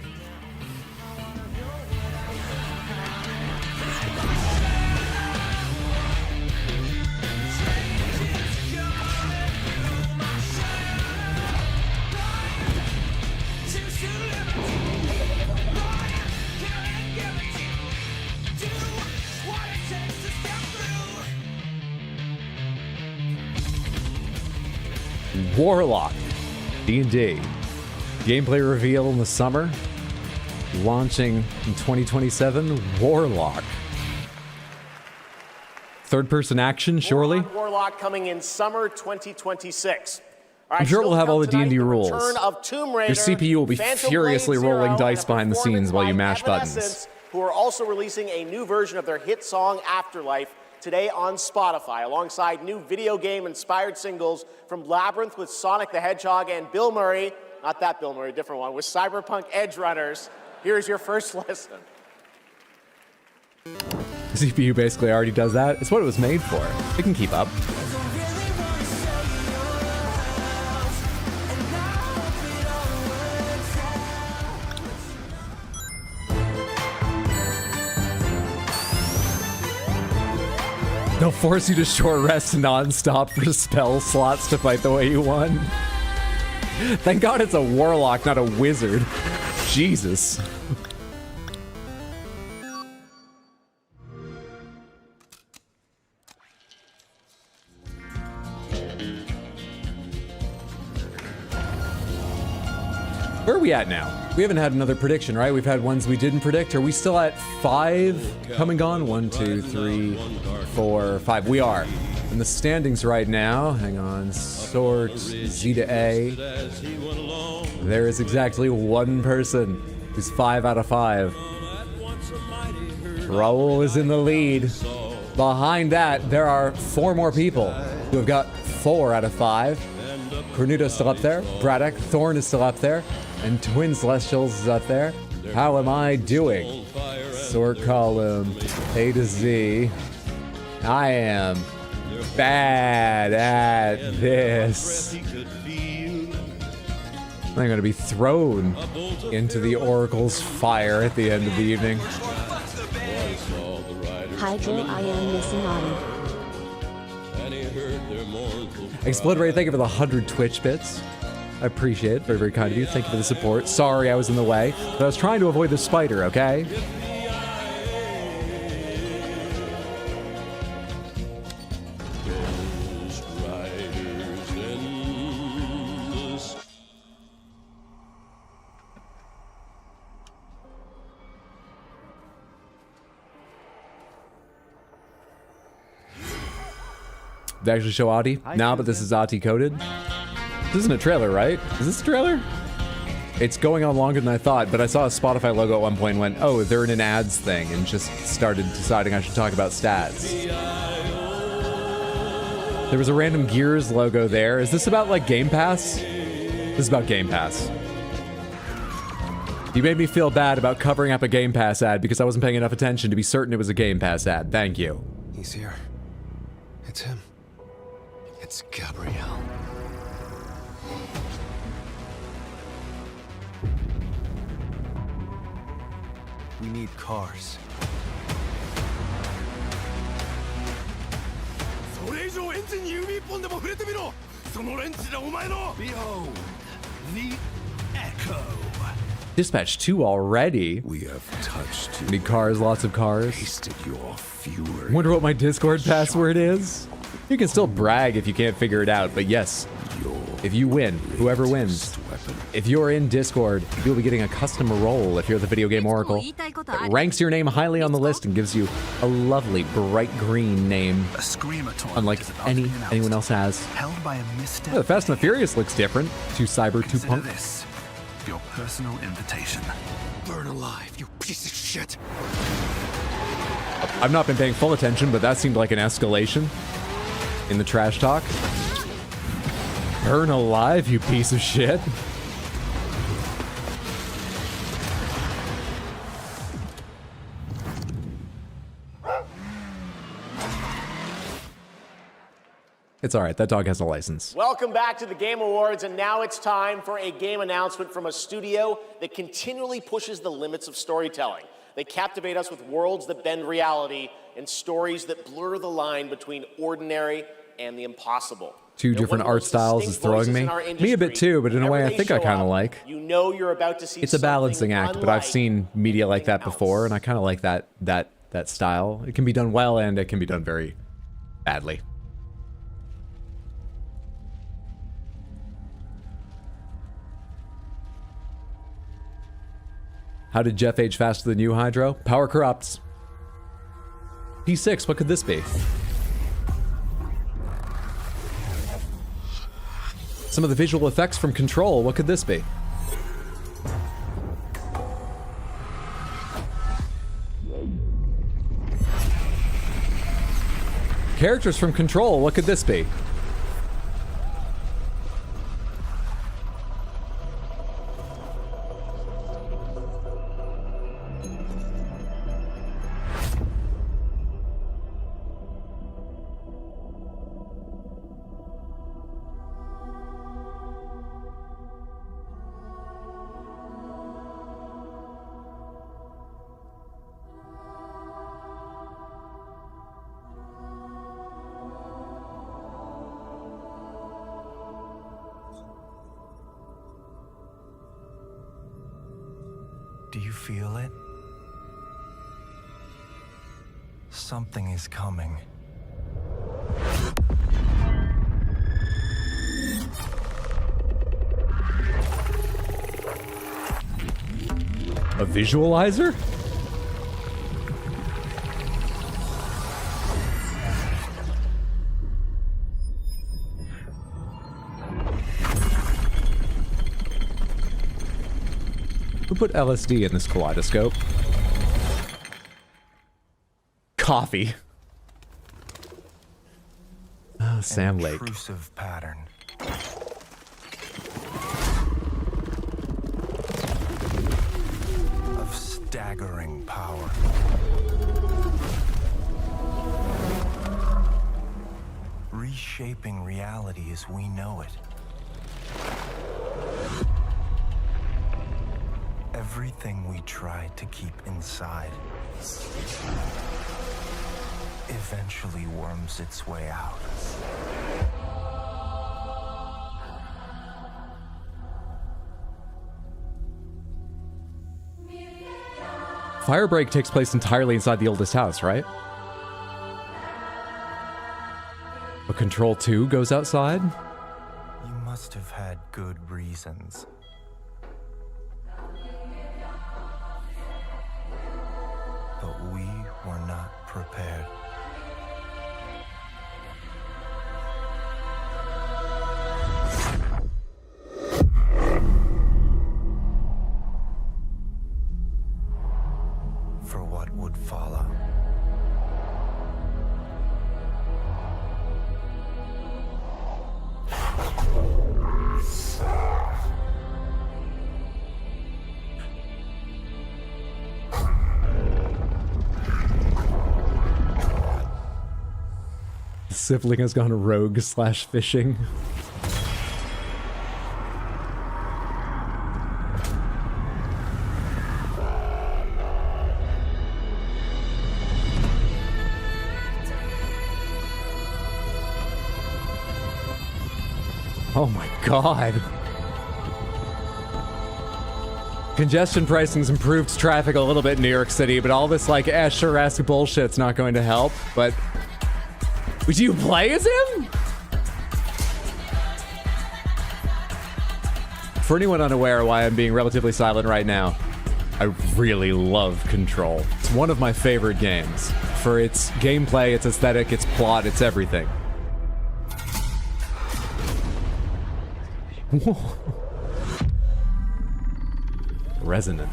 Warlock, D&D. Gameplay reveal in the summer. Launching in 2027, Warlock. Third-person action, surely? Warlock coming in summer 2026. All right, I'm sure it will have all the tonight, D&D rules. Return of Tomb Raider, Your CPU will be Phantom furiously Blade rolling Zero, dice and a behind the scenes while you performance mash by buttons. Evanescence, who are also releasing a new version of their hit song Afterlife today on Spotify, alongside new video game-inspired singles from Labyrinth with Sonic the Hedgehog and Bill Murray, not that Bill Murray, different one, with Cyberpunk Edge Runners. Here's your first lesson. The CPU basically already does that. It's what it was made for. It can keep up. They'll force you to short rest non-stop for spell slots to fight the way you want. Thank God it's a warlock, not a wizard. Jesus. Where are we at now? We haven't had another prediction, right? We've had ones we didn't predict. Are we still at 5 come and gone? 1, 2, 3, 4, 5. We are. And the standings right now, hang on, sort Z to A. There is exactly one person who's 5 out of 5. Raul is in the lead. Behind that, there are 4 more people who have got 4 out of 5. Cornuto's still up there. Braddock, Thorn is still up there. And Twin Celestials is up there. How am I doing? Sort column A to Z. I am bad at this. I'm going to be thrown into the Oracle's fire at the end of the evening. Hydra, I am missing Audie. Exploderator, thank you for the 100 Twitch bits. I appreciate it. Very, very kind of you. Thank you for the support. Sorry I was in the way, but I was trying to avoid the spider, okay? They actually show Ahti? No, but this is Ahti coded. This isn't a trailer, right? Is this a trailer? It's going on longer than I thought, but I saw a Spotify logo at one point and went, oh, they're in an ads thing, and just started deciding I should talk about stats. There was a random Gears logo there. Is this about, like, Game Pass? This is about Game Pass. You made me feel bad about covering up a Game Pass ad because I wasn't paying enough attention to be certain it was a Game Pass ad. Thank you. He's here. It's him. It's Gabriel. We need cars. Behold, the Echo. Dispatch 2 already. We have touched. Need cars, lots of cars. Tasted your fury. Wonder what my Discord password is? You can still brag if you can't figure it out, but yes, if you win, whoever wins, if you're in Discord, you'll be getting a custom role if you're the Video Game Oracle. It ranks your name highly on the list and gives you a lovely bright green name, unlike anyone else has. Held by a misstep. Oh, the Fast and the Furious looks different to Cyber 2 Punk. This your personal invitation. Burn alive, you piece of shit. I've not been paying full attention, but that seemed like an escalation in the trash talk. Burn alive, you piece of shit. It's all right. That dog has a license. Welcome back to the Game Awards, and now it's time for a game announcement from a studio that continually pushes the limits of storytelling. They captivate us with worlds that bend reality and stories that blur the line between ordinary and the impossible. Two different art styles is throwing me. Me a bit too, but in a way I think I kind of like. You know you're about to see. It's a balancing act, but I've seen media like that before, and I kind of like that style. It can be done well, and it can be done very badly. How did Jeff age faster than you, Hydro? Power corrupts. P6, what could this be? Some of the visual effects from Control, what could this be? Characters from Control, what could this be? Do you feel it? Something is coming. A visualizer? Who put LSD in this kaleidoscope? Coffee. Oh, Sam Lake. Intrusive pattern. Of staggering power. Reshaping reality as we know it. Everything we tried to keep inside eventually worms its way out. Firebreak takes place entirely inside the oldest house, right? But Control 2 goes outside? You must have had good reasons. But we were not prepared. For what would follow. The sibling has gone rogue / fishing. Oh my god. Congestion pricing's improved traffic a little bit in New York City, but all this like Escher-esque bullshit's not going to help. But would you play as him? For anyone unaware why I'm being relatively silent right now, I really love Control. It's one of my favorite games. For its gameplay, its aesthetic, its plot, its everything. Whoa. Resonant.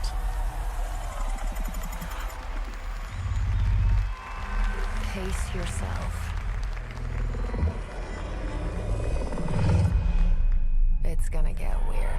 Pace yourself. It's gonna get weirder.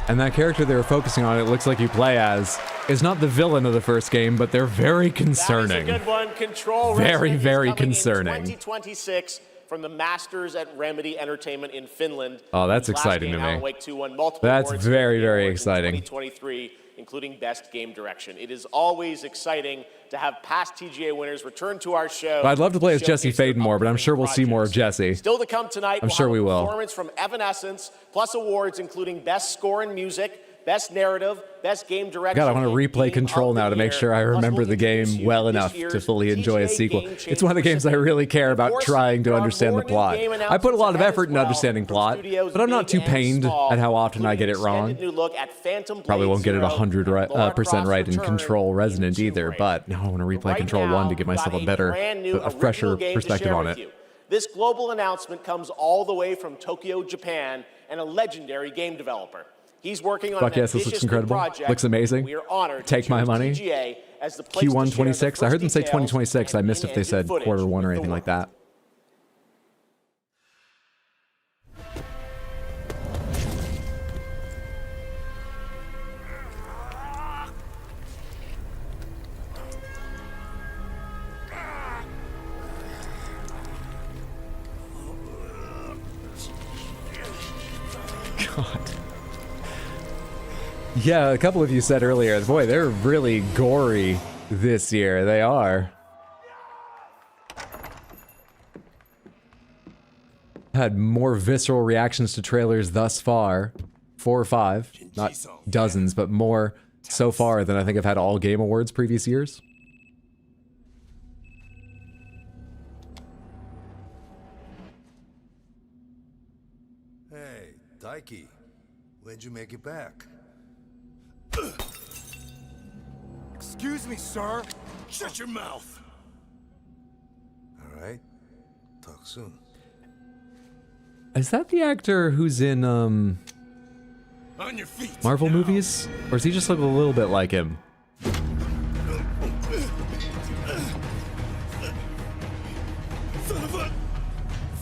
And that character they were focusing on, it looks like you play as, is not the villain of the first game, but they're very concerning. That is a good one. Control very, Resident very is coming concerning. in 2026 from the masters at Remedy Entertainment in Finland. Oh, that's Last exciting game, to me. Alan Wake 2 won multiple That's awards very, at very Game Awards in exciting. 2023, including Best Game Direction. It is always exciting to have past TGA winners return to our show. I'd love to play as Jesse showcase their Faden more, but I'm sure we'll see more of Jesse. Still to come tonight, I'm we'll sure have we a will. performance from Evanescence, plus awards including Best Score in Music, Best Narrative, Best Game Direction. God, I want to and replay Game Control of the now to make Year. sure I Plus, remember we'll the introduce game you well to this enough to year's fully enjoy a TGA sequel. Game It's one of the games I really care about course, trying to there are understand more the new plot. game I put a lot of announcements ahead effort as in well understanding from plot, studios but I'm not big too and pained small, at how often I get it including wrong. extended new look at Phantom Probably Blade won't get it Zero, 100% right in Return, Control Resonant either, but now I want to replay Right Control now, 1 to give we've myself got a better, brand new a fresher original game to perspective share on with it. you. This global announcement comes all the way from Tokyo, Japan, and a legendary game developer. He's working on Fuck an yes, this looks ambitious incredible. project. Looks amazing. We are honored to Take my choose money. TGA as the place to Q1 share 26. the I heard them first say details 2026. I missed if they said footage quarter one or of the anything like that. God. Yeah, a couple of you said earlier, boy, they're really gory this year. They are. Had more visceral reactions to trailers thus far. 4 or 5. Not dozens, but more so far than I think I've had all Game Awards previous years. Hey, Daiki, when'd you make it back? Excuse me, sir. Shut your mouth. All right, talk soon. Is that the actor who's in On your feet. Marvel movies? Or does he just look a little bit like him? Son of a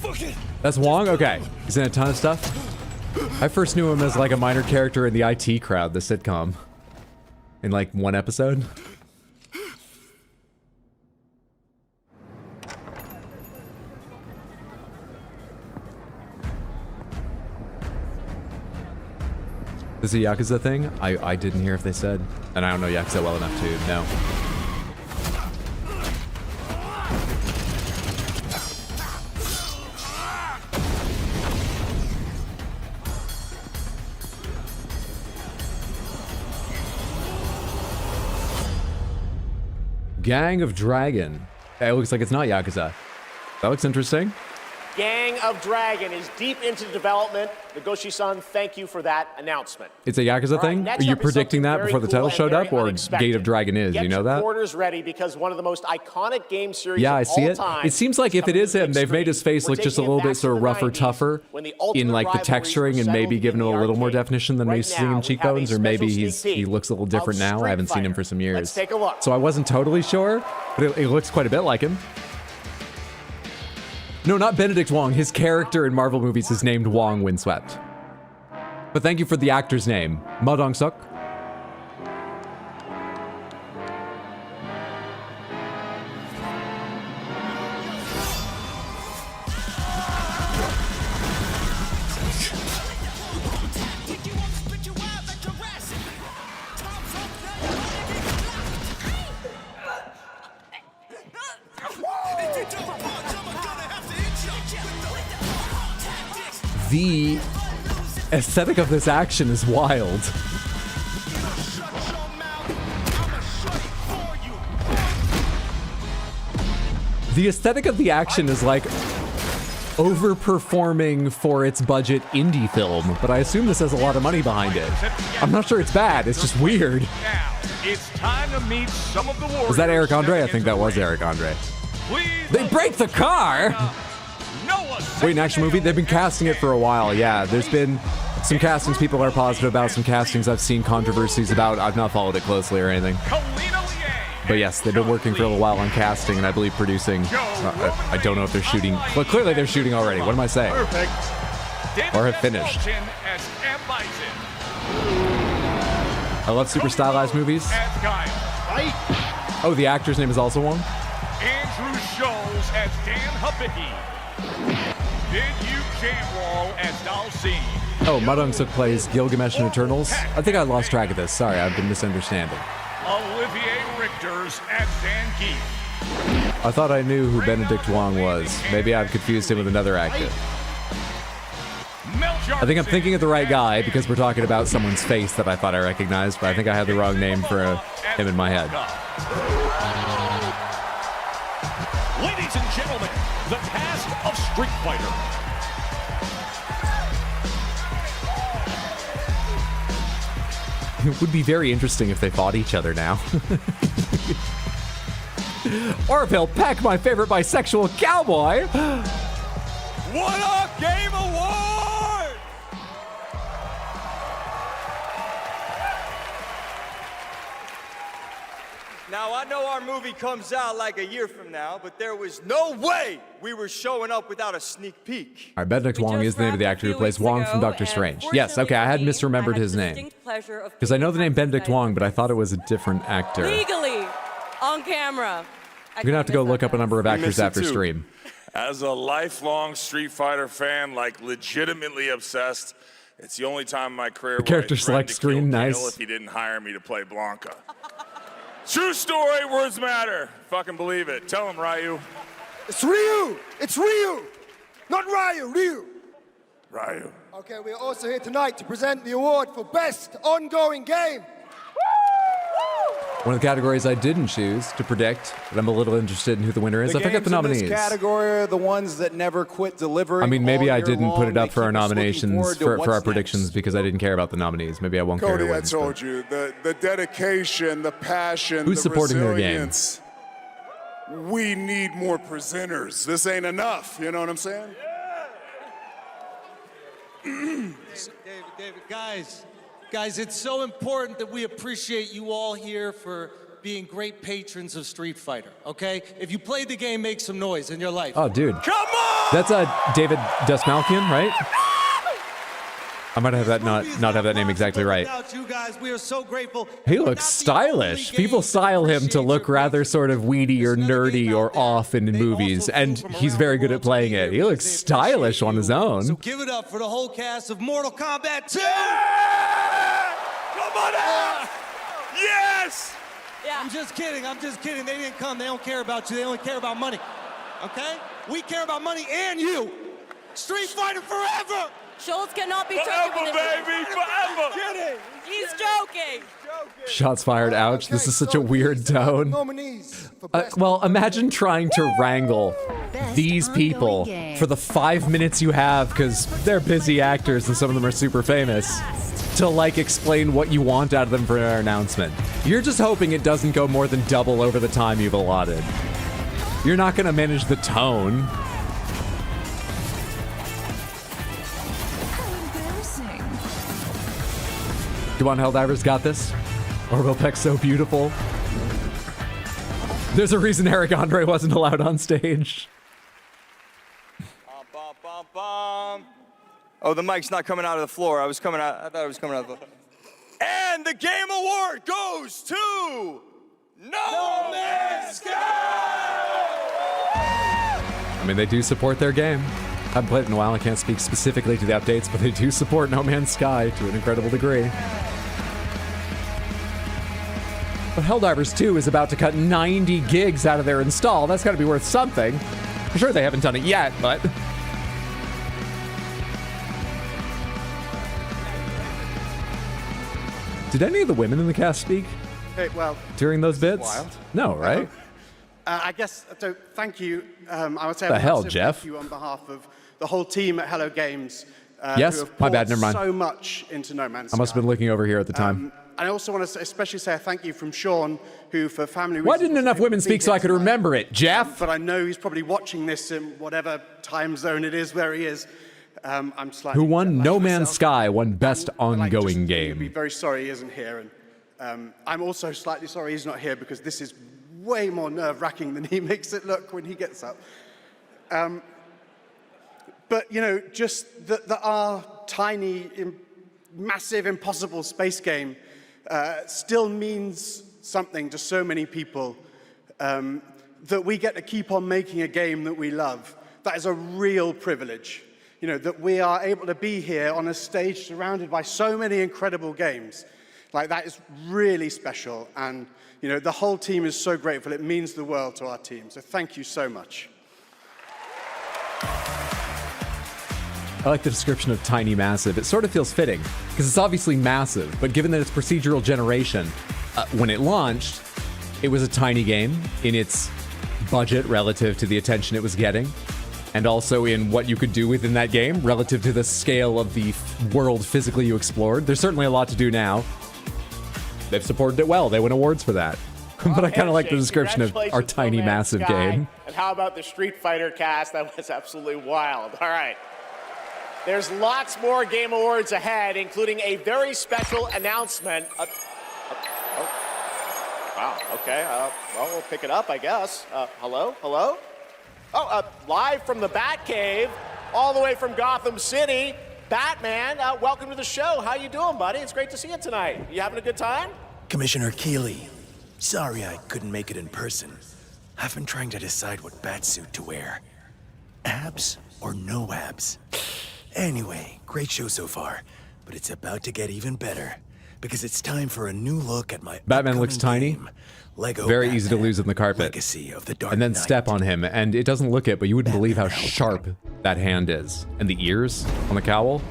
fucking. That's Wong? Okay. He's in a ton of stuff. I first knew him as like a minor character in the IT Crowd, the sitcom. In like 1 episode. Is it a Yakuza thing? I didn't hear if they said. And I don't know Yakuza well enough to know. Gang of Dragon. It looks like it's not Yakuza. That looks interesting. Gang of Dragon is deep into development. Nagoshi-san, thank you for that announcement. It's a Yakuza thing? Are you predicting that before the title showed up? Or Gate of Dragon is? You know that? Get your orders ready because one of the most iconic game series Yeah, I of see all it. time It seems like if it is him, they've made his face look just a little bit sort of rougher, tougher in like the texturing and maybe given him a little more definition than maybe seeing him cheekbones, or maybe he looks a little different now. I haven't seen him for some years. Let's take a look. So I wasn't totally sure, but it looks quite a bit like him. No, not Benedict Wong. His character in Marvel movies is named Wong Windswept. But thank you for the actor's name. Ma Dong-suk. The aesthetic of this action is wild. The aesthetic of the action is like overperforming for its budget indie film, but I assume this has a lot of money behind it. I'm not sure it's bad, it's just weird. Now, it's time to meet some of the warriors. Was that Eric Andre? I think that was Eric Andre. They break the car! Wait, an action movie? They've been casting it for a while, yeah. There's been some castings people are positive about, some castings I've seen controversies about. I've not followed it closely or anything. But yes, they've been working for a little while on casting and I believe producing. I don't know if they're shooting. Well, clearly they're shooting already. What am I saying? Or have finished. I love super stylized movies. Oh, the actor's name is also Wong? Andrew Scholes as Dan Habicki. Bid-Yu Jamwal as Dalsine. Oh, Ma Dong-suk plays Gilgamesh in Eternals. I think I lost track of this. Sorry, I've been misunderstanding. Olivier Richters as Zangief. I thought I knew who Benedict Wong was. Maybe I've confused him with another actor. I think I'm thinking of the right guy because we're talking about someone's face that I thought I recognized, but I think I had the wrong name for him in my head. Ladies and gentlemen, the cast of Street Fighter. It would be very interesting if they fought each other now. Orville Peck, my favorite bisexual cowboy. What up, Game Award? Now, I know our movie comes out like a year from now, but there was no way we were showing up without a sneak peek. All right, Benedict Wong is the name of the actor who plays Wong from Doctor Strange. Yes, okay, I had misremembered his name. Because I know the name Benedict Wong, but I thought it was a different actor. Legally, on camera. You're going to have to go look up a number of actors after stream. As a lifelong Street Fighter fan, like legitimately obsessed, it's the only time in my career The character select screen, nice. if he didn't hire me to play Blanca. True story, words matter. Fucking believe it. Tell him, Ryu. It's Ryu! It's Ryu! Not Ryu, Ryu! Ryu. Okay, we're also here tonight to present the award for Best Ongoing Game. One of the categories I didn't choose to predict, but I'm a little interested in who the winner is. I forget the nominees. In this category are the ones that never quit delivering. I mean, maybe all I year didn't put it long. up for our They keep us looking nominations, forward to for our what's predictions, because I didn't care about the nominees. Maybe I won't care Cody, who I wins. told you, the dedication, the passion, Who's the supporting their game? resilience. We need more presenters. This ain't enough. You know what I'm saying? David, guys, it's so important that we appreciate you all here for being great patrons of Street Fighter, okay? If you played the game, make some noise in your life. Oh, dude. Come on! That's David Dastmalchian, right? I might have that not have that name exactly right. Without you guys, we are so grateful. He looks stylish. People style him to look rather sort of weedy or nerdy or off in movies, and he's very good at playing it. He looks stylish on his own. So give it up for the whole cast of Mortal Kombat 2! Come on out! Yes! Yeah. I'm just kidding. They didn't come. They don't care about you. They only care about money. Okay? We care about money and you. Street Fighter forever! Schultz cannot be Forever, joking with baby, forever! Kidding. He's joking. Shots fired. Ouch. This is such a weird tone. Well, imagine trying to wrangle these people for the 5 minutes you have, because they're busy actors and some of them are super famous, to like explain what you want out of them for an announcement. You're just hoping it doesn't go more than double over the time you've allotted. You're not going to manage the tone. How embarrassing. Come on, Helldivers, got this. Orbital Peck's so beautiful. There's a reason Eric Andre wasn't allowed on stage. Oh, the mic's not coming out of the floor. I thought it was coming out of the floor. And the Game Award goes to No Man's Sky! I mean, they do support their game. I haven't played it in a while. I can't speak specifically to the updates, but they do support No Man's Sky to an incredible degree. But Helldivers 2 is about to cut 90 gigs out of their install. That's got to be worth something. I'm sure they haven't done it yet, but... Did any of the women in the cast speak Well, during those bits? wild. No, right? I guess, so thank you. I would say The a hell, massive Jeff? Thank you on behalf of the whole team at Hello Games. Yes? Who have My bad, poured never mind. so much into No Man's I must have been looking over here at the time. I also want to especially say a thank you from Sean, who for family reasons... Why didn't enough women speak so I could remember it, Jeff? But I know he's probably watching this in whatever time zone it is where he is. I'm slightly... Who won No Man's myself. Sky, won Best Ongoing I'd be Game. very sorry he isn't here. And I'm also slightly sorry he's not here because this is way more nerve-wracking than he makes it look when he gets up. But, you know, just that our tiny, massive, impossible space game still means something to so many people, that we get to keep on making a game that we love. That is a real privilege. You know, that we are able to be here on a stage surrounded by so many incredible games. Like, that is really special. And, you know, the whole team is so grateful. It means the world to our team. So thank you so much. I like the description of tiny massive. It sort of feels fitting, because it's obviously massive, but given that it's procedural generation, when it launched, it was a tiny game in its budget relative to the attention it was getting, and also in what you could do within that game relative to the scale of the world physically you explored. There's certainly a lot to do now. They've supported it well. They win awards for that. But I kind of like the Handshake. description of our Congratulations, tiny, No Man's massive Sky. game. And how about the Street Fighter cast? That was absolutely wild. All right. There's lots more Game Awards ahead, including a very special announcement. Wow, okay. Well, we'll pick it up, I guess. Hello? Hello? Oh, live from the Batcave, all the way from Gotham City, Batman, welcome to the show. How you doing, buddy? It's great to see you tonight. You having a good time? Commissioner Keeley, sorry I couldn't make it in person. I've been trying to decide what batsuit to wear. Abs or no abs? Anyway, great show so far, but it's about to get even better because it's time for a new look at my Batman looks tiny. game, Lego Very Batman, easy to lose in the carpet. Legacy of the Dark And then Knight. step on him, and it doesn't look it, but you wouldn't believe how sharp that hand is. And the ears on the cowl.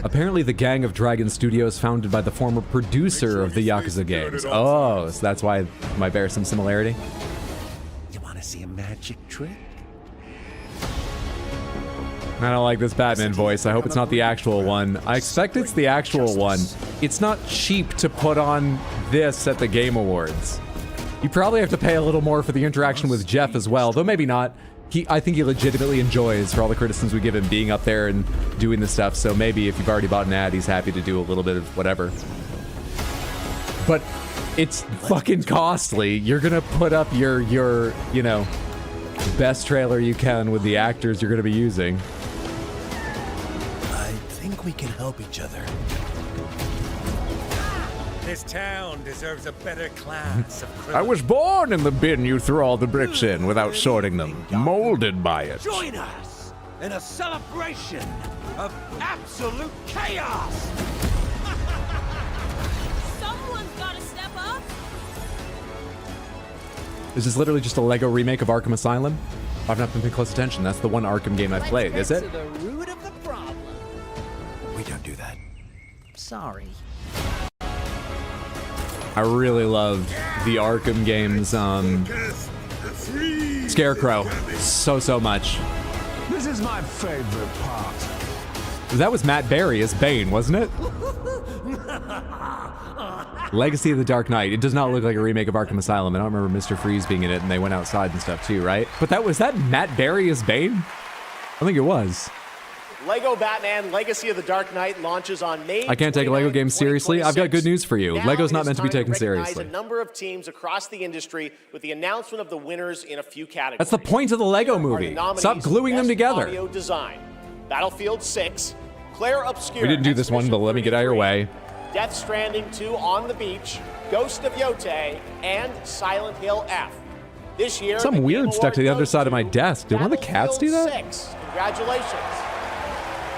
Apparently the Gang of Dragon Studios founded by the former producer of the Yakuza games. Oh, so that's why it might bear some similarity. You want to see a magic trick? I don't like this Batman voice. I hope it's not the actual one. I expect it's the actual one. It's not cheap to put on this at the Game Awards. You probably have to pay a little more for the interaction with Jeff as well, though maybe not. I think he legitimately enjoys, for all the criticisms we give him, being up there and doing this stuff. So maybe if you've already bought an ad, he's happy to do a little bit of whatever. But it's fucking costly. You're gonna put up your you know, best trailer you can with the actors you're gonna be using. I think we can help each other. This town deserves a better class of criminals. I was born in the bin you threw all the bricks in without sorting them, molded by it. Join us in a celebration of absolute chaos! Someone's gotta step up. Is this literally just a Lego remake of Arkham Asylum? I've not been paying close attention. That's the one Arkham game I've played, is it? To the root of the problem. We don't do that. Sorry. I really loved the Arkham games, Scarecrow, so much. This is my favorite part. That was Matt Berry as Bane, wasn't it? Legacy of the Dark Knight. It does not look like a remake of Arkham Asylum. I don't remember Mr. Freeze being in it, and they went outside and stuff too, right? But was that Matt Berry as Bane? I think it was. Lego Batman Legacy of the Dark Knight launches on May I can't take a Lego game seriously. I've got good news for you. Now Lego's it not is meant to be time taken recognize seriously. A number of teams across the industry with the announcement of the winners in a few categories. That's the point of the Lego Are the movie. nominees Stop gluing them Best together. Audio Design, Battlefield 6, Claire Obscura. We didn't do this one, but let me get out of your way. Death Stranding 2 On the Beach, Ghost of Yotei, and Silent Hill F. This year, Some the weird Game stuck to the Award other goes side of my desk. Did one of the cats do that? Battlefield 6. Congratulations.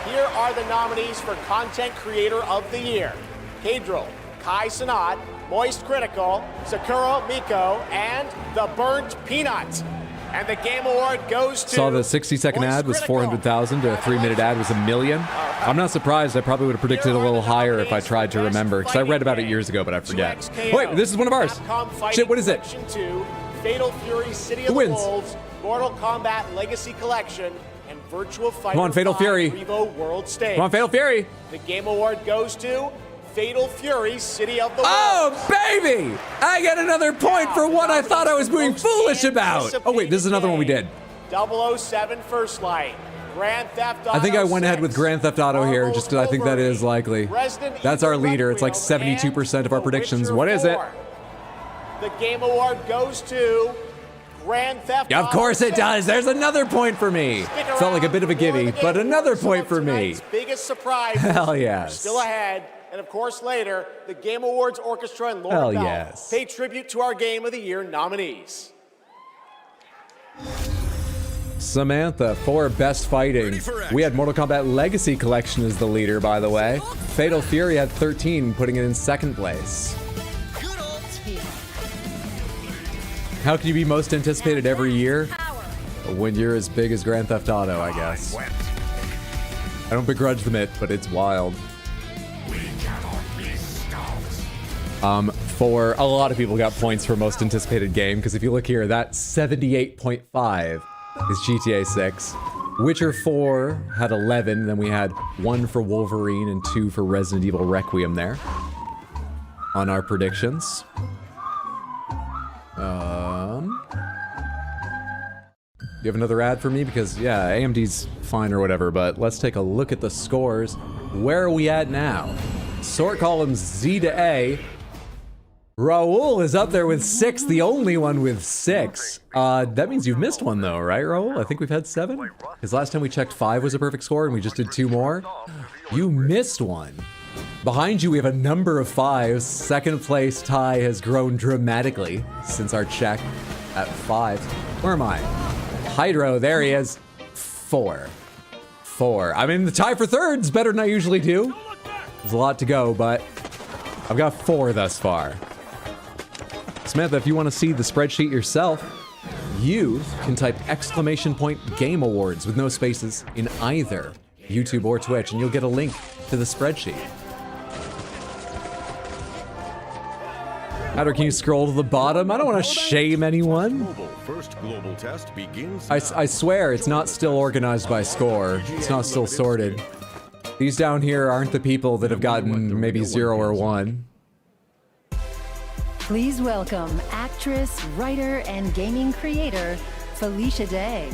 Here are the nominees for Content Creator of the Year. Cadril, Kai Cenat, Moist Critical, Sakura Miko, and The Burnt Peanut. And the Game Award goes to... Saw the 60-second ad was 400,000, a 3-minute ad was 1 million. I'm not surprised. I probably would have predicted a little higher if I tried to remember, because I read about it years ago, but I forget. Wait, this is one of ours. Shit, what is it? Collection 2, Fatal Fury City of Who the wins? Wolves, Mortal Kombat Legacy Collection, and Virtual Fighter Come on, Fatal 5 Fury. Revo World Stage. Come on, Fatal Fury. The Game Award goes to Fatal Fury City of the Wolves. Oh, baby! I get another point for what I thought I was being foolish about. Oh, wait, this is another one we did. 007 First Light, Grand Theft Auto I think I went ahead 6, with Grand Theft Auto here, just because I think that is likely. Resident That's our Evil leader. It's like Requiem, 72% of our and predictions. The What is it? Witcher 4. The Game Award goes to Grand Theft Yeah, Auto of course it 6. does. There's another point for me. Felt like a bit of a gimme, but another point for me. Biggest surprise. Hell yes. Still ahead. And of course, later, the Game Awards Orchestra and Lauren Hell Bell yes. pay tribute to our Game of the Year nominees. Samantha for Best Fighting. We had Mortal Kombat Legacy Collection as the leader, by the way. Fatal Fury had 13, putting it in second place. How can you be most anticipated every year? When you're as big as Grand Theft Auto, I guess. I don't begrudge them it, but it's wild. For a lot of people got points for most anticipated game, because if you look here, that 78.5 is GTA 6. Witcher 4 had 11, then we had 1 for Wolverine and 2 for Resident Evil Requiem there. on our predictions. You have another ad for me? Because, yeah, AMD's fine or whatever, but let's take a look at the scores. Where are we at now? Sort columns Z to A. Raul is up there with 6, the only one with 6. That means you've missed one though, right, Raul? I think we've had 7? Because last time we checked 5 was a perfect score and we just did 2 more. You missed one. Behind you, we have a number of 5s. Second place tie has grown dramatically since our check at 5. Where am I? Hydro, there he is. 4. I mean, the tie for third's better than I usually do. There's a lot to go, but I've got 4 thus far. Samantha, if you want to see the spreadsheet yourself, you can type !Game Awards with no spaces in either YouTube or Twitch, and you'll get a link to the spreadsheet. Matter, can you scroll to the bottom? I don't want to shame anyone. First global test begins. I swear it's not still organized by score. It's not still sorted. These down here aren't the people that have gotten maybe 0 or 1. Please welcome actress, writer, and gaming creator, Felicia Day.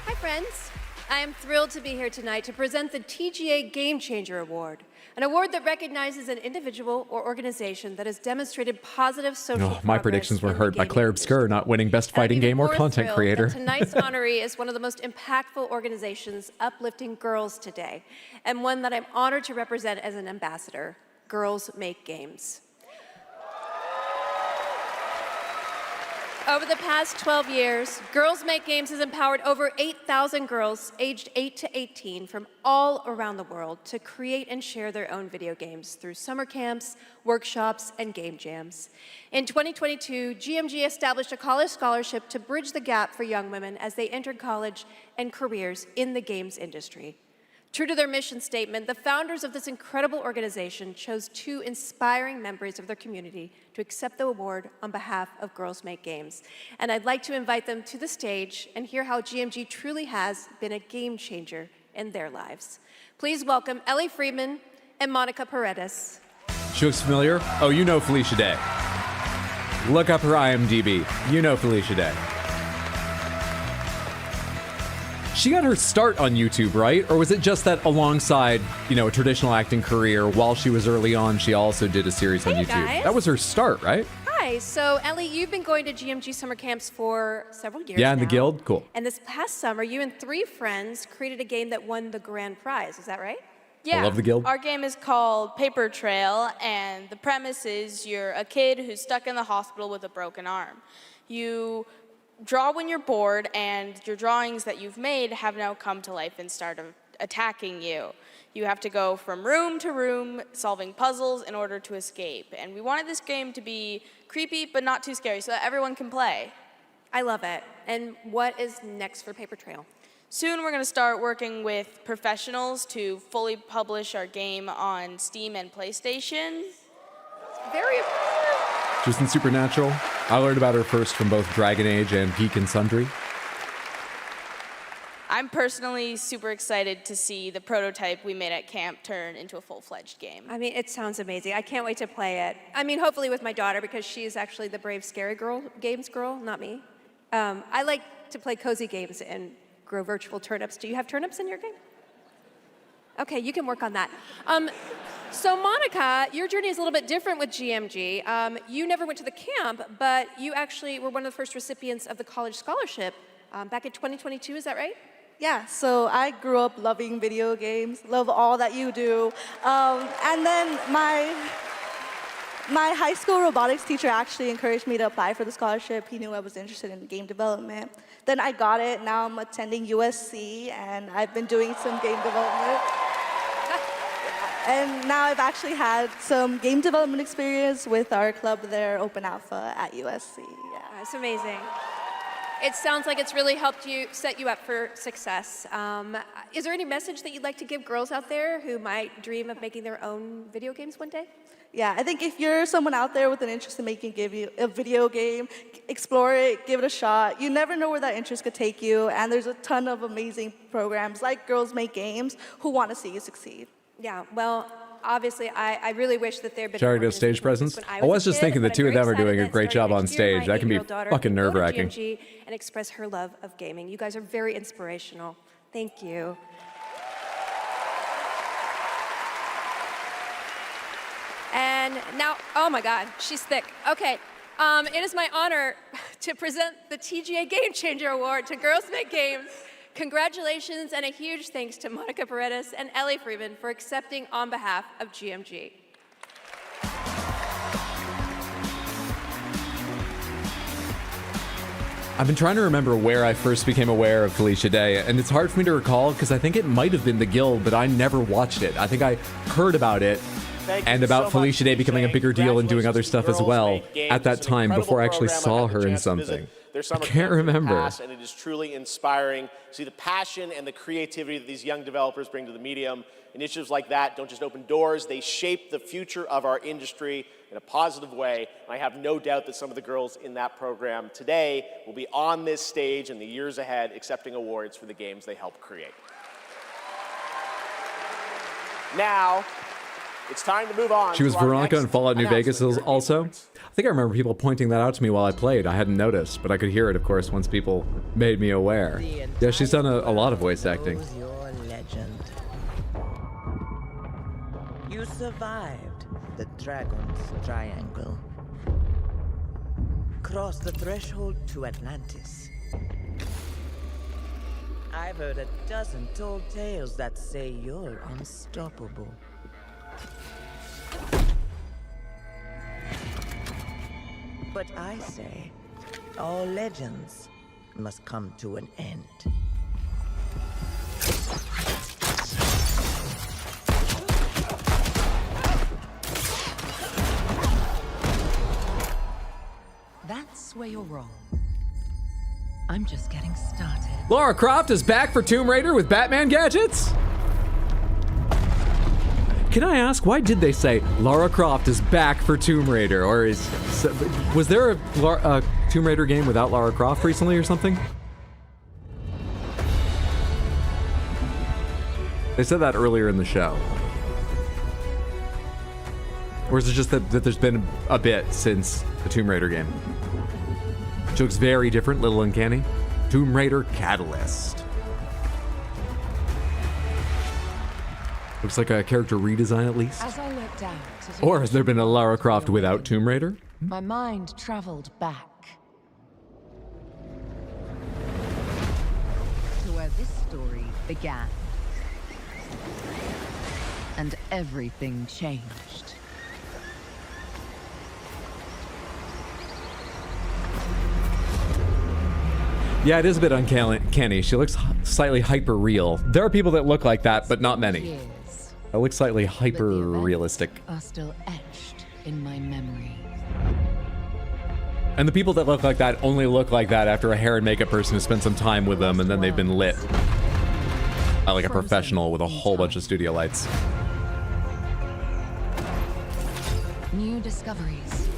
Hi, friends. I am thrilled to be here tonight to present the TGA Game Changer Award, an award that recognizes an individual or organization that has demonstrated positive social progress. My predictions were hurt by Claire Obscur not winning Best Fighting Game or Content Creator. Tonight's honoree is one of the most impactful organizations uplifting girls today, and one that I'm honored to represent as an ambassador, Girls Make Games. Over the past 12 years, Girls Make Games has empowered over 8,000 girls aged 8 to 18 from all around the world to create and share their own video games through summer camps, workshops, and game jams. In 2022, GMG established a college scholarship to bridge the gap for young women as they entered college and careers in the games industry. True to their mission statement, the founders of this incredible organization chose 2 inspiring members of their community to accept the award on behalf of Girls Make Games. And I'd like to invite them to the stage and hear how GMG truly has been a game changer in their lives. Please welcome Ellie Friedman and Monica Paredes. She looks familiar? Oh, you know Felicia Day. Look up her IMDb. You know Felicia Day. She got her start on YouTube, right? Or was it just that alongside, a traditional acting career, while she was early on, she also did a series on YouTube? Guys. That was her start, right? Hi, so Ellie, you've been going to GMG summer camps for several years Yeah, in now. the guild? Cool. And this past summer, you and 3 friends created a game that won the grand prize, is that right? Yeah, I love the guild. Our game is called Paper Trail, and the premise is you're a kid who's stuck in the hospital with a broken arm. You draw when you're bored, and your drawings that you've made have now come to life and start attacking you. You have to go from room to room solving puzzles in order to escape. And we wanted this game to be creepy but not too scary so that everyone can play. I love it. And what is next for Paper Trail? Soon we're going to start working with professionals to fully publish our game on Steam and PlayStation. Very impressive. She was in Supernatural. I learned about her first from both Dragon Age and Geek and Sundry. I'm personally super excited to see the prototype we made at camp turn into a full-fledged game. I mean, it sounds amazing. I can't wait to play it. I mean, hopefully with my daughter, because she's actually the brave, scary games girl, not me. I like to play cozy games and grow virtual turnips. Do you have turnips in your game? Okay, you can work on that. So Monica, your journey is a little bit different with GMG. You never went to the camp, but you actually were one of the first recipients of the college scholarship back in 2022, is that right? Yeah, so I grew up loving video games, love all that you do. And then my high school robotics teacher actually encouraged me to apply for the scholarship. He knew I was interested in game development. Then I got it. Now I'm attending USC, and I've been doing some game development. And now I've actually had some game development experience with our club there, Open Alpha at USC. Yeah. That's amazing. It sounds like it's really helped you set you up for success. Is there any message that you'd like to give girls out there who might dream of making their own video games one day? Yeah, I think if you're someone out there with an interest in making a video game, explore it, give it a shot. You never know where that interest could take you, and there's a ton of amazing programs like Girls Make Games who want to see you succeed. Yeah, well, obviously, I really wish that there had been Should I more go stage presence presence? when I was a just kid, thinking the but two I'm of them very are doing a excited great that job on starting next year, stage. my That can be 8-year-old daughter fucking can go to nerve-wracking. GMG and express her love of gaming. You guys are very inspirational. Thank you. And now, oh my God, she's thick. Okay, it is my honor to present the TGA Game Changer Award to Girls Make Games. Congratulations and a huge thanks to Monica Paredes and Ellie Freeman for accepting on behalf of GMG. I've been trying to remember where I first became aware of Felicia Day, and it's hard for me to recall because I think it might have been The Guild, but I never watched it. I think I heard about it and about Felicia Day becoming a bigger deal and doing other stuff as well at that time before I actually saw her in something. I can't remember. And it is truly inspiring to see the passion and the creativity that these young developers bring to the medium. Initiatives like that don't just open doors, they shape the future of our industry in a positive way. And I have no doubt that some of the girls in that program today will be on this stage in the years ahead accepting awards for the games they helped create. Now, it's time to move on. She was to our Veronica next in Fallout New Vegas also. I think I remember people pointing that out to me while I played. I hadn't noticed, but I could hear it, of course, once people made me aware. Yeah, she's done a lot of voice acting. Your legend. You survived the Dragon's Triangle. Crossed the threshold to Atlantis. I've heard a dozen tall tales that say you're unstoppable. But I say, all legends must come to an end. That's where you're wrong. I'm just getting started. Lara Croft is back for Tomb Raider with Batman gadgets? Can I ask, why did they say Lara Croft is back for Tomb Raider? Or was there a Tomb Raider game without Lara Croft recently or something? They said that earlier in the show. Or is it just that there's been a bit since the Tomb Raider game? She looks very different, little uncanny. Tomb Raider Catalyst. Looks like a character redesign at least. As I looked out, Or has there been a Lara Croft without Tomb Raider? my mind traveled back to where this story began. And everything changed. Yeah, it is a bit uncanny. She looks slightly hyper-real. There are people that look like that, but not many. It looks slightly hyper-realistic. Are still etched in my memory. And the people that look like that only look like that after a hair and makeup person has spent some time with them and then they've been lit. Like a professional with a whole bunch of studio lights. New discoveries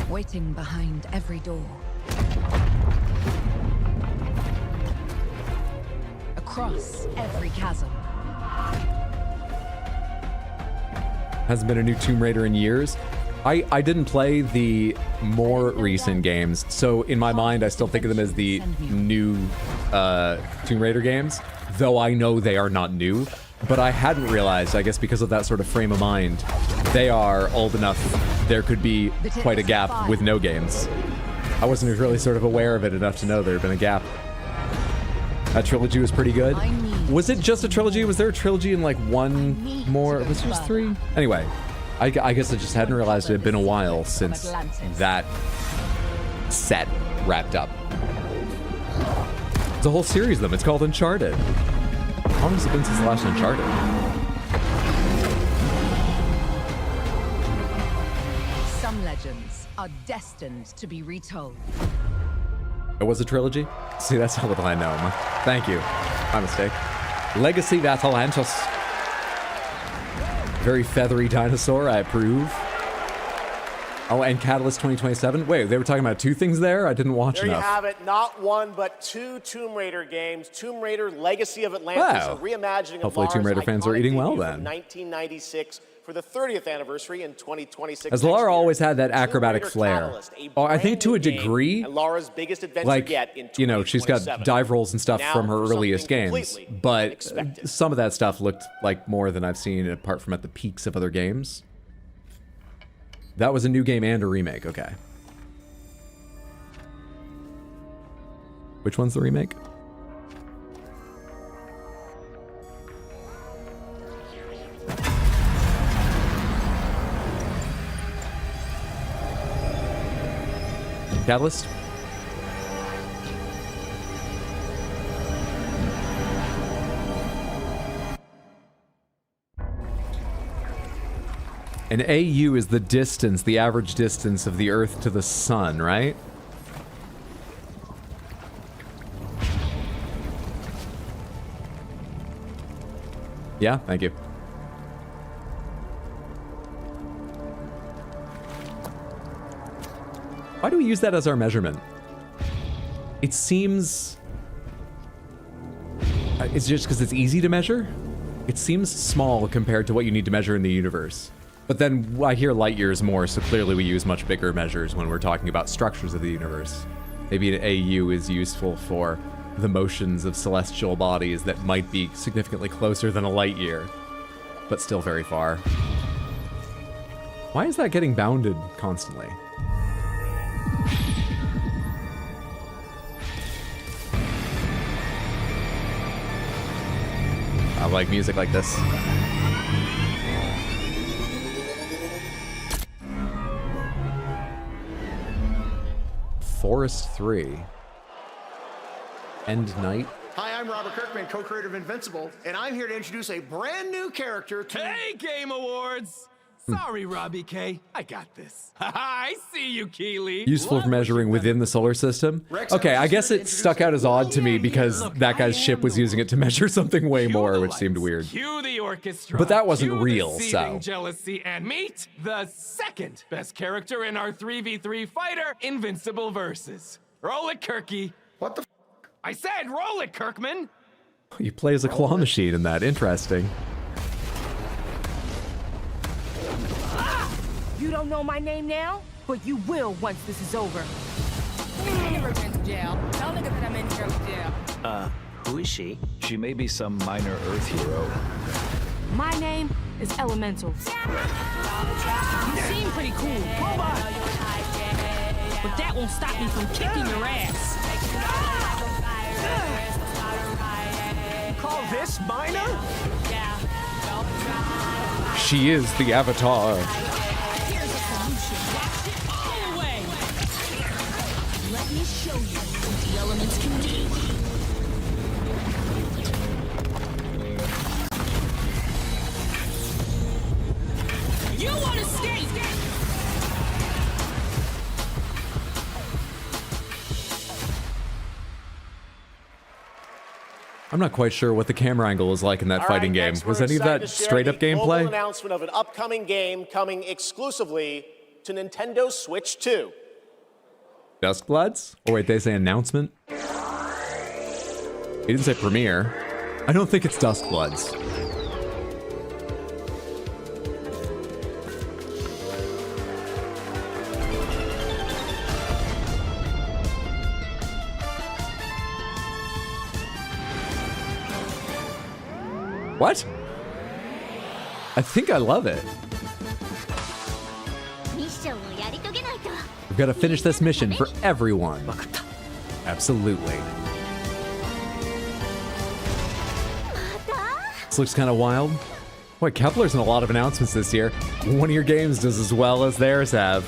waiting behind every door. Across every chasm. Hasn't been a new Tomb Raider in years. I didn't play the more recent games, so in my mind I still think of them as the new Tomb Raider games, though I know they are not new. But I hadn't realized, I guess because of that sort of frame of mind, they are old enough there could be quite a gap with no games. I wasn't really sort of aware of it enough to know there had been a gap. That trilogy was pretty good. Was it just a trilogy? Was there a trilogy in like one more? Was there just 3? Anyway, I guess I just hadn't realized it had been a while since that set wrapped up. It's a whole series of them. It's called Uncharted. How long has it been since the last Uncharted? Some legends are destined to be retold. It was a trilogy? See, that's how little I know. Thank you. My mistake. Legacy of Atalantis. Very feathery dinosaur. I approve. Oh, and Catalyst 2027. Wait, they were talking about two things there? I didn't watch There enough. you have it. Not one, but two Tomb Raider games. Tomb Raider Legacy of Atlantis, Wow. a reimagining Hopefully of Tomb Raider Lara's fans are iconic eating well debut then. from 1996 for the 30th anniversary in 2026. As Lara always had that acrobatic flair. Oh, I think to a degree, And Lara's biggest adventure like, yet in you know, she's got 2027. dive rolls and stuff Now from her for earliest something games, completely but unexpected. some of that stuff looked like more than I've seen apart from at the peaks of other games. That was a new game and a remake, okay. Which one's the remake? Catalyst? An AU is the distance, the average distance of the Earth to the Sun, right? Yeah, thank you. Why do we use that as our measurement? It seems... It's just because it's easy to measure? It seems small compared to what you need to measure in the universe. But then I hear light years more, so clearly we use much bigger measures when we're talking about structures of the universe. Maybe an AU is useful for the motions of celestial bodies that might be significantly closer than a light year, but still very far. Why is that getting bounded constantly? I like music like this. Forest 3. End Night. Hi, I'm Robert Kirkman, co-creator of Invincible, and I'm here to introduce a brand new character to... Hey, Game Awards! Sorry, Robbie K. I got this. I see you, Keeley. Useful for measuring within the solar system. Okay, I guess it stuck out as odd to me because that guy's ship was using it to measure something way more, which seemed weird. Cue the orchestra. But that wasn't Cue the real, seething so. jealousy, and meet the second best character in our 3v3 fighter Invincible versus. Roll it, Kirky. What the f? I said roll it, Kirkman. You play as a claw machine in that. Interesting. You don't know my name now, but you will once this is over. Never been to jail. Tell niggas that I'm in here with jail. Who is she? She may be some minor Earth hero. My name is Elemental. You seem pretty cool, but that won't stop me from kicking your ass. You call this minor? She is the Avatar. Let me show you what the elements can do. You want to escape? I'm not quite sure what the camera angle is like in that All fighting right, game. next, Was we're any of excited that to share straight up the global gameplay? announcement of an upcoming game coming exclusively to Nintendo Switch 2. Duskbloods? Or wait, they say announcement? He didn't say premiere. I don't think it's Duskbloods. What? I think I love it. We've got to finish this mission for everyone. Absolutely. This looks kind of wild. Boy, Kepler's in a lot of announcements this year. One of your games does as well as theirs have.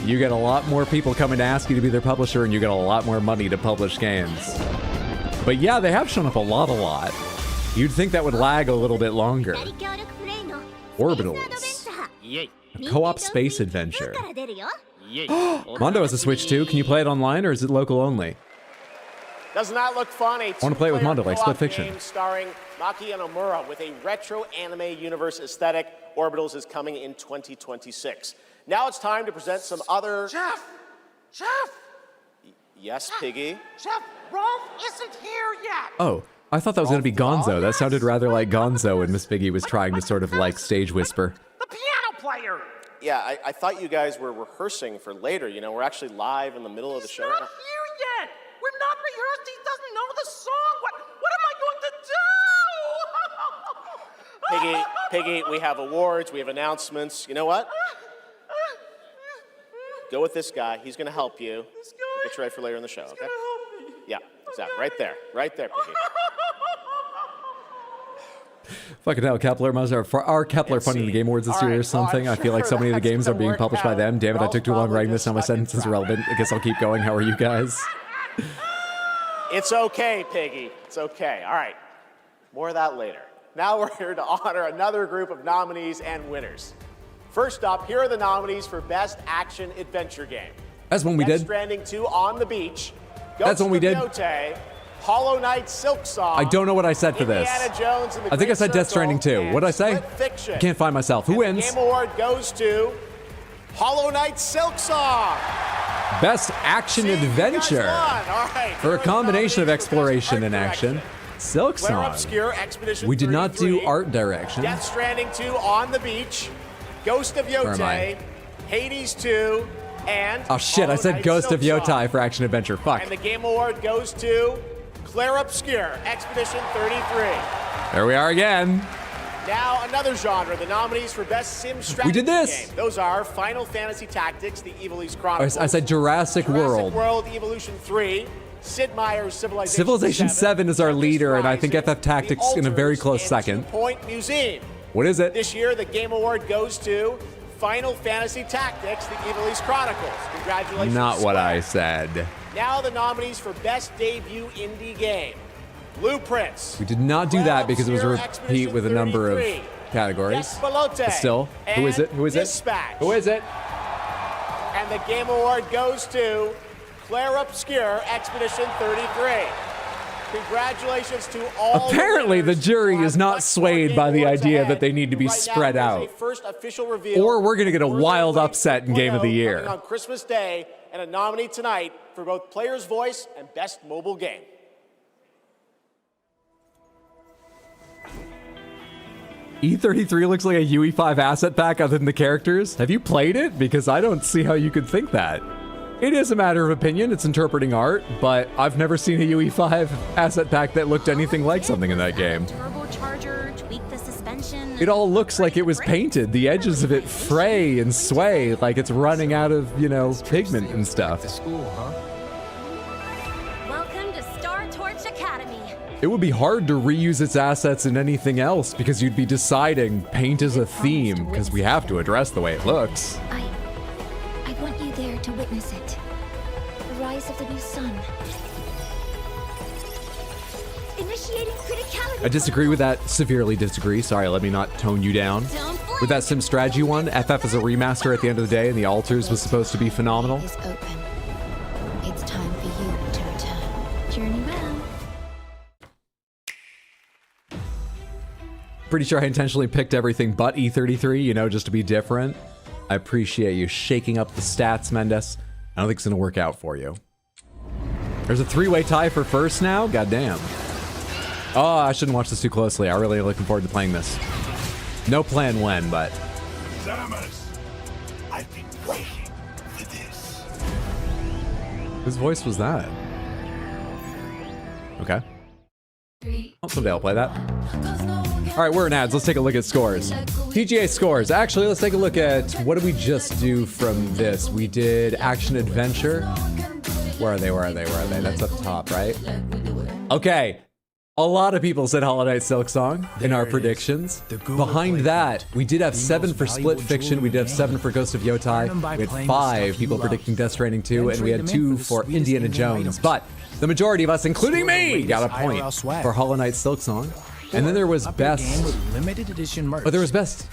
You get a lot more people coming to ask you to be their publisher, and you get a lot more money to publish games. But yeah, they have shown up a lot. You'd think that would lag a little bit longer. Orbitals. A co-op space adventure. Mondo has a Switch too. Can you play it online or is it local only? Doesn't that look fun? I wanna play it with Mondo, like Split Fiction. Game starring Maki and Omura with a retro anime universe aesthetic. Orbitals is coming in 2026. Now it's time to present some other... Jeff! Yes, Piggy? Jeff, Rolf isn't here yet! Oh, I thought that was going to be Gonzo. That sounded rather like Gonzo when Miss Piggy was trying to sort of like stage whisper. The piano player! Yeah, I thought you guys were rehearsing for later. You know, we're actually live in the middle of the show. He's not here yet! We're not rehearsed, he doesn't know the song! What am I going to do? Piggy, we have awards, we have announcements. You know what? Go with this guy. He's going to help you. Get you ready for later in the show, okay? Yeah, exactly. Right there, Piggy. Fucking hell, Kepler must are Kepler funding the Game Awards this year or something? I feel like so many of the games are being published by them. Damn it, I took too long writing this. Now my sentence is irrelevant. I guess I'll keep going. How are you guys? It's okay, Piggy. It's okay. All right. More of that later. Now we're here to honor another group of nominees and winners. First up, here are the nominees for Best Action Adventure Game. That's one we did. Death Stranding 2 On the Beach. That's one we did. Yote, Hollow Knight Silk Song. I don't know what I said for this. Indiana Jones and the I think I Great said Death Stranding Circle 2. What did I say? Split Fiction. I can't find myself. Who And wins? The Game Award goes to Hollow Knight Silk Song. Best Action Adventure. All right. For a combination of exploration and action. Silk Flare Song. Obscure, Expedition We did not do 33, art direction. Death Stranding 2 On the Beach, Ghost of Where am I? Yote, Hades 2, and Oh shit, I Hollow said Knight Ghost of Silk Song. Yotai for Action Adventure. Fuck. And the Game Award goes to Claire Obscure, Expedition 33. There we are again. Now another genre, the nominees for Best Sim Strategy We did this. Game. Those are Final Fantasy Tactics, The Evilise Chronicles. I said Jurassic World. World Evolution 3, Sid Meier's Civilization, Civilization 7 is our leader, and I think FF Tactics in a very close and second. 2 Point Museum. What is it? This year, the Game Award goes to Final Fantasy Tactics, The Evilise Chronicles. Congratulations. Not what Square. I said. Now the nominees for Best Debut Indie Game. Blueprints. We did not do that because it was a repeat Expedition with a number of 33, categories. Despalote, But still, who is it? Who is it? Dispatch. Who is it? And the Game Award goes to Claire Obscure, Expedition 33. Congratulations to all. Apparently, the jury is not swayed by the idea that they need to be spread out. First official reveal. Or we're going to get a wild upset in Game of the coming Year. on Christmas Day, and a nominee tonight for both Player's Voice and Best Mobile Game. E33 looks like a UE5 asset pack other than the characters. Have you played it? Because I don't see how you could think that. It is a matter of opinion. It's interpreting art, but I've never seen a UE5 asset pack that looked anything like something in that game. Turbocharger, tweak the suspension. It all looks like it was painted. The edges of it fray and sway like it's running out of, you know, pigment and stuff. Welcome to Star Torch Academy. It would be hard to reuse its assets in anything else because you'd be deciding paint is a theme because we have to address the way it looks. I want you there to witness it. The rise of the new sun. Initiating criticality. I disagree with that, severely disagree. Sorry, let me not tone you down. With that Sim Strategy one, FF is a remaster at the end of the day, and the altars was supposed to be phenomenal. Is open. It's time for you to return. Journey well. Pretty sure I intentionally picked everything but E33, you know, just to be different. I appreciate you shaking up the stats, Mendes. I don't think it's gonna work out for you. There's a three-way tie for first now? Goddamn. Oh, I shouldn't watch this too closely. I really am looking forward to playing this. No plan when, but... Samus, I've been waiting for this. Whose voice was that? Okay. Oh, someday I'll play that. All right, we're in ads. Let's take a look at scores. PGA scores. Actually, let's take a look at what did we just do from this. We did Action Adventure. Where are they? Where are they? Where are they? That's up top, right? Okay. A lot of people said Hollow Knight Silk Song in our predictions. Behind that, we did have 7 for Split Fiction. We did have 7 for Ghost of Yotai. We had 5 people predicting Death Stranding 2, and we had 2 for Indiana Jones. But the majority of us, including me, got a point for Hollow Knight Silk Song. And then there was best... limited edition merch. Oh, there was best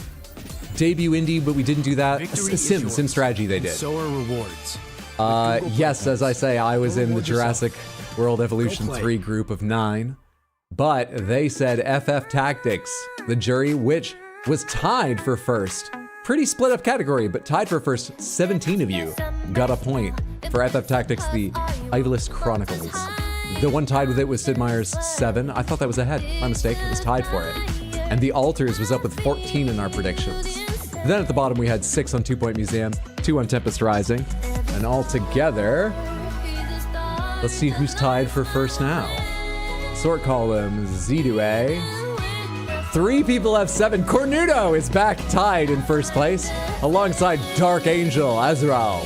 debut indie, but we didn't do that. Sim Strategy they did. So are rewards. Yes, as I say, I was in the Jurassic World Evolution 3 group of 9. But they said FF Tactics, the jury, which was tied for first. Pretty split up category, but tied for first. 17 of you got a point for FF Tactics, the Ivalice Chronicles. The one tied with it was Sid Meier's 7. I thought that was ahead. My mistake. It was tied for it. And the Altars was up with 14 in our predictions. Then at the bottom we had 6 on 2 Point Museum, 2 on Tempest Rising, and all together, let's see who's tied for first now. Sort column Zidue. 3 people have 7. Cornudo is back tied in first place alongside Dark Angel, Azrael.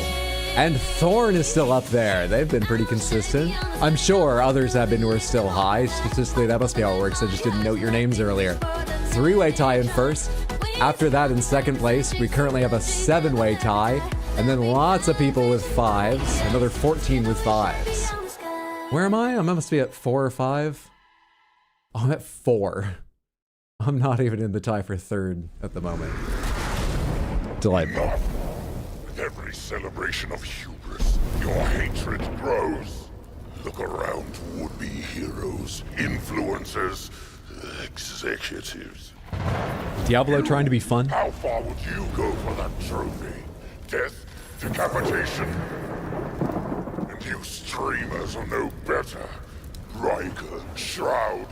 And Thorn is still up there. They've been pretty consistent. I'm sure others have been who are still high. Statistically, that must be how it works. I just didn't note your names earlier. 3-way tie in first. After that, in second place, we currently have a 7-way tie. And then lots of people with 5s. Another 14 with 5s. Where am I? I must be at 4 or 5. Oh, I'm at 4. I'm not even in the tie for third at the moment. Delightful. With every celebration of hubris, your hatred grows. Look around would-be heroes, influencers, executives. Diablo trying to be fun? How far would you go for that trophy? Death? Decapitation? And you streamers are no better. Riker, Shroud,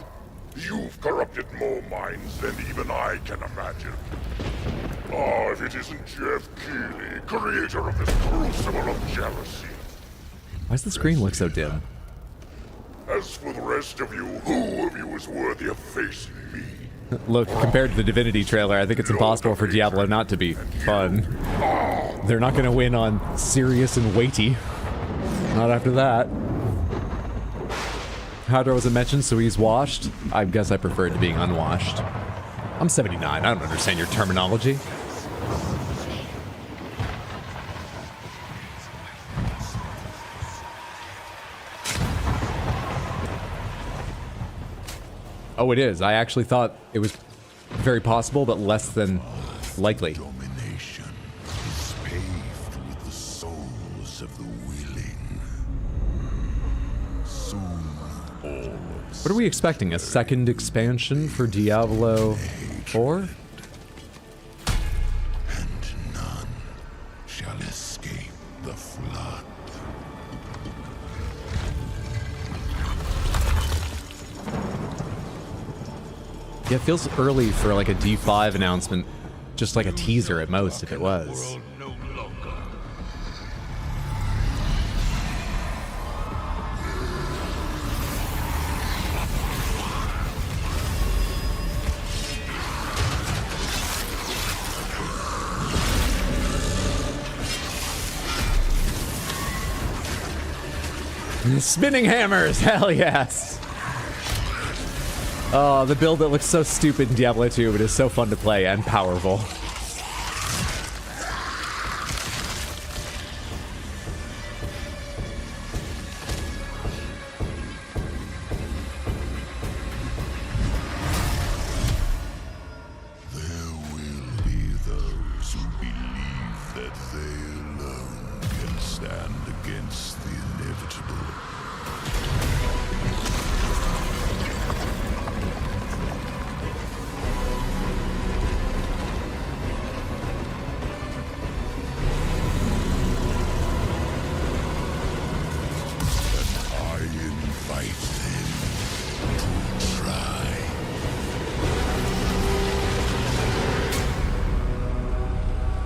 you've corrupted more minds than even I can imagine. Oh, if it isn't Jeff Keighley, creator of this crucible of jealousy. Why does the screen look so dim? As for the rest of you, who of you is worthy of facing me? Look, compared to the Divinity trailer, I think it's impossible for Diablo not to be fun. They're not going to win on serious and weighty. Not after that. Hydra wasn't mentioned, so he's washed. I guess I prefer it to being unwashed. I'm 79. I don't understand your terminology. Oh, it is. I actually thought it was very possible, but less than likely. Domination is paved with the souls of the willing. Soon, all of What are we expecting? A second expansion for Diablo 4? and none shall escape the flood. Yeah, it feels early for like a D5 announcement. Just like a teaser at most, if it was. Spinning hammers, hell yes! Oh, the build that looks so stupid in Diablo 2, but is so fun to play and powerful. There will be those who believe that they alone can stand against the inevitable. I invite them to try.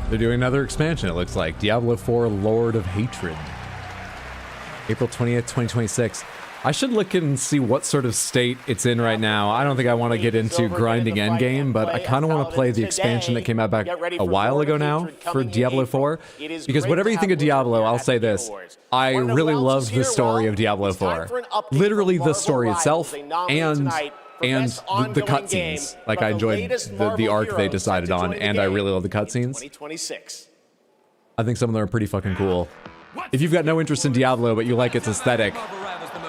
They're doing another expansion, it looks like. Diablo 4 Lord of Hatred. April 20th, 2026. I should look and see what sort of state it's in right now. I don't think I want to get into grinding endgame, but I kind of want to play the expansion that came out back a while ago now for Diablo 4. Because whatever you think of Diablo, I'll say this. I really love the story of Diablo 4. Literally the story itself and the cutscenes. Like, I enjoyed the arc they decided on, and I really love the cutscenes. I think some of them are pretty fucking cool. If you've got no interest in Diablo, but you like its aesthetic,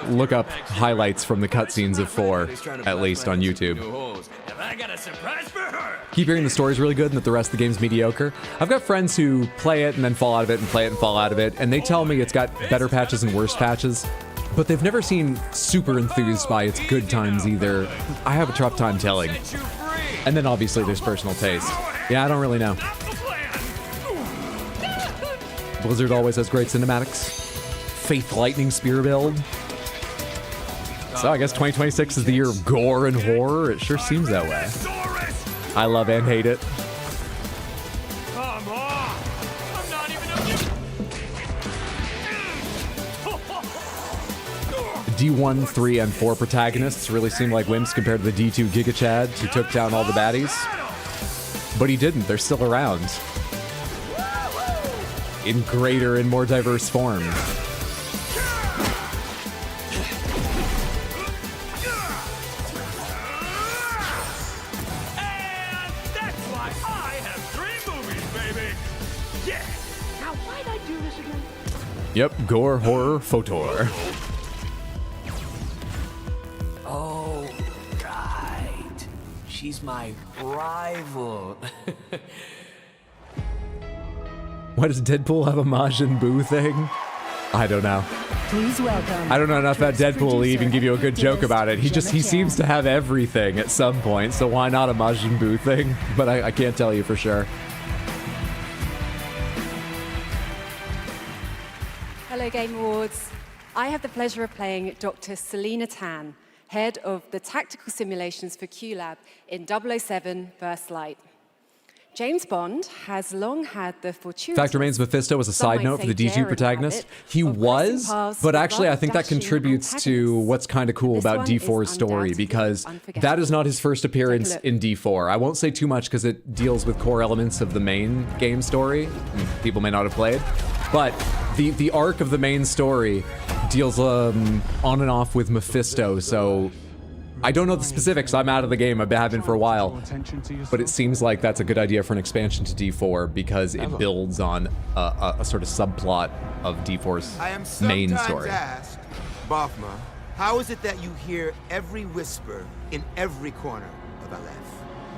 look up highlights from the cutscenes of 4, at least on YouTube. I got a surprise for her. Keep hearing the story's really good and that the rest of the game's mediocre. I've got friends who play it and then fall out of it and play it and fall out of it, and they tell me it's got better patches and worse patches, but they've never seen super enthused by its good times either. I have a tough time telling. And then obviously there's personal taste. Yeah, I don't really know. Blizzard always has great cinematics. Faith Lightning Spear build. So I guess 2026 is the year of gore and horror. It sure seems that way. I love and hate it. Come on. I'm not even D1, 3, and 4 protagonists really seem like wimps compared to the D2 Giga Chad who took down all the baddies. But he didn't. They're still around. In greater and more diverse form. Yep, gore, horror, Photor. Oh, right. She's my rival. Why does Deadpool have a Majin Buu thing? I don't know. Please welcome. I don't know enough about Deadpool to even give you a good joke about it. He seems to have everything at some point, so why not a Majin Buu thing? But I can't tell you for sure. Hello Game Awards. I have the pleasure of playing Dr. Selena Tan, head of the tactical simulations for QLab in 007 First Light. James Bond has long had the fortuitous... Fact remains, Mephisto was a side note for the D2 protagonist. He was, but actually I think that contributes to what's kind of cool about D4's story, because that is not his first appearance in D4. I won't say too much because it deals with core elements of the main game story. People may not have played, but the arc of the main story deals on and off with Mephisto, so I don't know the specifics. I'm out of the game. I've been for a while. But it seems like that's a good idea for an expansion to D4 because it builds on a sort of subplot of D4's main story. Asked, Bafma, how is it that you hear every whisper in every corner of Aleph?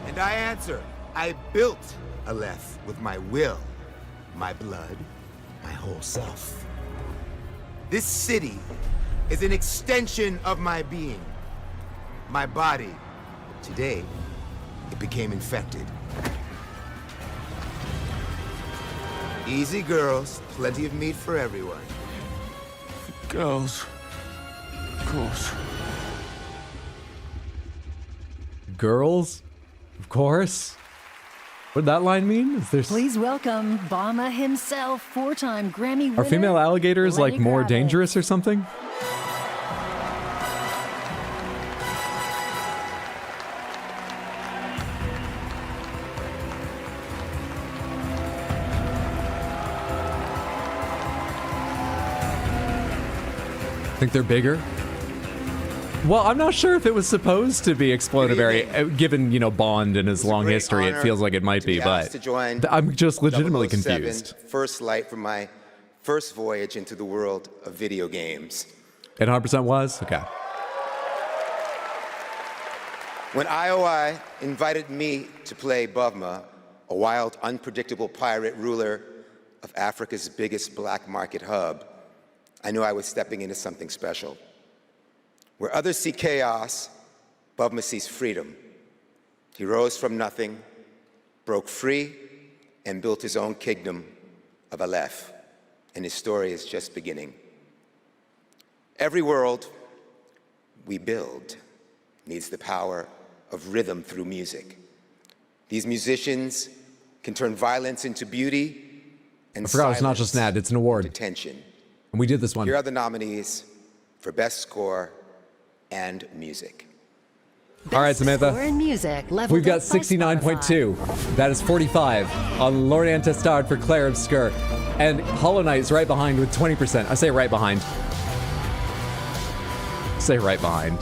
And I answer, I built Aleph with my will, my blood, my whole self. This city is an extension of my being. My body, today, it became infected. Easy girls, plenty of meat for everyone. Girls, of course. Girls? Of course. What did that line mean? Is there... Please welcome Bama himself, 4-time Grammy winner. Are female alligators Lenny like more Kravitz. dangerous or something? Think they're bigger? Well, I'm not sure if it was supposed to be explodivary, given, you know, Bond and his long history. It feels like it might be, but I'm just legitimately 007 confused. First light from my first voyage into the world of video games. It 100% was? Okay. When IOI invited me to play Bavma, a wild, unpredictable pirate ruler of Africa's biggest black market hub, I knew I was stepping into something special. Where others see chaos, Bavma sees freedom. He rose from nothing, broke free, and built his own kingdom of Aleph. And his story is just beginning. Every world we build needs the power of rhythm through music. These musicians can turn violence into beauty and I forgot it's not just an ad, it's an award. Tension. And we did this one. Here are the nominees for Best Score and Music. All right, Samantha. Score and music, leveled We've got up by 69.2. That is 45 on Lord Antestard for Claire Obscure. And Hollow Knight is right behind with 20%. I say right behind. Say right behind.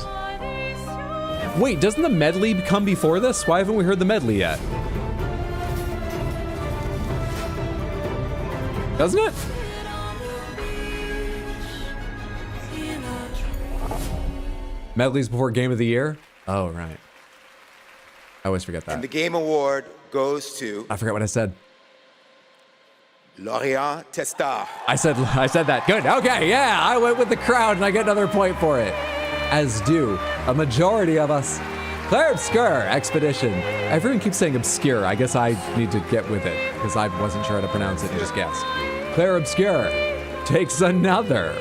Wait, doesn't the medley come before this? Why haven't we heard the medley yet? Doesn't it? Medleys before Game of the Year? Oh, right. I always forget that. And the Game Award goes to... I forgot what I said. Lorient Testar. I said that. Good. Okay, yeah. I went with the crowd and I get another point for it. As do a majority of us. Claire Obscure Expedition. Everyone keeps saying obscure. I guess I need to get with it because I wasn't sure how to pronounce it and just guessed. Claire Obscure takes another.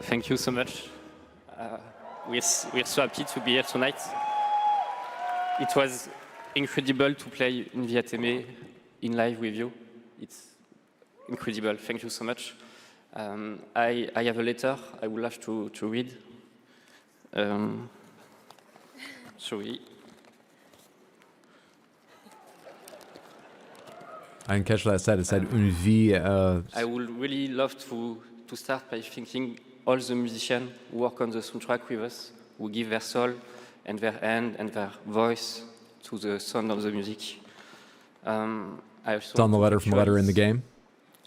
Thank you so much. We're so happy to be here tonight. It was incredible to play in Viateme in live with you. It's incredible. Thank you so much. I have a letter I would love to read. Sorry. I didn't catch what that said. It said une vie. I would really love to start by thanking all the musicians who work on the soundtrack with us, who give their soul and their hand and their voice to the sound of the music. It's on the letter from Letter in the Game.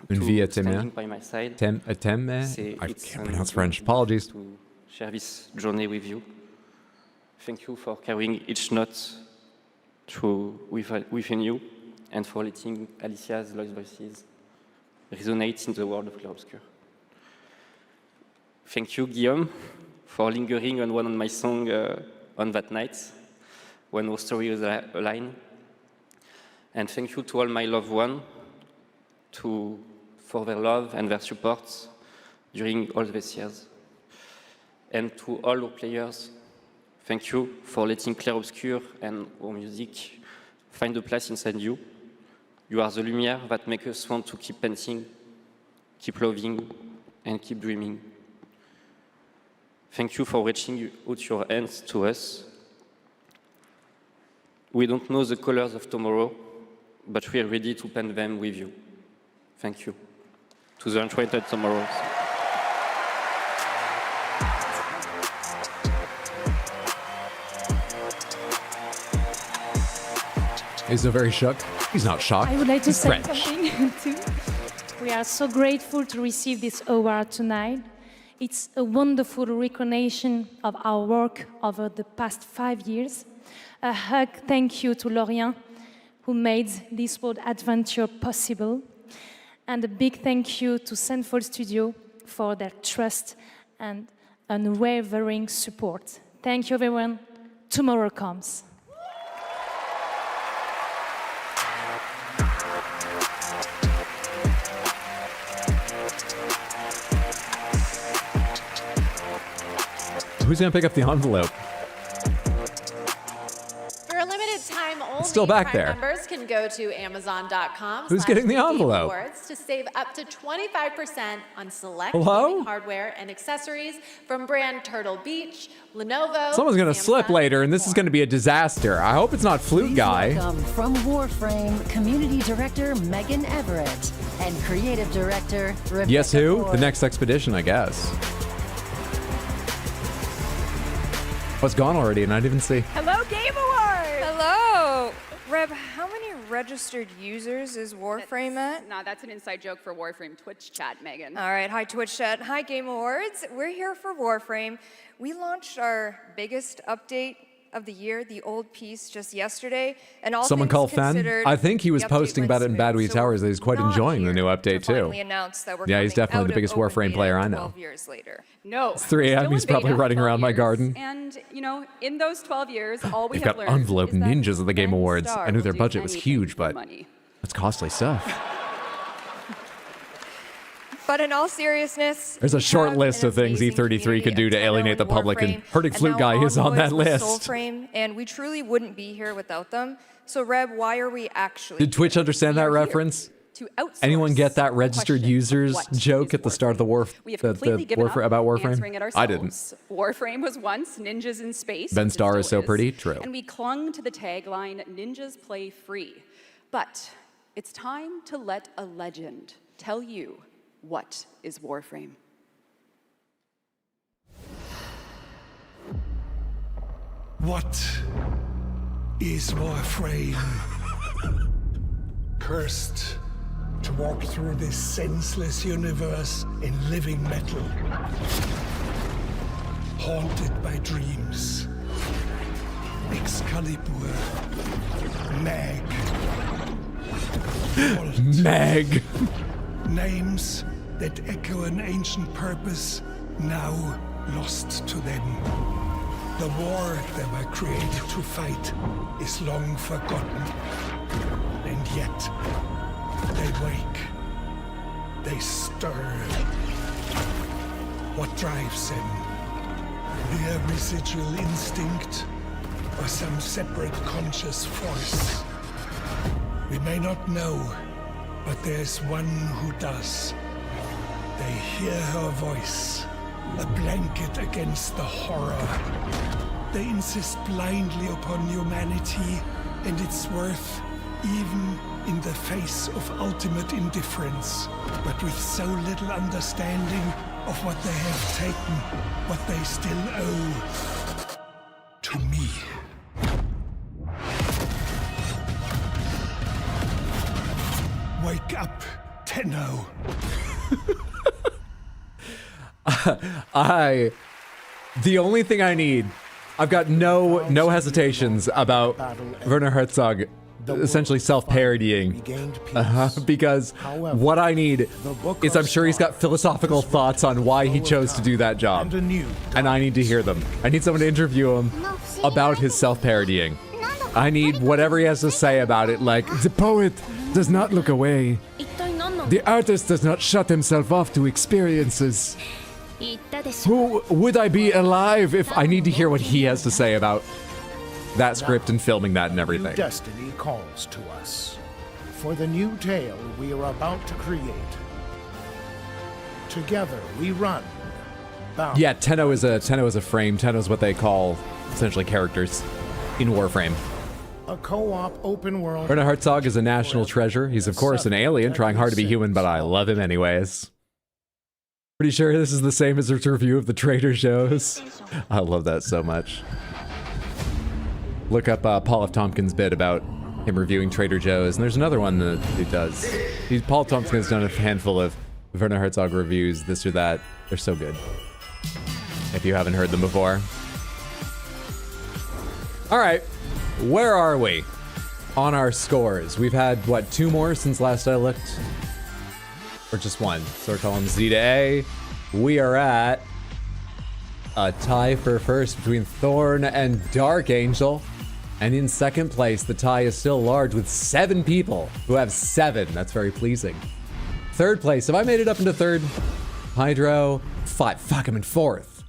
Une vie à standing by my side. I can't pronounce French. Apologies. To share this journey with you. Thank you for carrying each note within you and for letting Alicia's lost voices resonate in the world of Claire Obscure. Thank you, Guillaume, for lingering on one of my songs on that night when our story was aligned. And thank you to all my loved ones for their love and their support during all these years. And to all our players, thank you for letting Claire Obscure and our music find a place inside you. You are the lumière that makes us want to keep painting, keep loving, and keep dreaming. Thank you for reaching out your hands to us. We don't know the colors of tomorrow, but we are ready to paint them with you. Thank you. To the Enchanted Tomorrows. He's so very shook. He's not shocked. I would like to He's say French. something too. We are so grateful to receive this award tonight. It's a wonderful recognition of our work over the past 5 years. A hug thank you to Lorient, who made this world adventure possible. And a big thank you to Central Studio for their trust and unwavering support. Thank you, everyone. Tomorrow comes. Who's going to pick up the envelope? For a limited time only, It's still back Prime there. members can go to Amazon.com. Who's getting the envelope? To save up to 25% on select Hello? gaming hardware and accessories from brand Turtle Beach, Lenovo. Someone's going to slip later, and this is going to be a disaster. I hope it's not Flute Guy. Welcome from Warframe, Community Director Megan Everett and Creative Director Rebecca Yes, who? Ford. The next expedition, I guess. Oh, it's gone already, and I didn't even see. Hello, Game Awards! Hello! Reb, how many registered users is Warframe at? No, that's an inside joke for Warframe Twitch chat, Megan. All right, hi Twitch chat, hi Game Awards. We're here for Warframe. We launched our biggest update of the year, the old piece, just yesterday. And all Someone things called Fen. considered, I think he was the update posting went about it in smooth. Bad Wee So Towers that he's quite not enjoying the here new update, to too. finally announce that we're Yeah, he's coming definitely out the of biggest open Warframe beta player I know. 12 years later. No. It's 3 a.m. still He's in probably beta, running 12 around my years. garden. And, you know, in those 12 years, all we They've have got learned envelope is that ninjas at the Game Ren Awards. Star I knew will their do budget was anything huge, for but money. that's costly stuff. But in all seriousness, There's a we short have list an of things amazing E33 could do to community of alienate the Tenno public, and Warframe, Hurting Flute now Guy is on that Envoys with list. Soulframe, and we truly wouldn't be here without them. So Reb, why are we actually Did Twitch understand that reference? To outsource Anyone get that registered users joke at the start of the We have completely given up about Warframe? answering it ourselves. I didn't. Warframe was once ninjas in space. Ben which it Starr is still so pretty. True. And we clung to the tagline, ninjas play free. But it's time to let a legend tell you what is Warframe. What is Warframe? Cursed to walk through this senseless universe in living metal, haunted by dreams. Excalibur, Mag, Bolt. Meg. Names that echo an ancient purpose, now lost to them. The war they were created to fight is long forgotten. And yet, they wake. They stir. What drives them? Their residual instinct, or some separate conscious force? We may not know, but there's one who does. They hear her voice, a blanket against the horror. They insist blindly upon humanity and its worth, even in the face of ultimate indifference, but with so little understanding of what they have taken, what they still owe to me. Wake up, Tenno. The only thing I need, I've got no hesitations about Werner Herzog essentially self-parodying, because what I need is, I'm sure he's got philosophical thoughts on why he chose to do that job, and I need to hear them. I need someone to interview him about his self-parodying. I need whatever he has to say about it, like, the poet does not look away. The artist does not shut himself off to experiences. Who would I be alive if I need to hear what he has to say about that script and filming that and everything. New destiny calls to us. For the new tale we are about to create. Together we run. Bound. Yeah, Tenno is a frame. Tenno is what they call essentially characters in Warframe. A co-op open world. Werner Herzog is a national treasure. He's of course an alien trying hard to be human, but I love him anyways. Pretty sure this is the same as his review of the Trader Joe's. I love that so much. Look up Paul F. Tompkins' bit about him reviewing Trader Joe's, and there's another one that he does. Paul Tompkins has done a handful of Werner Herzog reviews, this or that. They're so good. If you haven't heard them before. All right, where are we on our scores? We've had, what, 2 more since last I looked? Or just 1? So we're calling Z to A. We are at a tie for first between Thorn and Dark Angel. And in second place, the tie is still large with 7 people who have 7. That's very pleasing. Third place, have I made it up into third? Hydro, 5. Fuck, I'm in 4th.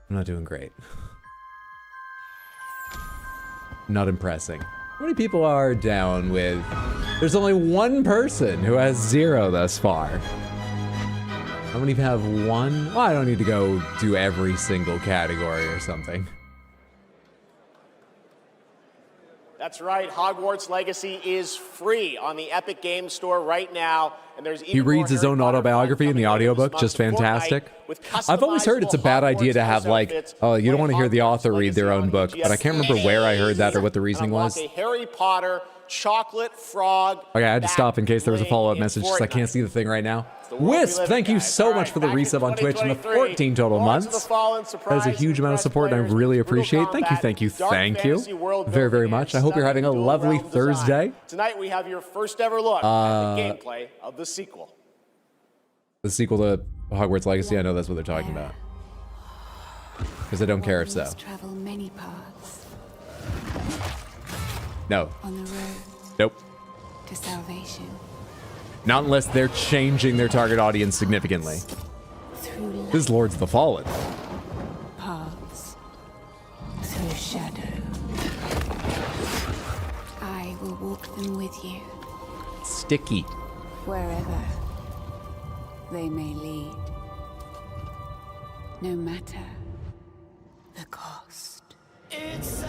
I'm not doing great. Not impressing. How many people are down with... There's only 1 person who has 0 thus far. How many have 1? Well, I don't need to go do every single category or something. That's right, Hogwarts Legacy is free on the Epic Games Store right now, and there's even he reads his own autobiography in the audiobook, just fantastic. I've always heard it's a bad idea to have, like, oh, you don't want to hear the author read their own book, but I can't remember where I heard that or what the reasoning was. A Harry Potter chocolate frog. Okay, I had to stop in case there was a follow-up message, because I can't see the thing right now. Wisp, thank you so much for the resub on Twitch and the 14 total months. That is a huge amount of support, and I really appreciate it. Thank you. Very, very much. I hope you're having a lovely Thursday. Tonight we have your first ever look at the gameplay of the sequel. The sequel to Hogwarts Legacy, I know that's what they're talking about. Because I don't care if so. Travel many paths. No. On the road. Nope. To salvation. Not unless they're changing their target audience significantly. This is Lords of the Fallen. Paths. Through shadow. I will walk them with you. Sticky. Wherever they may lead. No matter the cost. It's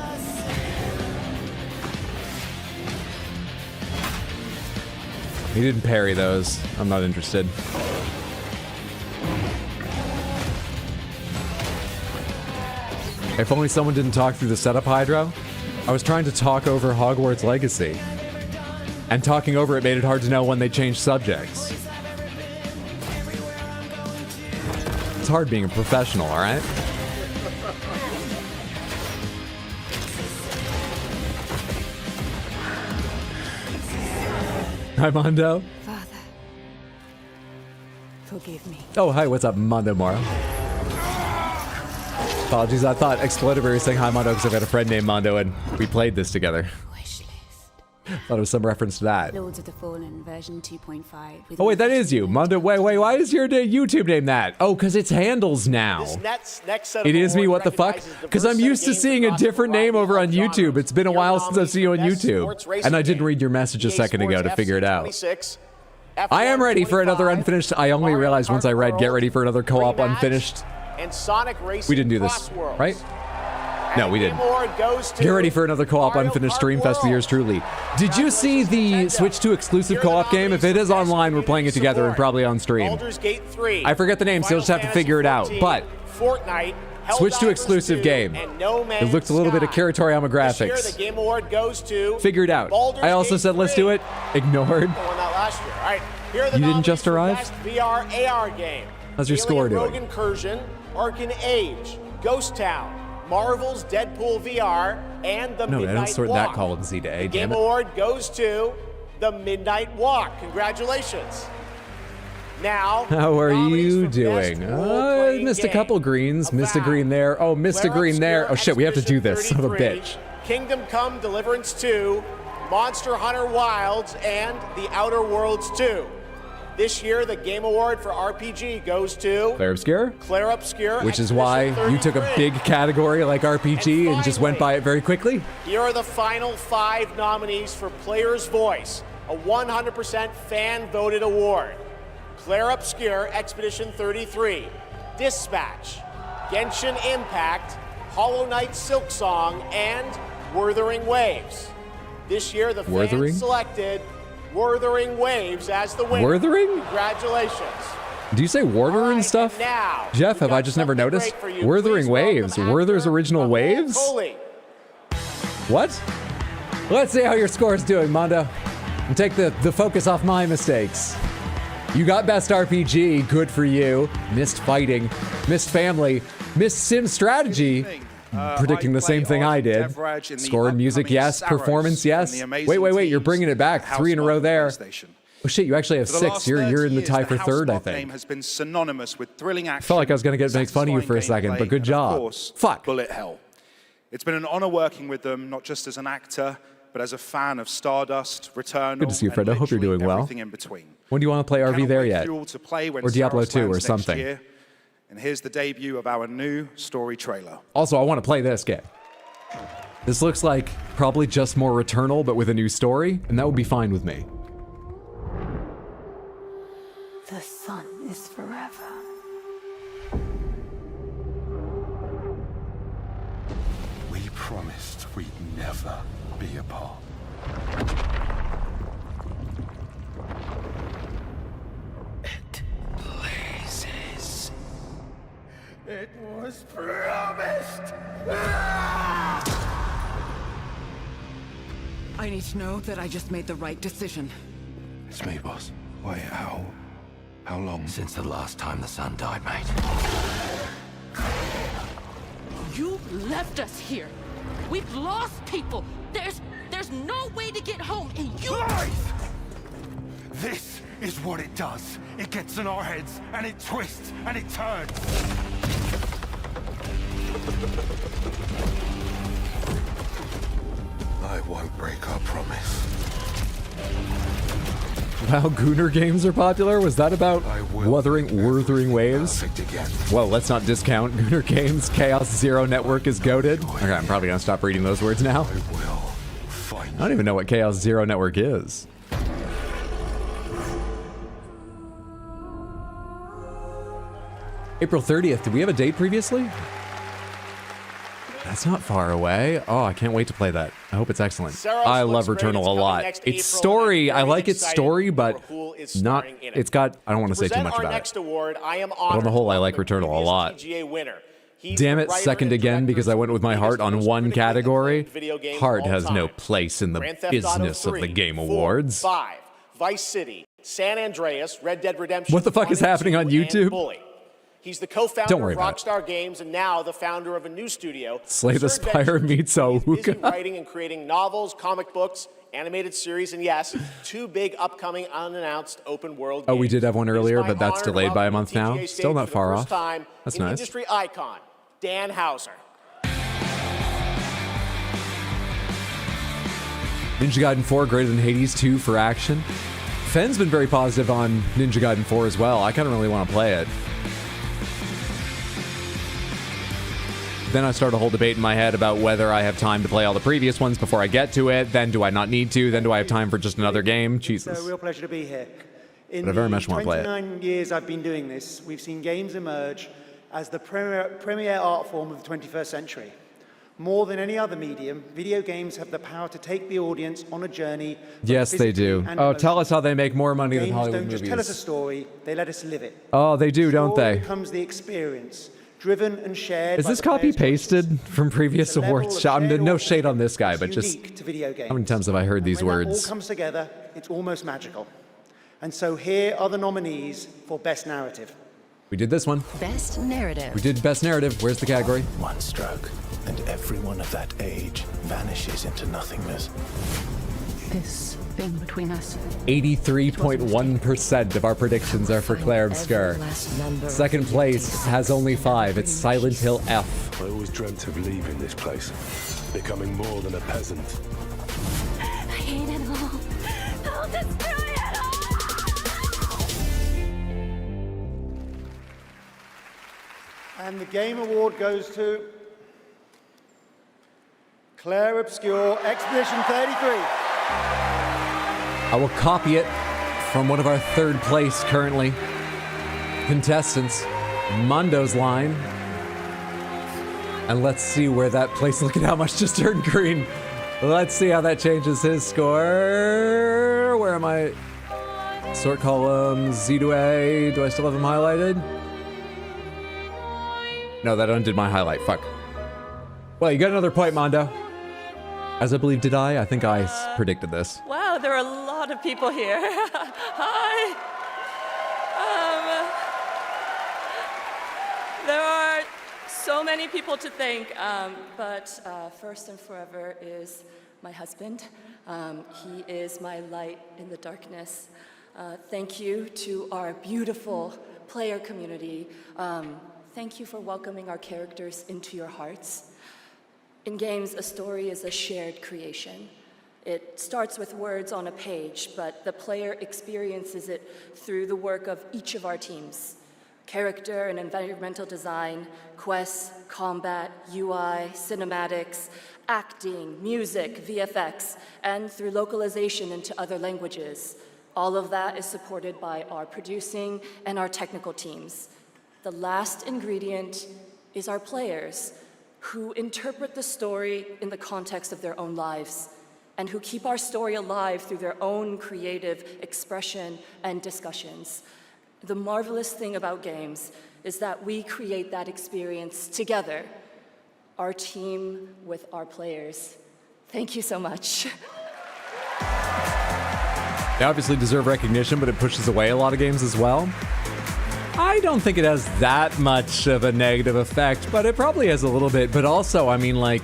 He didn't parry those. I'm not interested. If only someone didn't talk through the setup, Hydro. I was trying to talk over Hogwarts Legacy. And talking over it made it hard to know when they changed subjects. It's hard being a professional, all right? Hi, Mondo. Father, forgive me. Oh, hi, what's up, Mondo Mora? Apologies, I thought Explodivary was saying hi, Mondo, because I've got a friend named Mondo, and we played this together. Thought it was some reference to that. Lords of the Fallen version 2.5. Oh, wait, that is you. Mondo, wait, why is your YouTube name that? Oh, because it's handles now. Next set It is me, what the fuck? Because I'm used to seeing a different name over on YouTube. It's been a while since I've seen you on YouTube. And I didn't read your message a second ago to figure it out. I am ready for another unfinished. I only realized once I read Get Ready for Another Co-op Unfinished. We didn't do this, right? No, we didn't. Get ready for another co-op Unfinished Streamfest with yours truly. Did you see the Switch 2 exclusive co-op game? If it is online, we're playing it together and probably on stream. I forget the name, so you'll just have to figure it out. But Switch 2 exclusive game. It looked a little bit of Akira Toriyama graphics. Figured out. I also said let's do it. Ignored. You didn't just arrive? VR AR game. How's your score doing? Rogue Incursion, Arcan Age, Ghost Town, Marvel's Deadpool VR, and the Midnight No, I don't sort Walk. that column Z to A, The damn Game it. Award goes to the Midnight Walk. Congratulations. Now, How are you doing? I missed a couple greens. Missed a green there. Oh, missed a green there. Oh shit, we have to do this. Son of a bitch. Kingdom Come Deliverance 2, Monster Hunter Wilds, and The Outer Worlds 2. This year, the Game Award for RPG goes to Claire Obscure? Claire Obscure, Which is why you took a big category like RPG and just went by it very quickly? Here are the final 5 nominees for Player's Voice, a 100% fan-voted award. Claire Obscure, Expedition 33, Dispatch, Genshin Impact, Hollow Knight Silksong, and Wuthering Waves. This year, the Wuthering? fans selected Wuthering Waves as the winner. Wuthering? Congratulations. Do you say Werther and stuff? Now, Jeff, have I just never noticed? Wuthering Waves. Werther's Original Waves? Foley. What? Let's see how your score's doing, Mondo. And take the focus off my mistakes. You got Best RPG, good for you. Missed Fighting, missed Family, missed Sim Strategy. Predicting the same thing I did. Score and music, yes. Performance, yes. Wait, you're bringing it back. 3 in a row there. Oh shit, you actually have 6. You're in the tie for 3rd, I think. Has been synonymous with thrilling action. Felt like I was going to make fun of you for a second, but good job. Of course, fuck. Bullet Hell. It's been an honor working with them, not just as an actor, but as a fan of Stardust, Returnal, Good to see you, Fred. I hope you're doing well. everything in between. When do you want to play RV there yet? To play when Or Diablo Saros 2 or lands next something. year. And here's the debut of our new story trailer. Also, I want to play this game. This looks like probably just more Returnal, but with a new story, and that would be fine with me. The sun is forever. We promised we'd never be apart. It blazes. It was promised. I need to know that I just made the right decision. It's me, boss. Wait, how long? Since the last time the sun died, mate. You left us here. We've lost people. There's no way to get home, and you... This is what it does. It gets in our heads, and it twists, and it turns. I won't break our promise. Wow, Gooner games are popular? Was that about Wuthering Waves? Well, let's not discount Gooner games. Chaos Zero Network is goated. Okay, I'm probably gonna stop reading those words now. I don't even know what Chaos Zero Network is. April 30th. Did we have a date previously? That's not far away. Oh, I can't wait to play that. I hope it's excellent. I love Returnal a lot. Its story, I like its story, but not. It's got. I don't want to say too much about it. Next award, I am But on the whole, I like Returnal a lot. PGA winner. He's Damn the it, writer second and again because I went with my heart on one category. video game Heart of all has no time. place in the Grand Theft Auto business of the 3, Game 4, Awards. 5, Vice City, San Andreas, Red Dead Redemption. What the fuck 1 is and happening 2, on and YouTube? Bully. He's the co-founder Don't worry of about it. Rockstar Games and now the founder of a new studio. Slay the Absurd Spire Ventures. meets He's busy Ahuka. writing and creating novels, comic books, animated series, and yes, 2 big upcoming unannounced open world Oh, games. we did have one It is earlier, my but that's honor to delayed by a welcome month to the now. TGA Still stage not for the far first off. time That's an nice. industry icon, Dan Houser. Ninja Gaiden 4 greater than Hades 2 for action. Fenn's been very positive on Ninja Gaiden 4 as well. I kind of really want to play it. Then I start a whole debate in my head about whether I have time to play all the previous ones before I get to it. Then do I not need to? Then do I have time for just another game? Jesus. It's a real pleasure to be here. In But I very much want to play it. 29 years I've been doing this, we've seen games emerge as the premier art form of the 21st century. More than any other medium, video games have the power to take the audience on a journey. Yes, they do. Oh, tell us how they make more money than Games Hollywood don't just movies. tell us a story, they let us live it. Oh, they do, don't Story they? becomes the experience, driven and shared. Is by this the players' copy-pasted from previous level awards? of No shared shade on this guy, but just unique to video games. how many times have I heard these And when that words? all comes together, it's almost magical. And so here are the nominees for Best Narrative. We did this one. Best Narrative. We did Best Narrative. Where's the category? One stroke, and everyone of that age vanishes into nothingness. This thing between us. 83.1% of our predictions are for Claire Obscur. Second place has only 5. It's Silent Hill F. I always dreamt of leaving this place, becoming more than a peasant. I hate it all. I'll destroy it all. And the Game Award goes to Claire Obscur, Expedition 33. I will copy it from one of our third place currently contestants, Mondo's line. And let's see where that place, look at how much just turned green. Let's see how that changes his score. Where am I? Sort column, Z to A. Do I still have him highlighted? No, that undid my highlight. Fuck. Well, you got another point, Mondo. As I believe, did I? I think I predicted this. Wow, there are a lot of people here. Hi. There are so many people to thank, but first and forever is my husband. He is my light in the darkness. Thank you to our beautiful player community. Thank you for welcoming our characters into your hearts. In games, a story is a shared creation. It starts with words on a page, but the player experiences it through the work of each of our teams. Character and environmental design, quests, combat, UI, cinematics, acting, music, VFX, and through localization into other languages. All of that is supported by our producing and our technical teams. The last ingredient is our players, who interpret the story in the context of their own lives, and who keep our story alive through their own creative expression and discussions. The marvelous thing about games is that we create that experience together, our team with our players. Thank you so much. They obviously deserve recognition, but it pushes away a lot of games as well. I don't think it has that much of a negative effect, but it probably has a little bit. But also, I mean, like,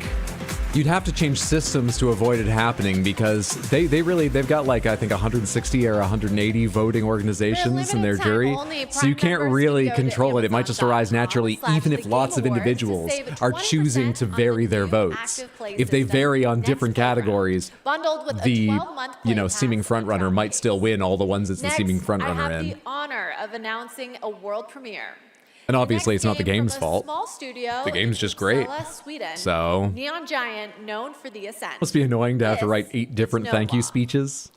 you'd have to change systems to avoid it happening because they've got like, I think 160 or 180 voting organizations in their jury. So you can't really control it. It might just arise naturally, even if lots of individuals are choosing to vary their votes. If they vary on different categories, the, seeming frontrunner might still win all the ones it's the seeming frontrunner I have in. the honor of announcing a world premiere. And obviously, it's not the game's fault. Small studio. The game's just great. Sweden. So Neon Giant, known for the Ascent. must be annoying to have to write 8 different thank you speeches.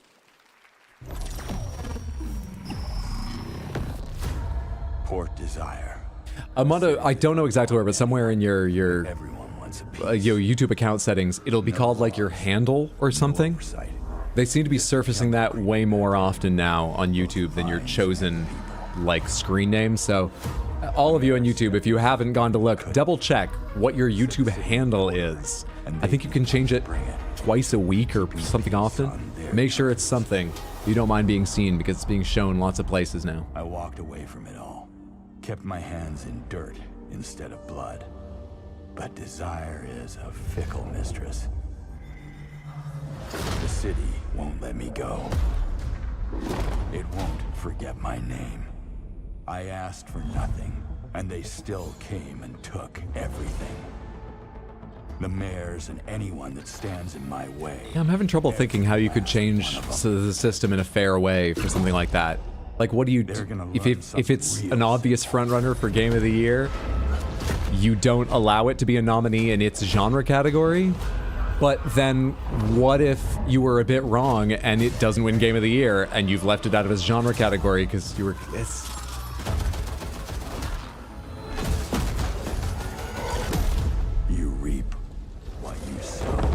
Port Desire. Amanda, I don't know exactly where, but somewhere in your YouTube account settings, it'll be called like your handle or something. They seem to be surfacing that way more often now on YouTube than your chosen like screen name. So all of you on YouTube, if you haven't gone to look, double check what your YouTube handle is. I think you can change it twice a week or something often. Make sure it's something you don't mind being seen, because it's being shown lots of places now. I walked away from it all. Kept my hands in dirt instead of blood. But desire is a fickle mistress. The city won't let me go. It won't forget my name. I asked for nothing, and they still came and took everything. The mayors and anyone that stands in my way. Yeah, I'm having trouble thinking how you could change the system in a fair way for something like that. Like, what do you... If it's an obvious frontrunner for Game of the Year, you don't allow it to be a nominee in its genre category? But then what if you were a bit wrong and it doesn't win Game of the Year and you've left it out of its genre category because you were... You reap what you sow.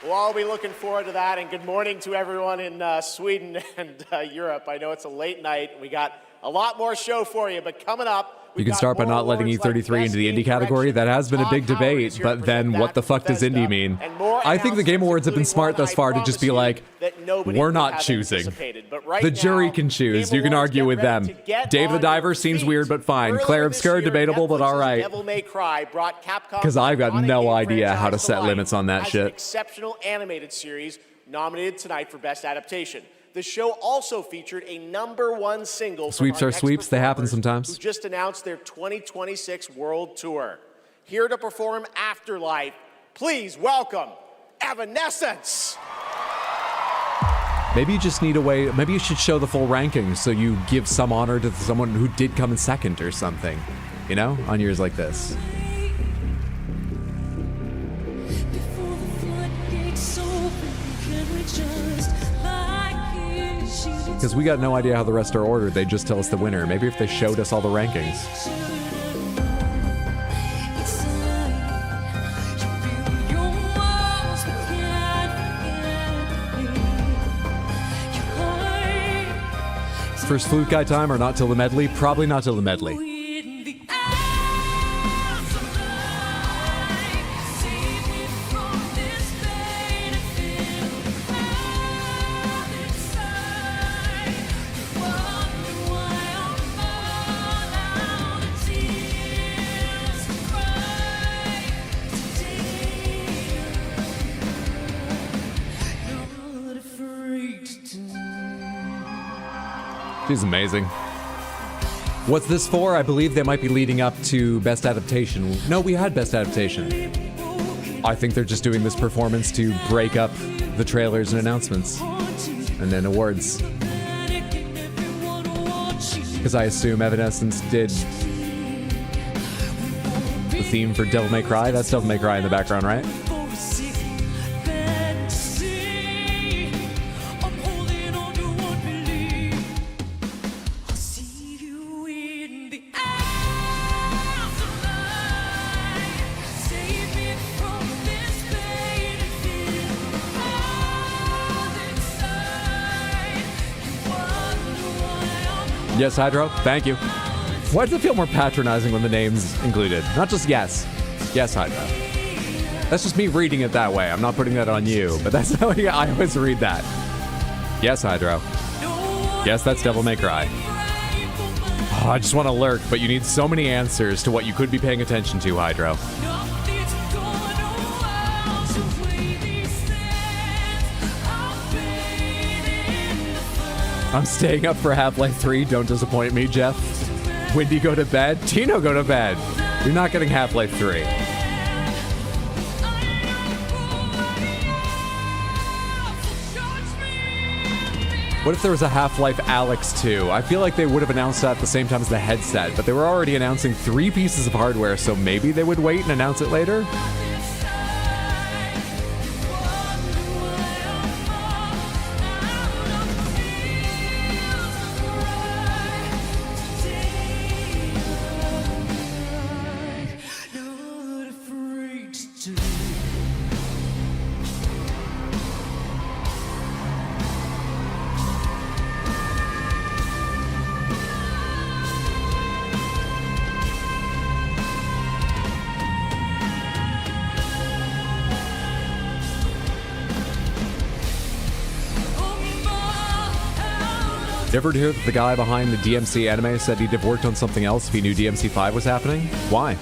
We'll all be looking forward to that, and good morning to everyone in Sweden and Europe. I know it's a late night. We got a lot more show for you, but coming up, You can start by not letting E33 into the indie category. That has been a big debate, but then what the fuck does indie mean? I think the Game Awards have been smart thus far to just be like, we're not choosing. The jury can choose. You can argue with them. Dave the Diver seems weird, but fine. Claire Obscur, debatable, but all right. Because I've got no idea how to set limits on that shit. Exceptional animated series nominated tonight for Best Adaptation. The show also featured a #1 single. Sweeps are sweeps. They happen sometimes. Who just announced their 2026 world tour. Here to perform Afterlife, please welcome Evanescence. Maybe you just need a way. Maybe you should show the full rankings so you give some honor to someone who did come in second or something. You know, on years like this. Because we got no idea how the rest are ordered. They just tell us the winner. Maybe if they showed us all the rankings. First Flute Guy time or not till the medley? Probably not till the medley. She's amazing. What's this for? I believe they might be leading up to Best Adaptation. No, we had Best Adaptation. I think they're just doing this performance to break up the trailers and announcements. And then awards. Because I assume Evanescence did the theme for Devil May Cry. That's Devil May Cry in the background, right? Yes, Hydro. Thank you. Why does it feel more patronizing when the name's included? Not just yes. Yes, Hydro. That's just me reading it that way. I'm not putting that on you, but that's how I always read that. Yes, Hydro. Yes, that's Devil May Cry. Oh, I just want to lurk, but you need so many answers to what you could be paying attention to, Hydro. I'm staying up for Half-Life 3. Don't disappoint me, Jeff. Wendy, go to bed. Tino, go to bed. You're not getting Half-Life 3. What if there was a Half-Life Alyx 2? I feel like they would have announced that at the same time as the headset, but they were already announcing 3 pieces of hardware, so maybe they would wait and announce it later? You ever hear that the guy behind the DMC anime said he'd have worked on something else if he knew DMC 5 was happening? Why?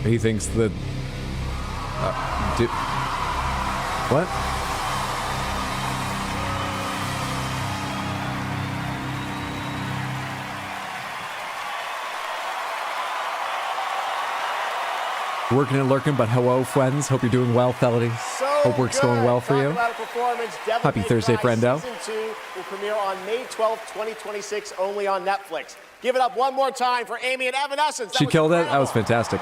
He thinks that... what? Working and lurking, but hello, friends. Hope you're doing well, Felony. Hope work's going well for you. Happy Thursday, friendo. Season 2 will premiere on May 12th, 2026, only on Netflix. Give it up one more time for Amy and Evanescence. She killed it. That was fantastic.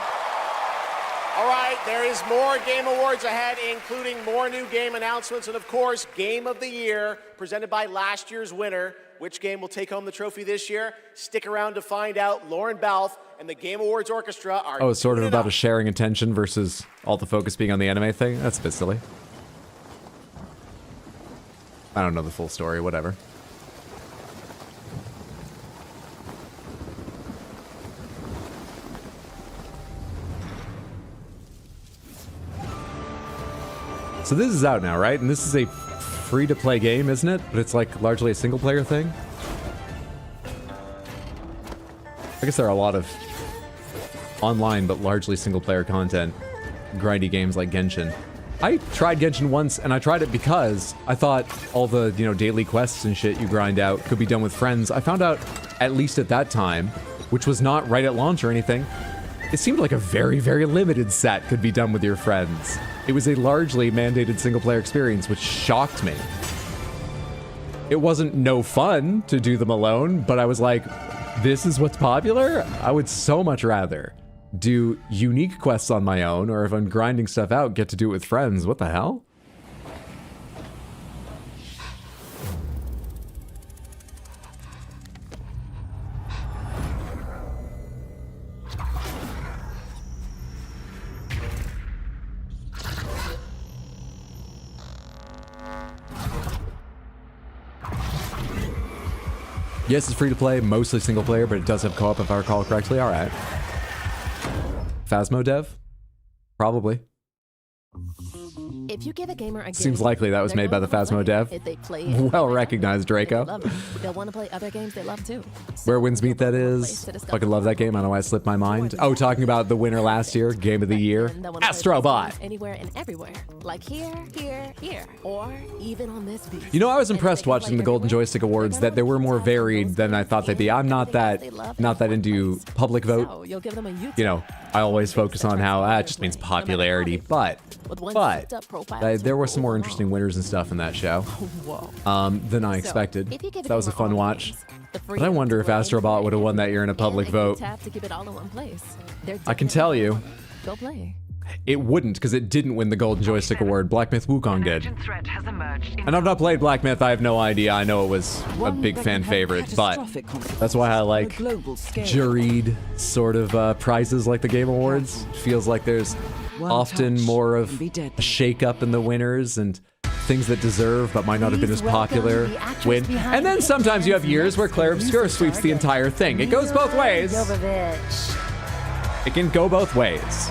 All right, there is more Game Awards ahead, including more new game announcements and, of course, Game of the Year, presented by last year's winner. Which game will take home the trophy this year? Stick around to find out. Lauren Balfe and the Game Awards Orchestra are... Oh, it's sort of about a sharing attention versus all the focus being on the anime thing? That's a bit silly. I don't know the full story, whatever. So this is out now, right? And this is a free-to-play game, isn't it? But it's like largely a single-player thing? I guess there are a lot of online but largely single-player content, grindy games like Genshin. I tried Genshin once, and I tried it because I thought all the, you know, daily quests and shit you grind out could be done with friends. I found out, at least at that time, which was not right at launch or anything, it seemed like a very, very limited set could be done with your friends. It was a largely mandated single-player experience, which shocked me. It wasn't no fun to do them alone, but I was like, this is what's popular? I would so much rather do unique quests on my own, or if I'm grinding stuff out, get to do it with friends. What the hell? Yes, it's free to play, mostly single player, but it does have co-op if I recall correctly. All right. Phasmo dev? Probably. If you give a gamer a Seems likely that was made by the Phasmo dev. If they play Well recognized, Draco. they'll want to play other games they love too. Where Winds Meet, that is. Fucking love that game. I don't know why it slipped my mind. Oh, talking about the winner last year, Game of the Year, Astrobot. Anywhere and everywhere. Like here, or even on this beach. You know, I was impressed watching the Golden Joystick Awards that they were more varied than I thought they'd be. I'm not that into public vote. You know, I always focus on how it just means popularity, but there were some more interesting winners and stuff in that show than I expected. That was a fun watch. But I wonder if Astrobot would have won that year in a public vote. I can tell you, it wouldn't, because it didn't win the Golden Joystick Award. Black Myth Wukong did. And I've not played Black Myth, I have no idea. I know it was a big fan favorite, but that's why I like juried sort of prizes like the Game Awards. It feels like there's often more of a shake-up in the winners and things that deserve but might not have been as popular win. And then sometimes you have years where Claire Obscur sweeps the entire thing. It goes both ways. It can go both ways.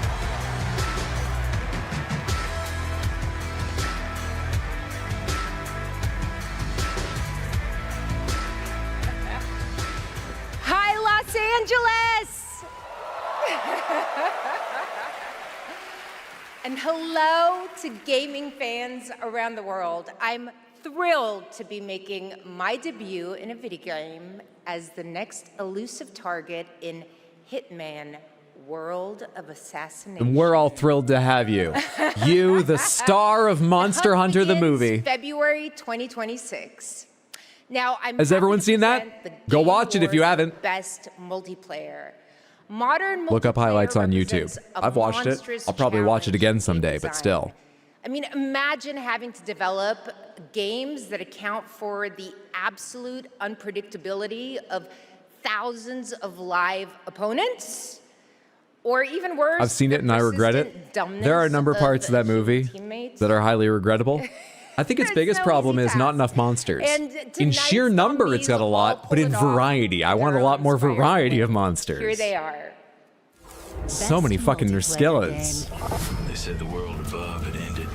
Angeles! And hello to gaming fans around the world. I'm thrilled to be making my debut in a video game as the next elusive target in Hitman: World of Assassination. And we're all thrilled to have you. You, the star of Monster Hunter the movie. February 2026. Now, Has everyone seen that? Go watch it if you haven't. Best multiplayer. Modern Look up highlights on YouTube. I've watched it. I'll probably watch it again someday, but still. I mean, imagine having to develop games that account for the absolute unpredictability of thousands of live opponents. Or even worse, I've seen it and I regret it. There are a number of parts of that movie that are highly regrettable. I think its biggest problem is not enough monsters. In sheer number, it's got a lot, but in variety, I want a lot more variety of monsters. Here they are. So many fucking Nurskillets. They said the world above had ended.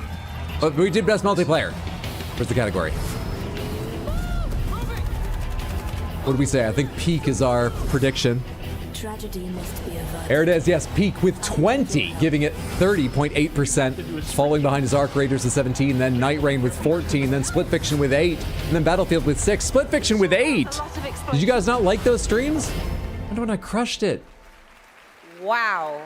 But we did best multiplayer. Where's the category? What did we say? I think Peak is our prediction. Tragedy must be averted. There it is, yes, Peak with 20, giving it 30.8%, falling behind his Arc Raiders with 17, then Night Rain with 14, then Split Fiction with 8, and then Battlefield with 6. Split Fiction with 8! Did you guys not like those streams? I wonder when I crushed it. Wow.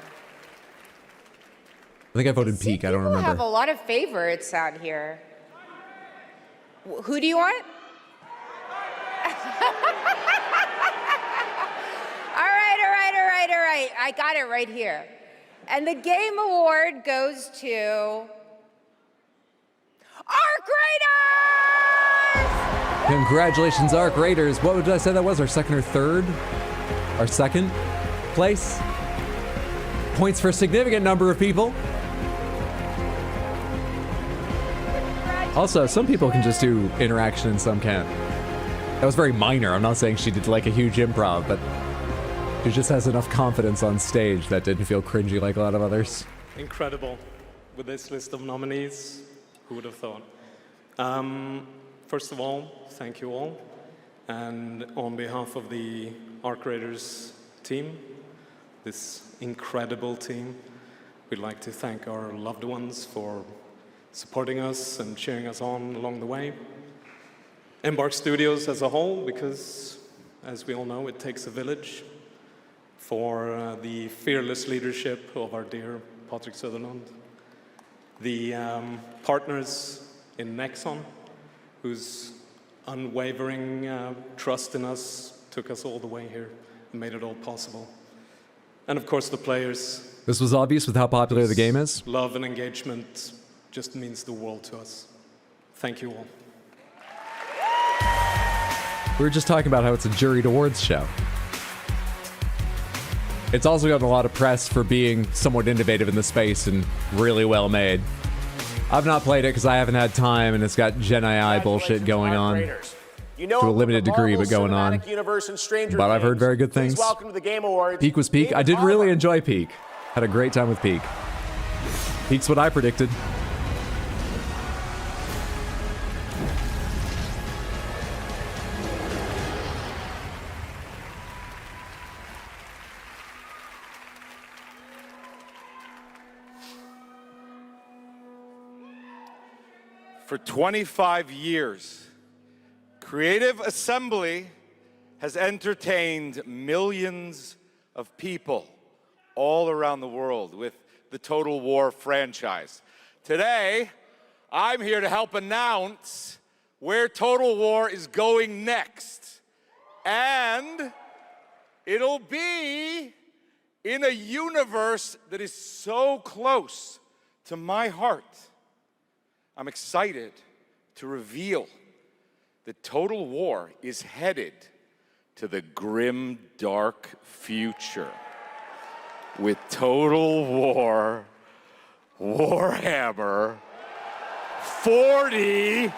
I think I voted Peak, I don't People have remember. a lot of favorites out here. Who do you want? All right. I got it right here. And the Game Award goes to Arc Raiders! Congratulations, Arc Raiders. What did I say that was? Our second or third? Our second place? Points for a significant number of people. Also, some people can just do interaction and some can't. That was very minor. I'm not saying she did like a huge improv, but she just has enough confidence on stage that didn't feel cringy like a lot of others. Incredible. With this list of nominees, who would have thought? First of all, thank you all. And on behalf of the Arc Raiders team, this incredible team, we'd like to thank our loved ones for supporting us and cheering us on along the way. Embark Studios as a whole, because as we all know, it takes a village, for the fearless leadership of our dear Patrick Sutherland. The partners in Nexon, whose unwavering trust in us took us all the way here and made it all possible. And of course the players. This was obvious with how popular the game is. Love and engagement just means the world to us. Thank you all. We were just talking about how it's a juried awards show. It's also gotten a lot of press for being somewhat innovative in the space and really well made. I've not played it because I haven't had time, and it's got Gen AI bullshit going on. You know, to a limited degree, but going on. But I've heard very good things. Welcome to the Game Awards. Peak was Peak. I did really enjoy Peak. Had a great time with Peak. Peak's what I predicted. For 25 years, Creative Assembly has entertained millions of people all around the world with the Total War franchise. Today, I'm here to help announce where Total War is going next. And it'll be in a universe that is so close to my heart. I'm excited to reveal that Total War is headed to the grim, dark future with Total War Warhammer 40K!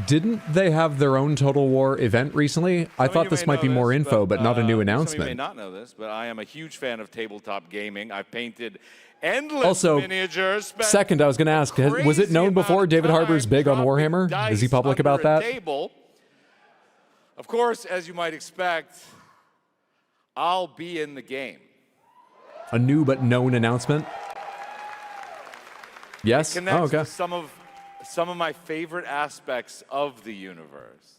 Didn't they have their own Total War event recently? I thought this might be more info, but not a new announcement. Some of you may not know this, but I am a huge fan of tabletop gaming. I've painted endless miniatures. Second, I was going to ask, was it known before David Harbour's big on Warhammer? Is he public about that? Table. Of course, as you might expect, I'll be in the game. A new but known announcement? Yes? It connects okay. to some of my favorite aspects of the universe,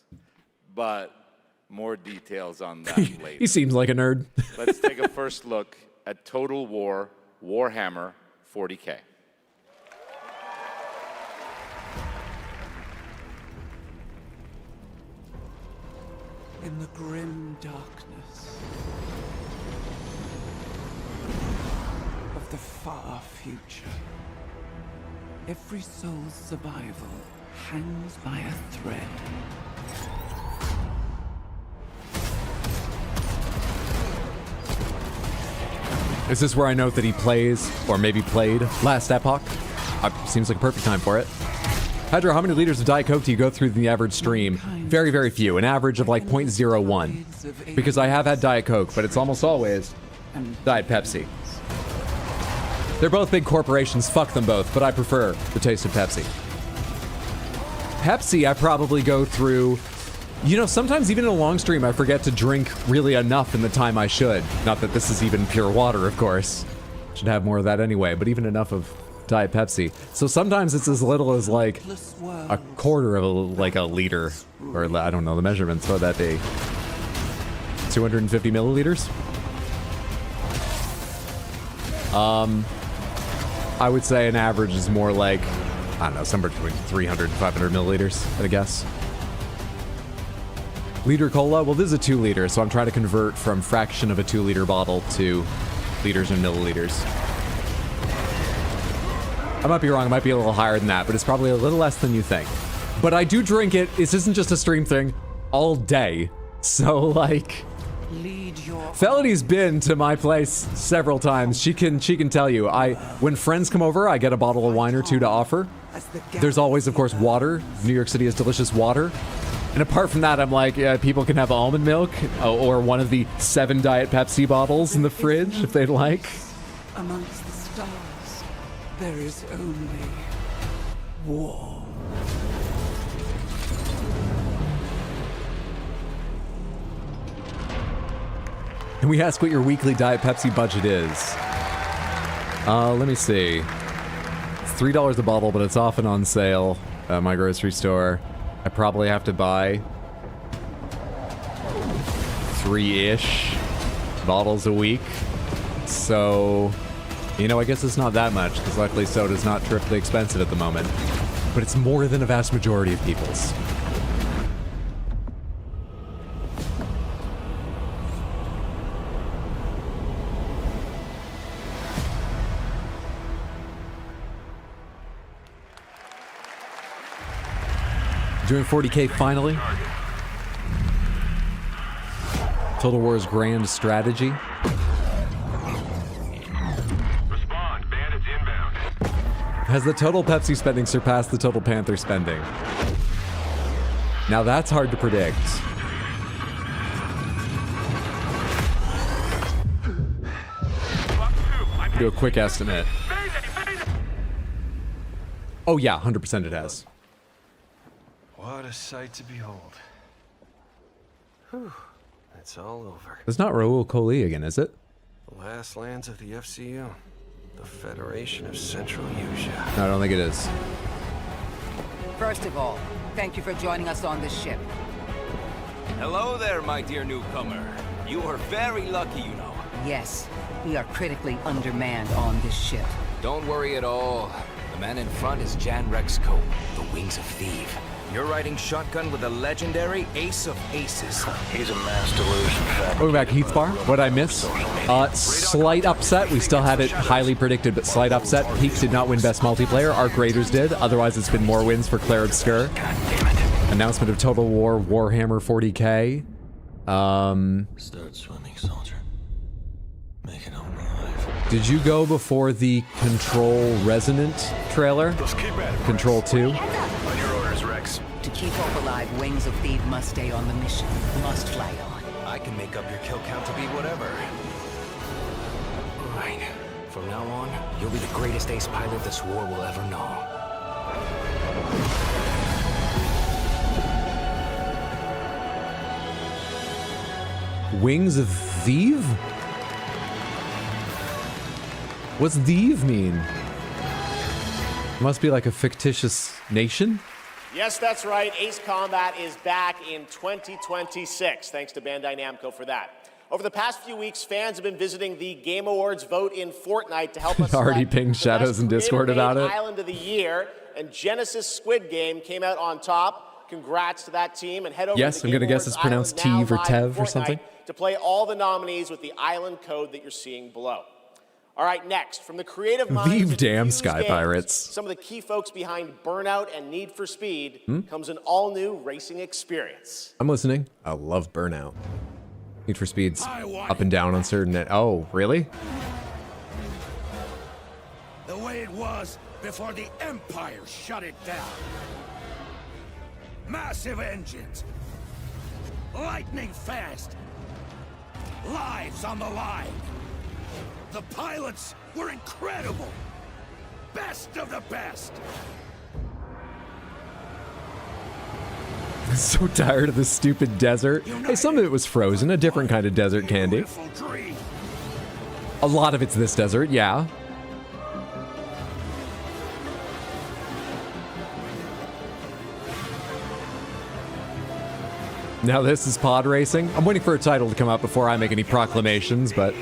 but more details on that later. He seems like a nerd. Let's take a first look at Total War Warhammer 40K. In the grim darkness of the far future, every soul's survival hangs by a thread. Is this where I note that he plays, or maybe played, Last Epoch? Seems like a perfect time for it. Hydra, how many liters of Diet Coke do you go through in the average stream? Very, very few. An average of like 0.01. Because I have had Diet Coke, but it's almost always Diet Pepsi. They're both big corporations. Fuck them both, but I prefer the taste of Pepsi. Pepsi, I probably go through... You know, sometimes even in a long stream, I forget to drink really enough in the time I should. Not that this is even pure water, of course. Should have more of that anyway, but even enough of Diet Pepsi. So sometimes it's as little as like a quarter of a liter, or I don't know the measurements. What would that be? 250 milliliters? I would say an average is more like, I don't know, somewhere between 300 and 500 milliliters, I guess. Liter cola? Well, this is a 2 liter, so I'm trying to convert from fraction of a 2 liter bottle to liters and milliliters. I might be wrong, it might be a little higher than that, but it's probably a little less than you think. But I do drink it, this isn't just a stream thing, all day. So, like... Felony's been to my place several times. She can tell you. When friends come over, I get a bottle of wine or two to offer. There's always, of course, water. New York City has delicious water. And apart from that, I'm like, people can have almond milk or one of the 7 Diet Pepsi bottles in the fridge if they'd like. Amongst the stars, there is only war. Can we ask what your weekly Diet Pepsi budget is? Let me see. It's $3 a bottle, but it's often on sale at my grocery store. I probably have to buy 3-ish bottles a week. So, you know, I guess it's not that much, because luckily soda's not terribly expensive at the moment. But it's more than a vast majority of people's. Doing 40K finally. Total War's grand strategy. Has the total Pepsi spending surpassed the total Panther spending? Now that's hard to predict. Do a quick estimate. Oh yeah, 100% it has. What a sight to behold. Whew, it's all over. It's not Raul Coley again, is it? The last lands of the FCU. The Federation of Central Usia. No, I don't think it is. First of all, thank you for joining us on this ship. Hello there, my dear newcomer. You are very lucky, you know. Yes, we are critically undermanned on this ship. Don't worry at all. The man in front is Jan Rexco, the Wings of Thieves. You're riding shotgun with the legendary Ace of Aces. He's a mass delusion. Welcome back, Heath Bar. What'd I miss? Slight upset. We still had it highly predicted, but slight upset. Peak did not win Best Multiplayer. Arc Raiders did. Otherwise, it's been more wins for Claire Obscure. Announcement of Total War Warhammer 40K. Start swimming, soldier. Make it home alive. Did you go before the Control Resonant trailer? Control 2? To keep hope alive, Wings of Thieves must stay on the mission. Must fly on. I can make up your kill count to be whatever. Right. From now on, you'll be the greatest ace pilot this war will ever know. Wings of Thieves? What's Thieves mean? Must be like a fictitious nation? Yes, that's right. Ace Combat is back in 2026. Thanks to Bandai Namco for that. Over the past few weeks, fans have been visiting the Game Awards vote in Fortnite to help us already pinged Shadows in Discord about it. Island of the Year, and Genesis Squid Game came out on top. Congrats to that team, and head over yes, to I'm going to guess it's pronounced Teve or Tev or something. To play all the nominees with the island code that you're seeing below. All right, next, from the creative minds of damn Sky Pirates. Some of the key folks behind Burnout and Need for Speed comes an all-new racing experience. I'm listening. I love Burnout. Need for Speed's up and down on certain... Oh, really? The way it was before the Empire shut it down. Massive engines. Lightning fast. Lives on the line. The pilots We're incredible! Best of the best! I'm so tired of this stupid desert. Hey, some of it was frozen, a different kind of desert candy. A lot of it's this desert, yeah. Now this is pod racing. I'm waiting for a title to come out before I make any proclamations, but I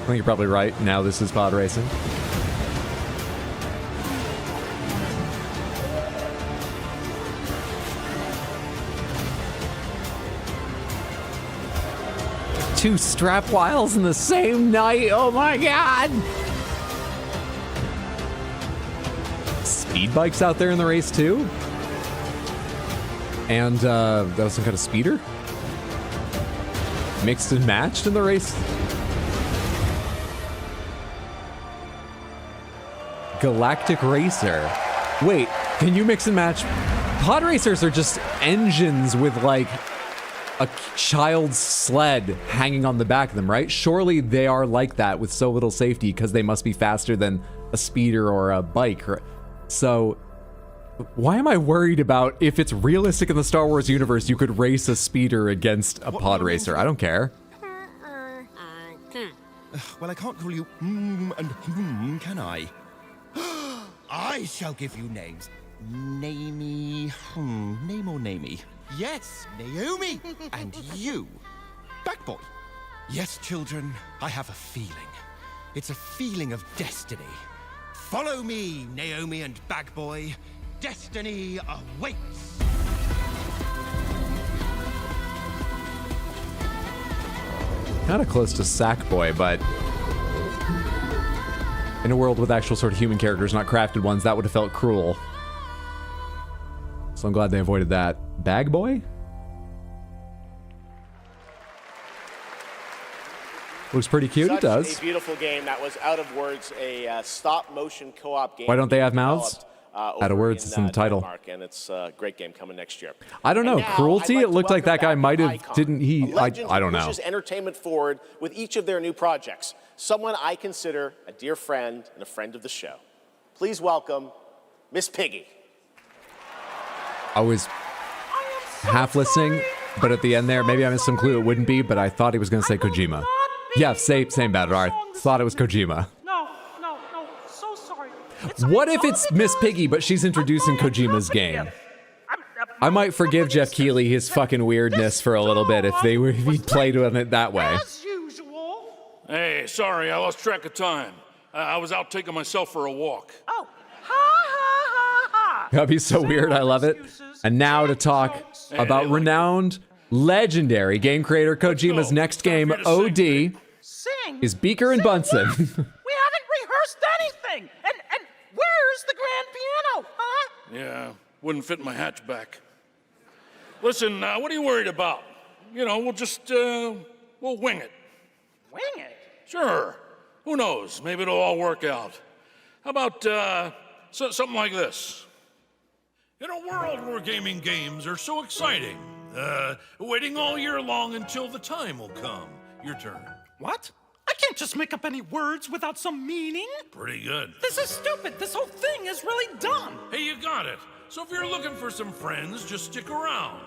think you're probably right. Now this is pod racing. Two strap wiles in the same night. Oh my god! Speed bikes out there in the race too? And that was some kind of speeder? Mixed and matched in the race? Galactic Racer. Wait, can you mix and match? Pod racers are just engines with like a child's sled hanging on the back of them, right? Surely they are like that with so little safety because they must be faster than a speeder or a bike. So why am I worried about if it's realistic in the Star Wars universe, you could race a speeder against a pod racer? I don't care. Well, I can't call you and can I? I shall give you names. Namey, name or namey? Yes, Naomi. And you, Bagboy. Yes, children, I have a feeling. It's a feeling of destiny. Follow me, Naomi and Bagboy. Destiny awaits. Kind of close to Sackboy, but in a world with actual sort of human characters, not crafted ones, that would have felt cruel. So I'm glad they avoided that. Bagboy? Looks pretty cute. It does. Such a beautiful game. That was Out of Words, a stop-motion co-op game. Why don't they have mouths? Out of Words, it's in the title. Denmark, and it's a great game coming next year. I don't know. Cruelty? It looked like that guy might have, didn't he? I don't know. Pushes entertainment forward with each of their new projects. Someone I consider a dear friend and a friend of the show. Please welcome Miss Piggy. I was half listening, but at the end there, maybe I missed some clue. It wouldn't be, but I thought he was going to say Kojima. Yeah, same battle. I thought it was Kojima. No, so sorry. What if it's Miss Piggy, but she's introducing Kojima's game? I might forgive Jeff Keighley his fucking weirdness for a little bit if he played on it that way. Hey, sorry, I lost track of time. I was out taking myself for a walk. Oh, ha. That'd be so weird. I love it. And now to talk about renowned, legendary game creator Kojima's next game, OD, is Beaker and Bunsen. We haven't rehearsed anything. And where's the grand piano, huh? Yeah, wouldn't fit in my hatchback. Listen, what are you worried about? You know, we'll just, we'll wing it. Wing it? Sure. Who knows? Maybe it'll all work out. How about, something like this? In a world where gaming games are so exciting, waiting all year long until the time will come. Your turn. What? I can't just make up any words without some meaning. Pretty good. This is stupid. This whole thing is really dumb. Hey, you got it. So if you're looking for some friends, just stick around.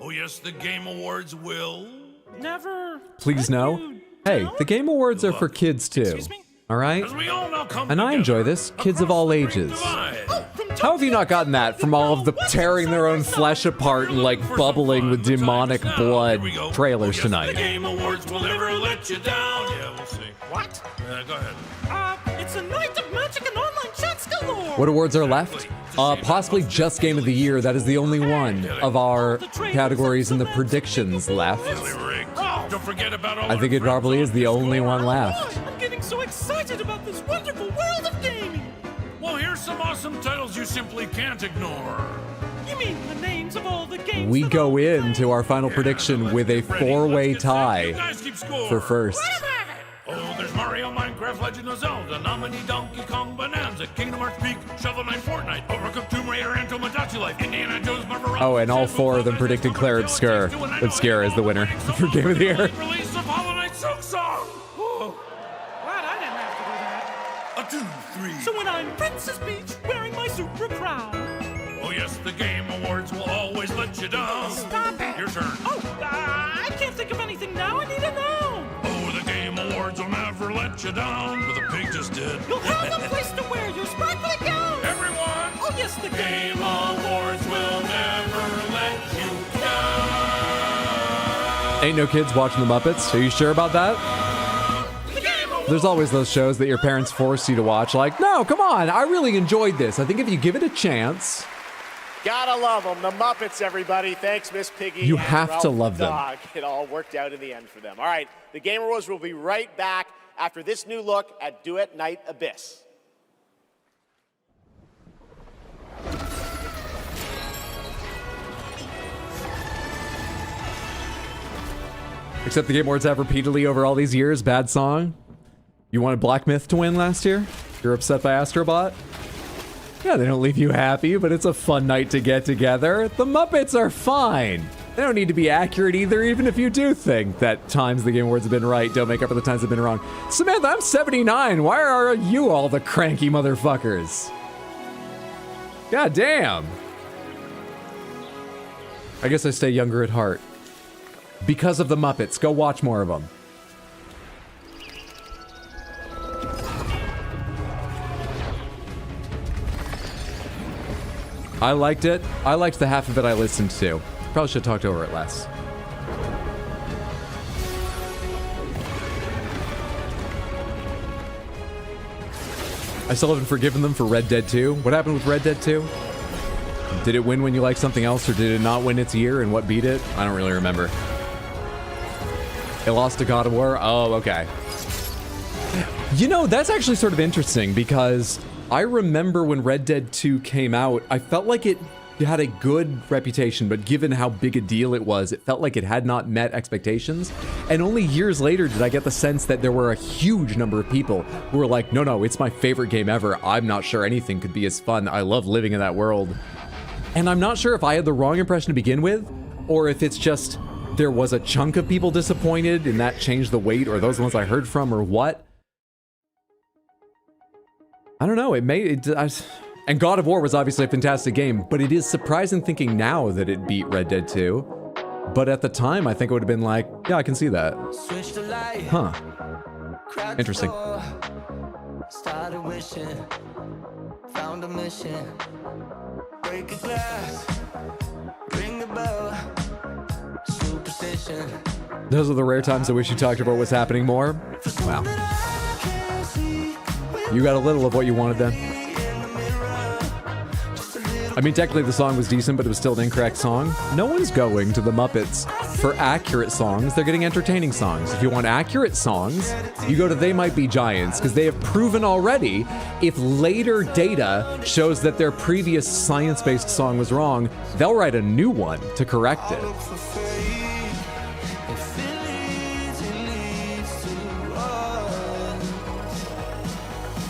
Oh yes, the Game Awards will... Never... Please no. Hey, the Game Awards are for kids too. All right? And I enjoy this. Kids of all ages. How have you not gotten that from all of the tearing their own flesh apart and like bubbling with demonic blood trailers tonight? The Game Awards will never let you down. Yeah, we'll see. What? Go ahead. It's a night of magic and online chats galore. What awards are left? Possibly just Game of the Year. That is the only one of our categories in the predictions left. Don't forget about all I think it probably is the only one left. I'm getting so excited about this wonderful world of gaming. Well, here's some awesome titles you simply can't ignore. You mean the names of all the games? We go into our final prediction with a four-way tie for first. Oh, there's Mario, Minecraft, Legend of Zelda, Nominee, Donkey Kong, Bonanza, Kingdom Hearts Peak, Shovel Knight, Fortnite, Overcooked, Tomb Raider, and Tomodachi Life, Indiana Jones, Marvel. Oh, and all four of them predicted Claire Obscure. Obscure is the winner for Game of the Year. Release of Hollow Knight Silk Song. Glad I didn't have A 2, 3. So when I'm Princess Peach wearing my super crown. Oh yes, the Game Awards will always let you down. Stop it. Your turn. Oh, I can't think of anything now. I need to know. Oh, the Game Awards will never let you down. But the pig just did. You'll have a place to wear your sparkly gown. Everyone. Oh yes, the Game Awards will never let you down. Ain't no kids watching the Muppets. Are you sure about that? There's always those shows that your parents force you to watch. Like, no, come on. I really enjoyed this. I think if you give it a chance. Gotta love them. The Muppets, everybody. Thanks, Miss Piggy. You and have Ralph to the love them. dog. It all worked out in the end for them. All right, the Game Awards will be right back after this new look at Duet Night Abyss. Except the Game Awards have repeatedly over all these years. Bad song. You wanted Black Myth to win last year? You're upset by Astrobot? Yeah, they don't leave you happy, but it's a fun night to get together. The Muppets are fine. They don't need to be accurate either, even if you do think that times the Game Awards have been right don't make up for the times they've been wrong. Samantha, I'm 79. Why are you all the cranky motherfuckers? God damn. I guess I stay younger at heart. Because of the Muppets. Go watch more of them. I liked it. I liked the half of it I listened to. Probably should have talked over it less. I still haven't forgiven them for Red Dead 2. What happened with Red Dead 2? Did it win when you liked something else, or did it not win its year, and what beat it? I don't really remember. It lost to God of War? Oh, okay. You know, that's actually sort of interesting, because I remember when Red Dead 2 came out, I felt like it had a good reputation, but given how big a deal it was, it felt like it had not met expectations. And only years later did I get the sense that there were a huge number of people who were like, no, it's my favorite game ever. I'm not sure anything could be as fun. I love living in that world. And I'm not sure if I had the wrong impression to begin with, or if it's just there was a chunk of people disappointed and that changed the weight, or those ones I heard from, or what. I don't know. And God of War was obviously a fantastic game, but it is surprising thinking now that it beat Red Dead 2. But at the time, I think it would have been like, yeah, I can see that. Huh. Interesting. Started wishing, found a mission. Break a glass, ring the bell. Superstition. Those are the rare times I wish you talked about what's happening more. Wow. You got a little of what you wanted then. I mean, technically the song was decent, but it was still an incorrect song. No one's going to the Muppets for accurate songs. They're getting entertaining songs. If you want accurate songs, you go to They Might Be Giants, because they have proven already if later data shows that their previous science-based song was wrong, they'll write a new one to correct it.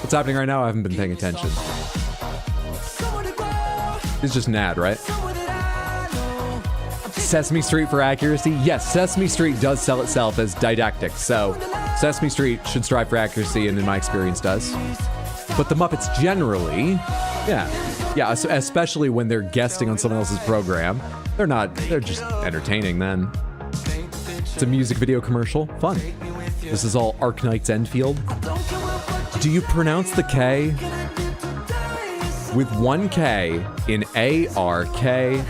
What's happening right now? I haven't been paying attention. It's just Nad, right? Sesame Street for accuracy? Yes, Sesame Street does sell itself as didactic, so Sesame Street should strive for accuracy, and in my experience does. But the Muppets generally, yeah, especially when they're guesting on someone else's program, they're just entertaining then. It's a music video commercial, fun. This is all Arknight's Enfield. Do you pronounce the K with one K in ARKNIGHTS,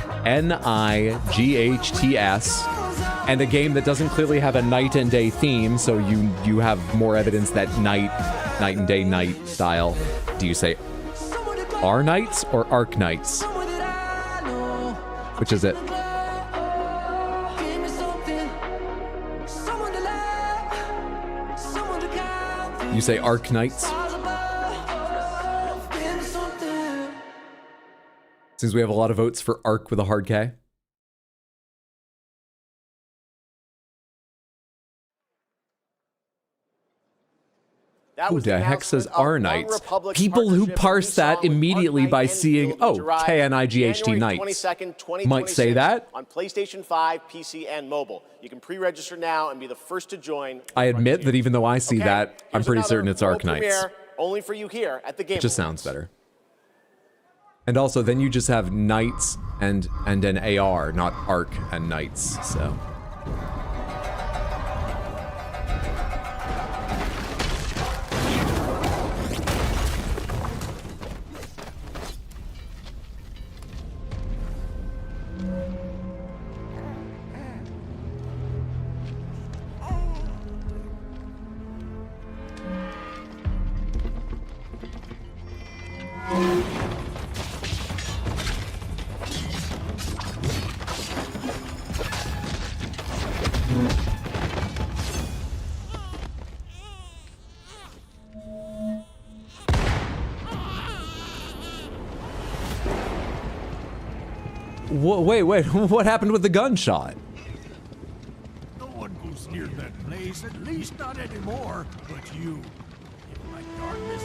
and a game that doesn't clearly have a night and day theme, so you have more evidence that night and day night style. Do you say Arknights or Arknights? Which is it? You say Arknights? Seems we have a lot of votes for Ark with a hard K. Who the heck says Arknights? People who parse that immediately by seeing, KNIGHT Knights might say that. On PlayStation 5, PC, and mobile. You can pre-register now and be the first to join. I admit that even though I see that, I'm pretty certain it's Arknights. only for you here at the Game It just sounds better. And also, then you just have knights and an AR, not arc and knights. So. Wait, what happened with the gunshot? No one goes near that place, at least not anymore. But you, in my darkness.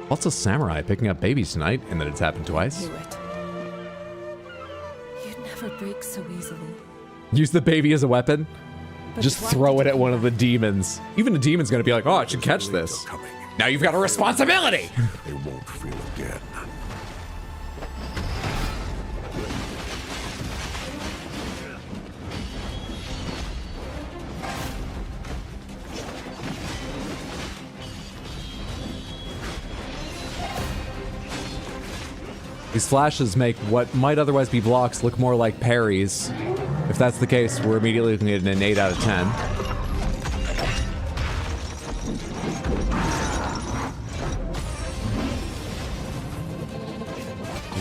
Also, samurai picking up babies tonight, and then it's happened twice. Knew it. You'd never break so easily. Use the baby as a weapon. But Just throw it at one of the demons. Even a demon's gonna be like, oh, I should catch this. Now you've got a responsibility. They won't feel again. These flashes make what might otherwise be blocks look more like parries. If that's the case, we're immediately looking at an 8 out of 10.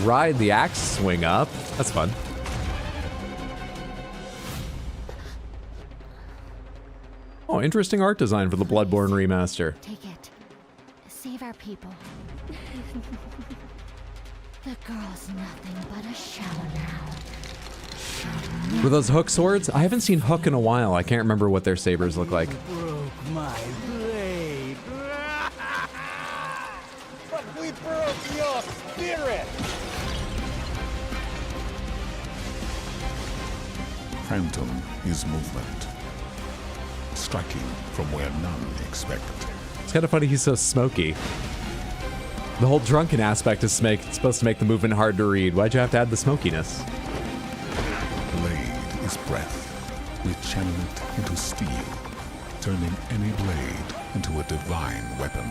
Ride the axe swing up. That's fun. Oh, interesting art design for the Bloodborne remaster. Take it. Save our people. The girl's nothing but a shell now. Were those Hook swords? I haven't seen Hook in a while. I can't remember what their sabers look like. Broke my blade. But we broke your spirit. Phantom is movement. Striking from where none expect. It's kind of funny he's so smoky. The whole drunken aspect is supposed to make the movement hard to read. Why'd you have to add the smokiness? Blade is breath. We channel it into steel, turning any blade into a divine weapon.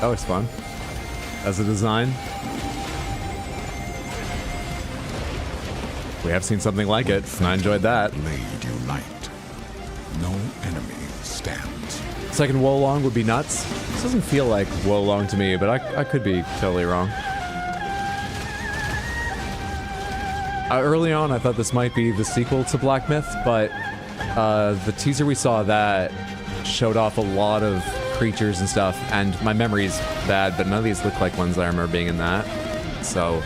That was fun. As a design. We have seen something like it, and I enjoyed that. Blade unite. No enemy stands. Second Wolong would be nuts. This doesn't feel like Wolong to me, but I could be totally wrong. Early on, I thought this might be the sequel to Black Myth, but the teaser we saw that showed off a lot of creatures and stuff, and my memory's bad, but none of these look like ones I remember being in that. So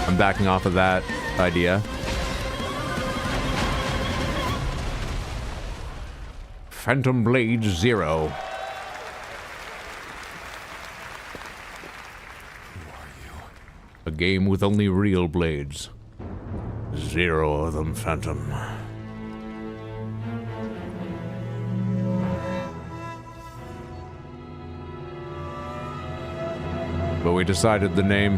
I'm backing off of that idea. Phantom Blade Zero. Who are you? A game with only real blades. 0 of them, Phantom. But we decided the name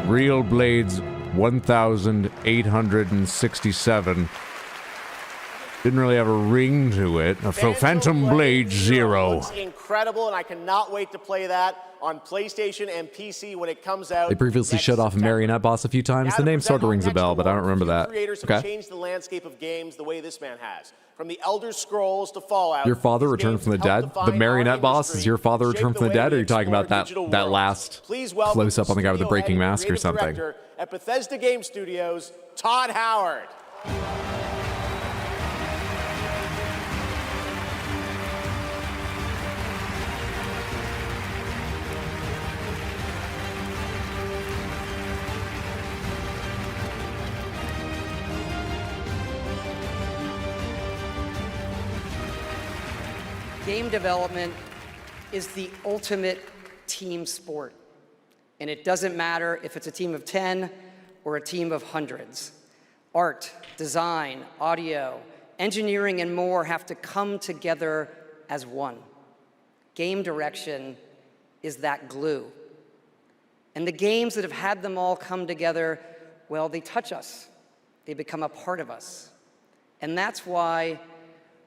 Real Blades 1867 didn't really have a ring to it. So Phantom Blade Zero. Looks incredible, and I cannot wait to play that on PlayStation and PC when it comes out. They previously showed off a Marionette boss a few times. The name sort of rings a bell, but I don't remember that. Creators have changed the landscape of games the way this man has. From the Elder Scrolls to Fallout. Your father returned from the dead? The Marionette boss is your father returned from the dead? Or are you talking about that last close up on the guy with the breaking mask or something? At Bethesda Game Studios, Todd Howard. Game development is the ultimate team sport. And it doesn't matter if it's a team of 10 or a team of hundreds. Art, design, audio, engineering, and more have to come together as one. Game direction is that glue. And the games that have had them all come together, well, they touch us. They become a part of us. And that's why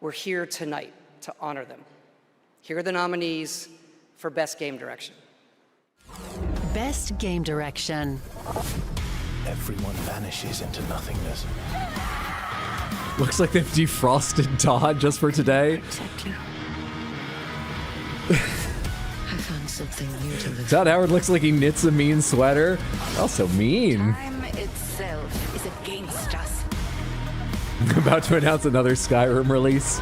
we're here tonight, to honor them. Here are the nominees for Best Game Direction. Best Game Direction. Everyone vanishes into nothingness. Looks like they've defrosted Todd just for today. Exactly. I found something new to live. Todd Howard looks like he knits a mean sweater. Also mean. Time itself is against us. About to announce another Skyrim release.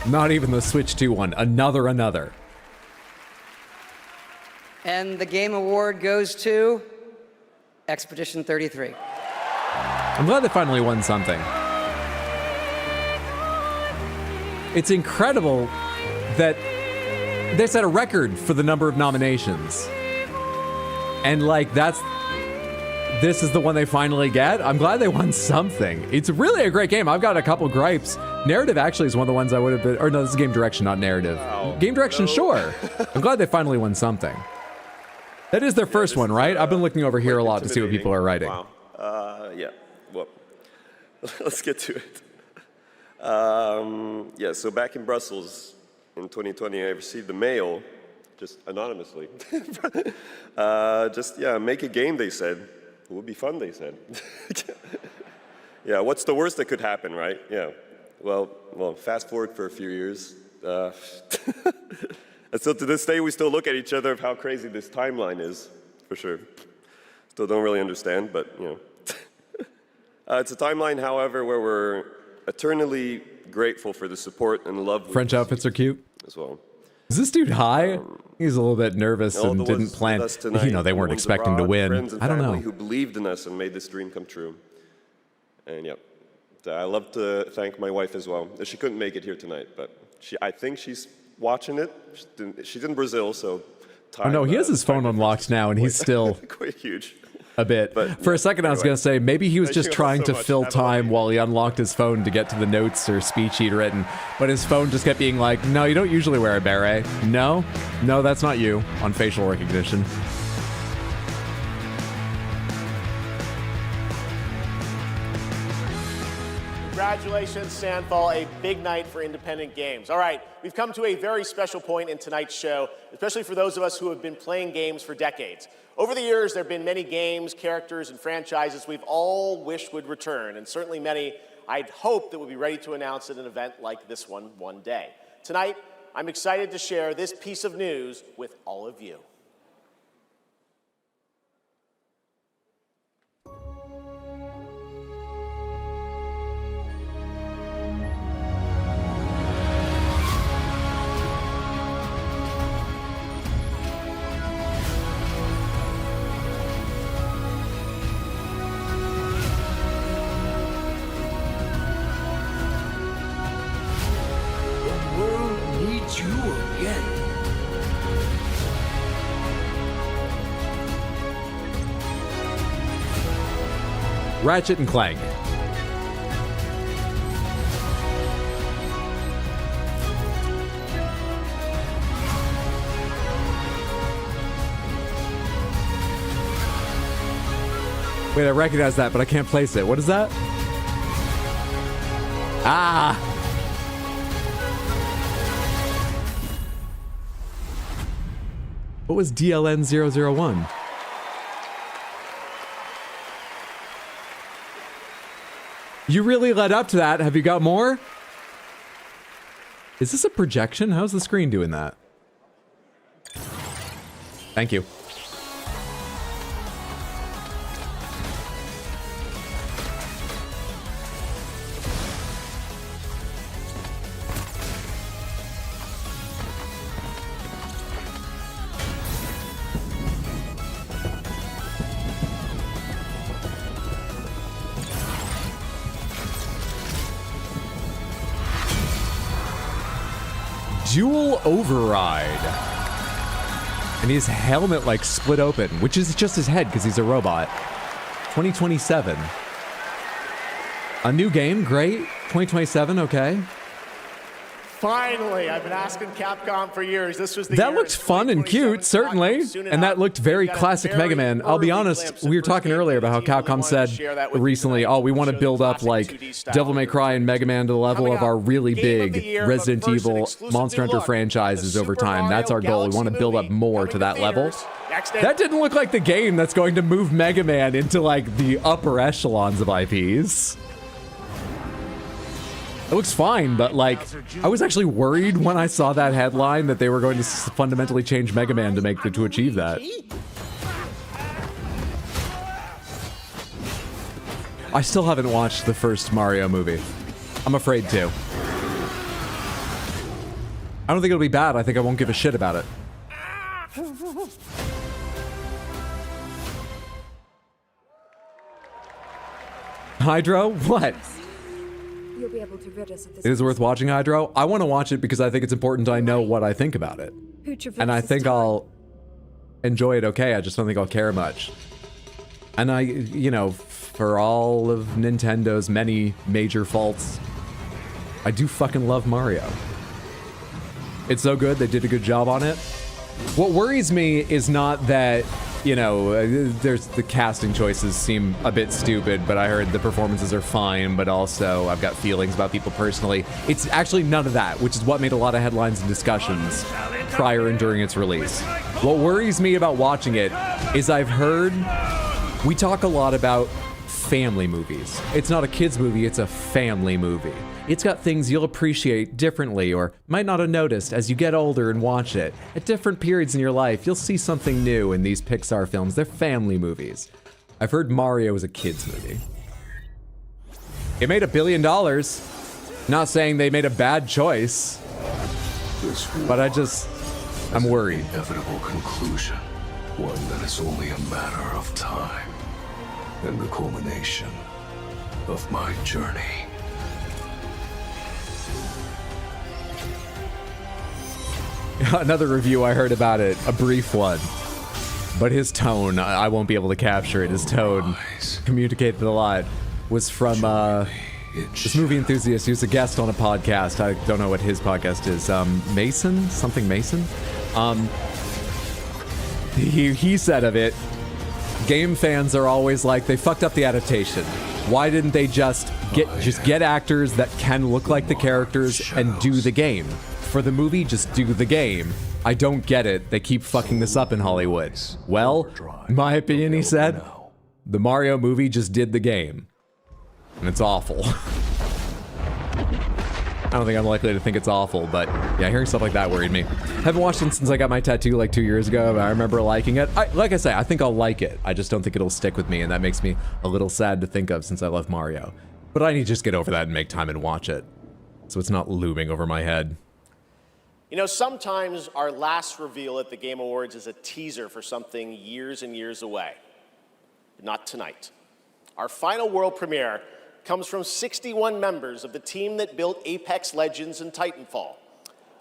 Not even the Switch 2 one. Another. And the Game Award goes to Expedition 33. I'm glad they finally won something. It's incredible that they set a record for the number of nominations. And like, this is the one they finally get. I'm glad they won something. It's really a great game. I've got a couple gripes. Narrative actually is one of the ones I would have been, or no, this is game direction, not narrative. Game direction, sure. I'm glad they finally won something. That is their first one, right? I've been looking over here a lot to see what people are writing. Wow. Yeah. Well, let's get to it. Yeah, so back in Brussels in 2020, I received a mail, just anonymously. Make a game, they said. It would be fun, they said. Yeah, what's the worst that could happen, right? Yeah. Well, fast forward for a few years. And so to this day, we still look at each other of how crazy this timeline is, for sure. Still don't really understand, but, you know. It's a timeline, however, where we're eternally grateful for the support and love. French outfits are cute. As well. Is this dude high? He's a little bit nervous and didn't plan. You know, they weren't expecting to win. I don't know. Who believed in us and made this dream come true. And yeah, I love to thank my wife as well. She couldn't make it here tonight, but I think she's watching it. She's in Brazil, so. Oh no, he has his phone unlocked now, and he's still quite huge. A bit. But, for a second, I was going to say maybe he was just trying to fill time while he unlocked his phone to get to the notes or speech he'd written. But his phone just kept being like, no, you don't usually wear a beret. No, that's not you, on facial recognition. Congratulations, Sandfall, a big night for independent games. All right, we've come to a very special point in tonight's show, especially for those of us who have been playing games for decades. Over the years, there have been many games, characters, and franchises we've all wished would return, and certainly many I'd hoped that would be ready to announce at an event like this one day. Tonight, I'm excited to share this piece of news with all of you. Ratchet and Clank. Wait, I recognize that, but I can't place it. What is that? Ah! What was DLN 001? You really led up to that. Have you got more? Is this a projection? How's the screen doing that? Thank you. Dual Override. And his helmet like split open, which is just his head because he's a robot. 2027. A new game, great. 2027, okay. Finally, I've been asking Capcom for years. This was the That year looked fun and cute, certainly. And that looked very classic Mega Man. I'll be honest, we were talking earlier about how Capcom said recently, oh, we want to build up like Devil May Cry and Mega Man to the level of our really big Resident Evil Monster Hunter franchises over time. That's our goal. We want to build up more to that level. That didn't look like the game that's going to move Mega Man into like the upper echelons of IPs. It looks fine, but like, I was actually worried when I saw that headline that they were going to fundamentally change Mega Man to achieve that. I still haven't watched the first Mario movie. I'm afraid to. I don't think it'll be bad. I think I won't give a shit about it. Hydro? What? You'll be able to rid us of this. It is worth watching, Hydro. I want to watch it because I think it's important I know what I think about it. And I think I'll enjoy it okay. I just don't think I'll care much. And I, you know, for all of Nintendo's many major faults, I do fucking love Mario. It's so good. They did a good job on it. What worries me is not that, you know, there's the casting choices seem a bit stupid, but I heard the performances are fine, but also I've got feelings about people personally. It's actually none of that, which is what made a lot of headlines and discussions prior and during its release. What worries me about watching it is I've heard we talk a lot about family movies. It's not a kid's movie, it's a family movie. It's got things you'll appreciate differently or might not have noticed as you get older and watch it. At different periods in your life, you'll see something new in these Pixar films. They're family movies. I've heard Mario is a kid's movie. It made $1 billion. Not saying they made a bad choice, but I'm worried. Inevitable conclusion, one that is only a matter of time, and the culmination of my journey. Another review I heard about it, a brief one, but his tone, I won't be able to capture it. His tone communicated a lot. Was from this movie enthusiast. He was a guest on a podcast. I don't know what his podcast is. Mason? Something Mason? He said of it, game fans are always like, they fucked up the adaptation. Why didn't they just get actors that can look like the characters and do the game? For the movie, just do the game. I don't get it. They keep fucking this up in Hollywood. Well, in my opinion, he said, the Mario movie just did the game. And it's awful. I don't think I'm likely to think it's awful, but yeah, hearing stuff like that worried me. Haven't watched it since I got my tattoo like 2 years ago, but I remember liking it. Like I say, I think I'll like it. I just don't think it'll stick with me, and that makes me a little sad to think of since I love Mario. But I need to just get over that and make time and watch it, so it's not looming over my head. You know, sometimes our last reveal at the Game Awards is a teaser for something years and years away. Not tonight. Our final world premiere comes from 61 members of the team that built Apex Legends and Titanfall.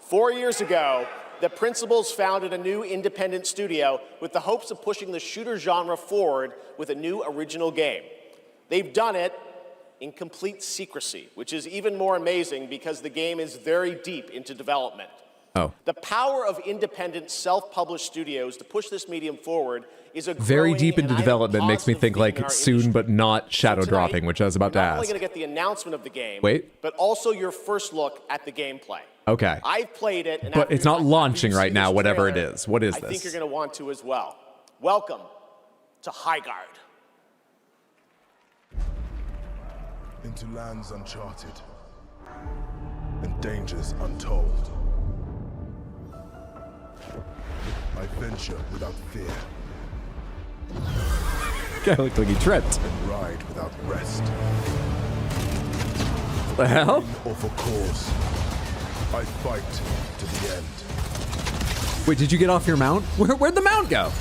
4 years ago, the principals founded a new independent studio with the hopes of pushing the shooter genre forward with a new original game. They've done it in complete secrecy, which is even more amazing because the game is very deep into development. Oh. The power of independent, self-published studios to push this medium forward is a very deep into development makes me think like soon, but not shadow dropping, which I was about to not only ask. going to get the announcement of the game, Wait. but also your first look at the gameplay. Okay. I've played it, and But it's not launching right now, whatever it is. What is I think this? you're going to want to as well. Welcome to Highguard. Into lands uncharted and dangers untold. I venture without fear. Guy looked like he tripped. And ride without rest. The hell? Or for cause, I fight to the end. Wait, did you get off your mount? Where'd the mount go?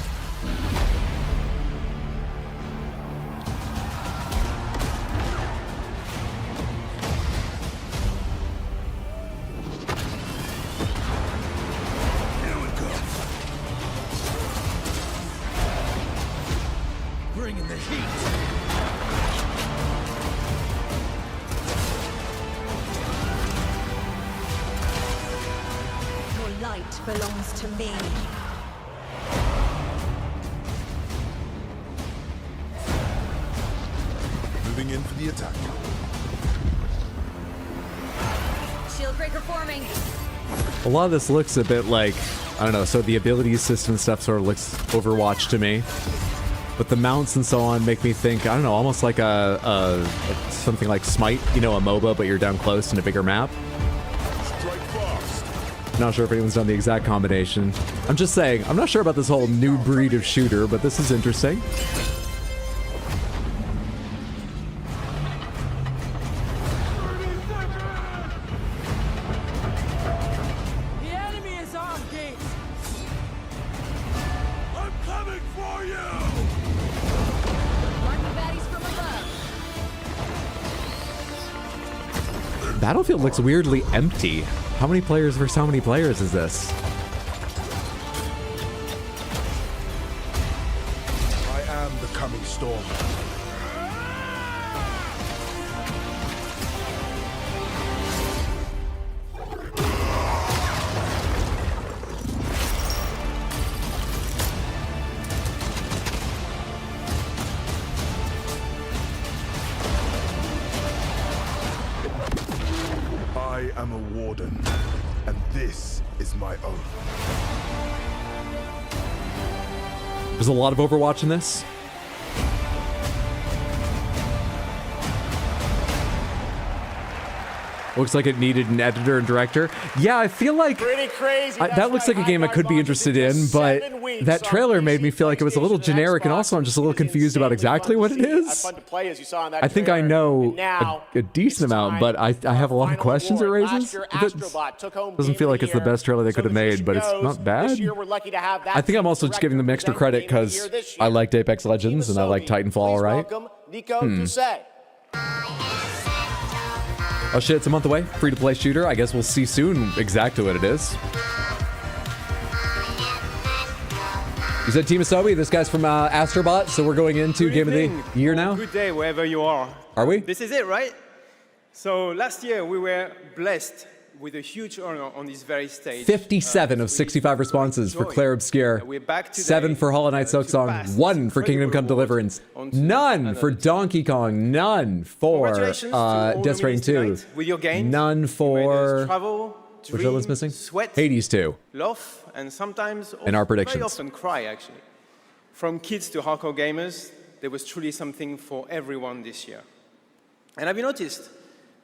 smoldering in the heat. Your light belongs to me. Moving in for the attack. Shield breaker forming. A lot of this looks a bit like, I don't know, so the ability system stuff sort of looks Overwatch to me. But the mounts and so on make me think, I don't know, almost like something like Smite, you know, a MOBA, but you're down close in a bigger map. Strike fast. Not sure if anyone's done the exact combination. I'm just saying, I'm not sure about this whole new breed of shooter, but this is interesting. The enemy is on gate. I'm coming for you! Marking baddies from above. Battlefield looks weirdly empty. How many players versus how many players is this? I am the coming storm. I am a warden, and this is my oath. There's a lot of Overwatch in this. Looks like it needed an editor and director. Yeah, I feel like Pretty crazy. that looks like a game I could be interested in, but that trailer made me feel like it was a little generic, and also I'm just a little confused about exactly what it is. Fun to play, as you saw in that I think I trailer. know And now, a decent amount, but I have a lot of questions it raises. Doesn't feel like it's the best trailer they could have made, but it's not bad. This year we're lucky to have that I think I'm also just giving them extra credit because I liked Apex Legends and I like Titanfall, all right? welcome Nico Doucet. Oh shit, it's a month away. Free-to-play shooter. I guess we'll see soon exactly what it is. You said Team Asobi. This guy's from Astrobot, so we're going into Game of the Year now. Good day, wherever you are. Are we? This is it, right? So last year we were blessed with a huge honor on this very stage. 57 of 65 responses for Claire Obscure. 7 for Hollow Knight Silksong. 1 for Kingdom Come Deliverance. None for Donkey Kong. None for Death Stranding 2. With your games, None for... travel, Which villain's dream, missing? sweat, Hades 2. love, and sometimes And our predictions. very often cry, actually. From kids to hardcore gamers, there was truly something for everyone this year. And have you noticed?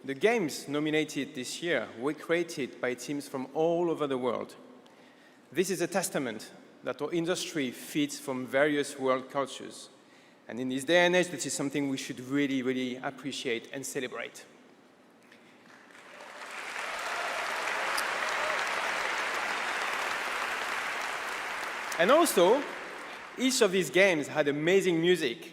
The games nominated this year were created by teams from all over the world. This is a testament that our industry feeds from various world cultures. And in this day and age, this is something we should really, really appreciate and celebrate. And also, each of these games had amazing music.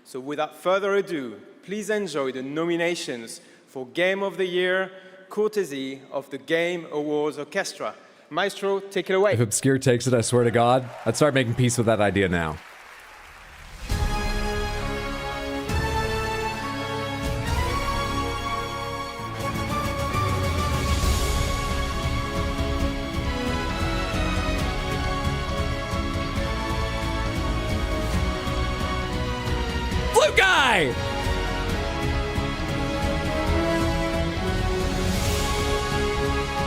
So without further ado, please enjoy the nominations for Game of the Year, courtesy of the Game Awards Orchestra. Maestro, take it away. If Obscure takes it, I swear to God, I'd start making peace with that idea now. Blue guy!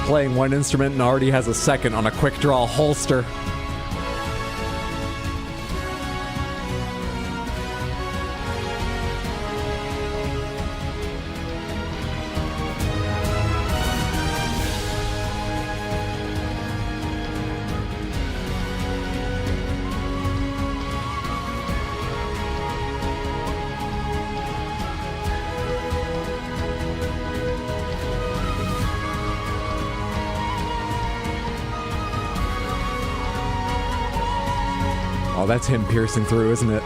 Playing one instrument and already has a second on a quick draw holster. Oh, that's him piercing through, isn't it?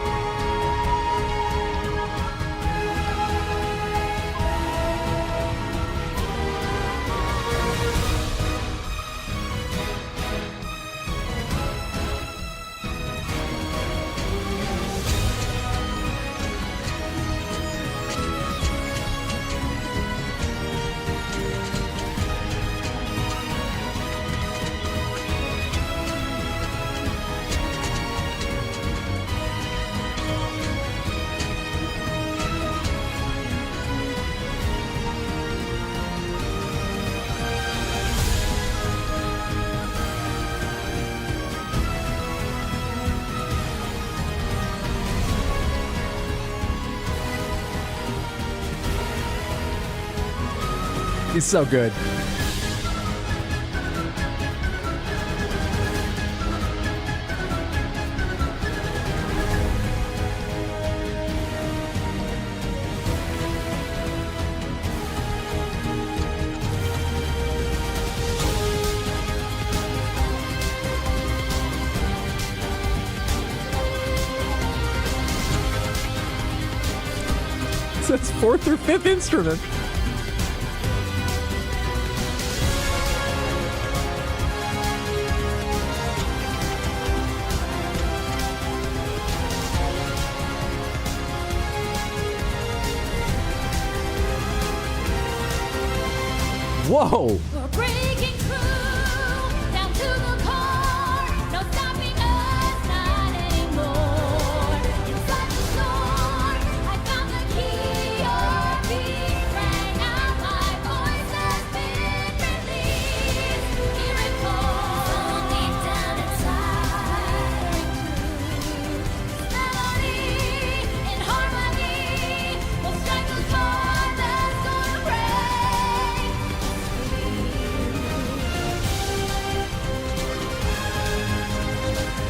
He's so good. That's 4th or 5th instrument. Whoa! We're breaking through, down to the core. No stopping us, not anymore. Inside the storm, I found the key. Your beat rang out, my voice has been released. Hear it call deep down inside. Melody in harmony will strike the chord that's gonna break.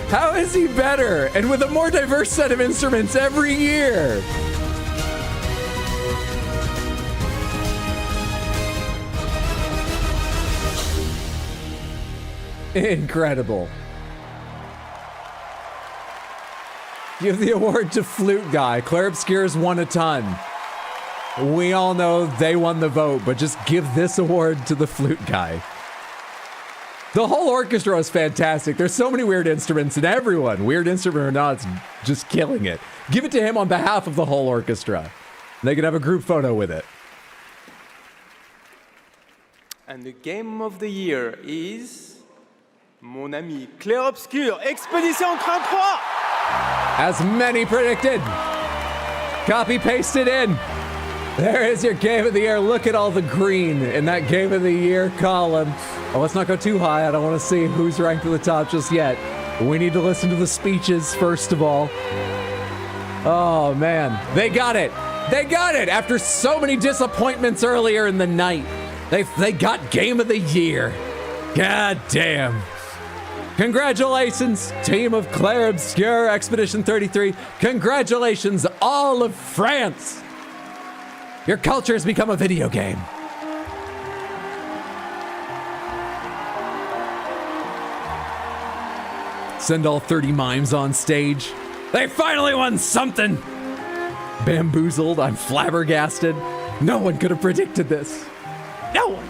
How is he better? And with a more diverse set of instruments every year. Incredible. Give the award to Flute Guy. Claire Obscure's won a ton. We all know they won the vote, but just give this award to the Flute Guy. The whole orchestra is fantastic. There's so many weird instruments, and everyone, weird instrument or not, is just killing it. Give it to him on behalf of the whole orchestra. They can have a group photo with it. And the game of the year is mon ami Claire Obscure, Expedition 33. As many predicted. Copy pasted in. There is your game of the year. Look at all the green in that game of the year column. Oh, let's not go too high. I don't want to see who's ranked at the top just yet. We need to listen to the speeches first of all. Oh man, they got it. They got it after so many disappointments earlier in the night. They got game of the year. God damn. Congratulations, team of Claire Obscure, Expedition 33. Congratulations, all of France. Your culture has become a video game. Send all 30 mimes on stage. They finally won something. Bamboozled, I'm flabbergasted. No one could have predicted this. No one.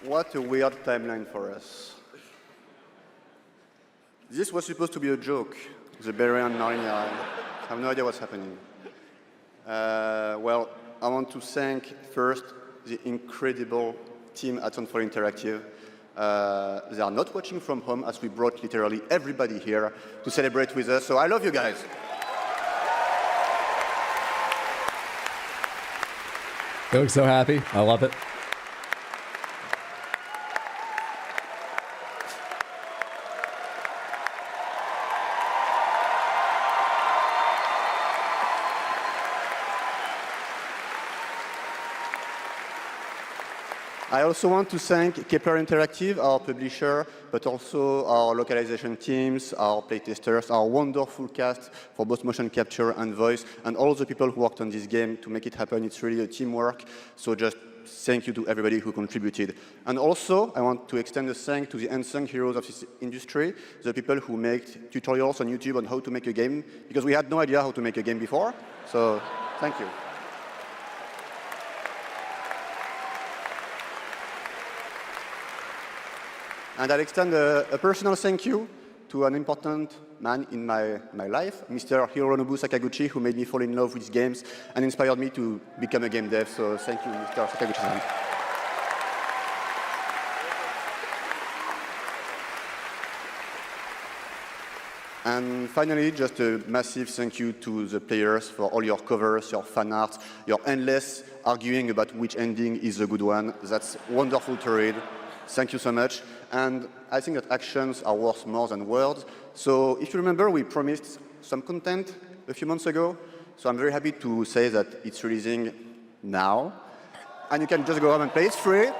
What a weird timeline for us. This was supposed to be a joke, the Berian Narnia. I have no idea what's happening. Well, I want to thank first the incredible team at Soundfall Interactive. They are not watching from home as we brought literally everybody here to celebrate with us, so I love you guys. They look so happy. I love it. I also want to thank Kepler Interactive, our publisher, but also our localization teams, our playtesters, our wonderful cast for both motion capture and voice, and all the people who worked on this game to make it happen. It's really a teamwork, so just thank you to everybody who contributed. And also, I want to extend a thank to the unsung heroes of this industry, the people who make tutorials on YouTube on how to make a game, because we had no idea how to make a game before, so thank you. And I'll extend a personal thank you to an important man in my life, Mr. Hironobu Sakaguchi, who made me fall in love with games and inspired me to become a game dev. So thank you, Mr. Sakaguchi-san. And finally, just a massive thank you to the players for all your covers, your fan art, your endless arguing about which ending is the good one. That's wonderful to read. Thank you so much. And I think that actions are worth more than words. So if you remember, we promised some content a few months ago. So I'm very happy to say that it's releasing now. And you can just go home and play. It's free.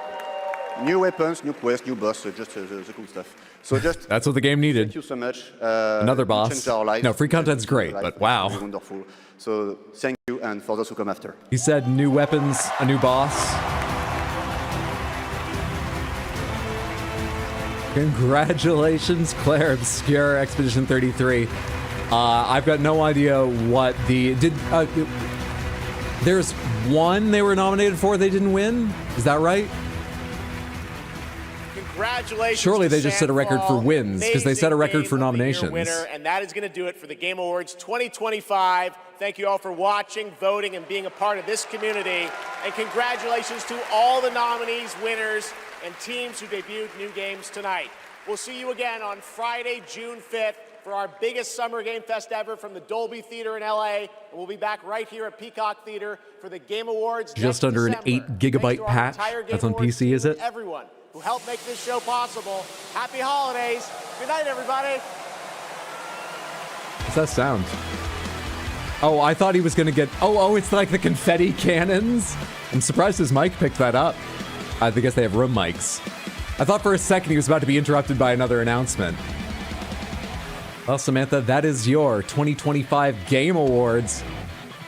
New weapons, new quests, new boss, so just the cool stuff. So just That's what the game needed. Thank you so much. Another boss. Changed our lives. No, free content's great, but wow. Really wonderful. So thank you, and for those who come after. He said new weapons, a new boss. Congratulations, Claire Obscure Expedition 33. I've got no idea what there's one they were nominated for they didn't win? Is that right? Congratulations. Surely to they just set a record for Sandfall, wins because they set a record for Game of the Year nominations. Winner, and that is going to do it for the Game Awards 2025. Thank you all for watching, voting, and being a part of this community. And congratulations to all the nominees, winners, and teams who debuted new games tonight. We'll see you again on Friday, June 5th for our biggest Summer Game Fest ever from the Dolby Theater in LA. And we'll be back right here at Peacock Theater for the Game Awards Just next under an December. 8 gigabyte patch. That's on PC, is it? Everyone who helped make this show possible. Happy holidays. Good night, everybody. What's that sound? Oh, I thought he was going to get... Oh, it's like the confetti cannons. I'm surprised his mic picked that up. I guess they have room mics. I thought for a second he was about to be interrupted by another announcement. Well, Samantha, that is your 2025 Game Awards.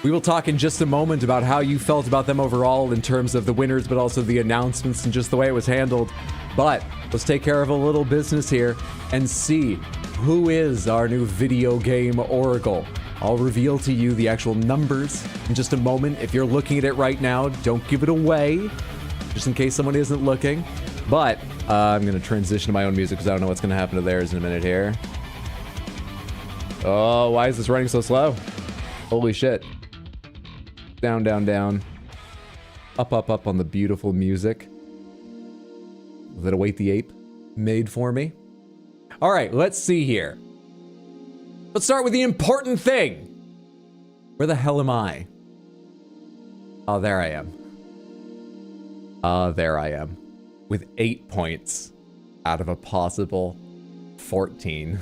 We will talk in just a moment about how you felt about them overall in terms of the winners, but also the announcements and just the way it was handled. But let's take care of a little business here and see who is our new video game oracle. I'll reveal to you the actual numbers in just a moment. If you're looking at it right now, don't give it away, just in case someone isn't looking. But I'm going to transition to my own music because I don't know what's going to happen to theirs in a minute here. Oh, why is this running so slow? Holy shit. Down, down, down. Up, up, up on the beautiful music that Await the Ape made for me. All right, let's see here. Let's start with the important thing. Where the hell am I? Oh, there I am. There I am. With 8 points out of a possible 14.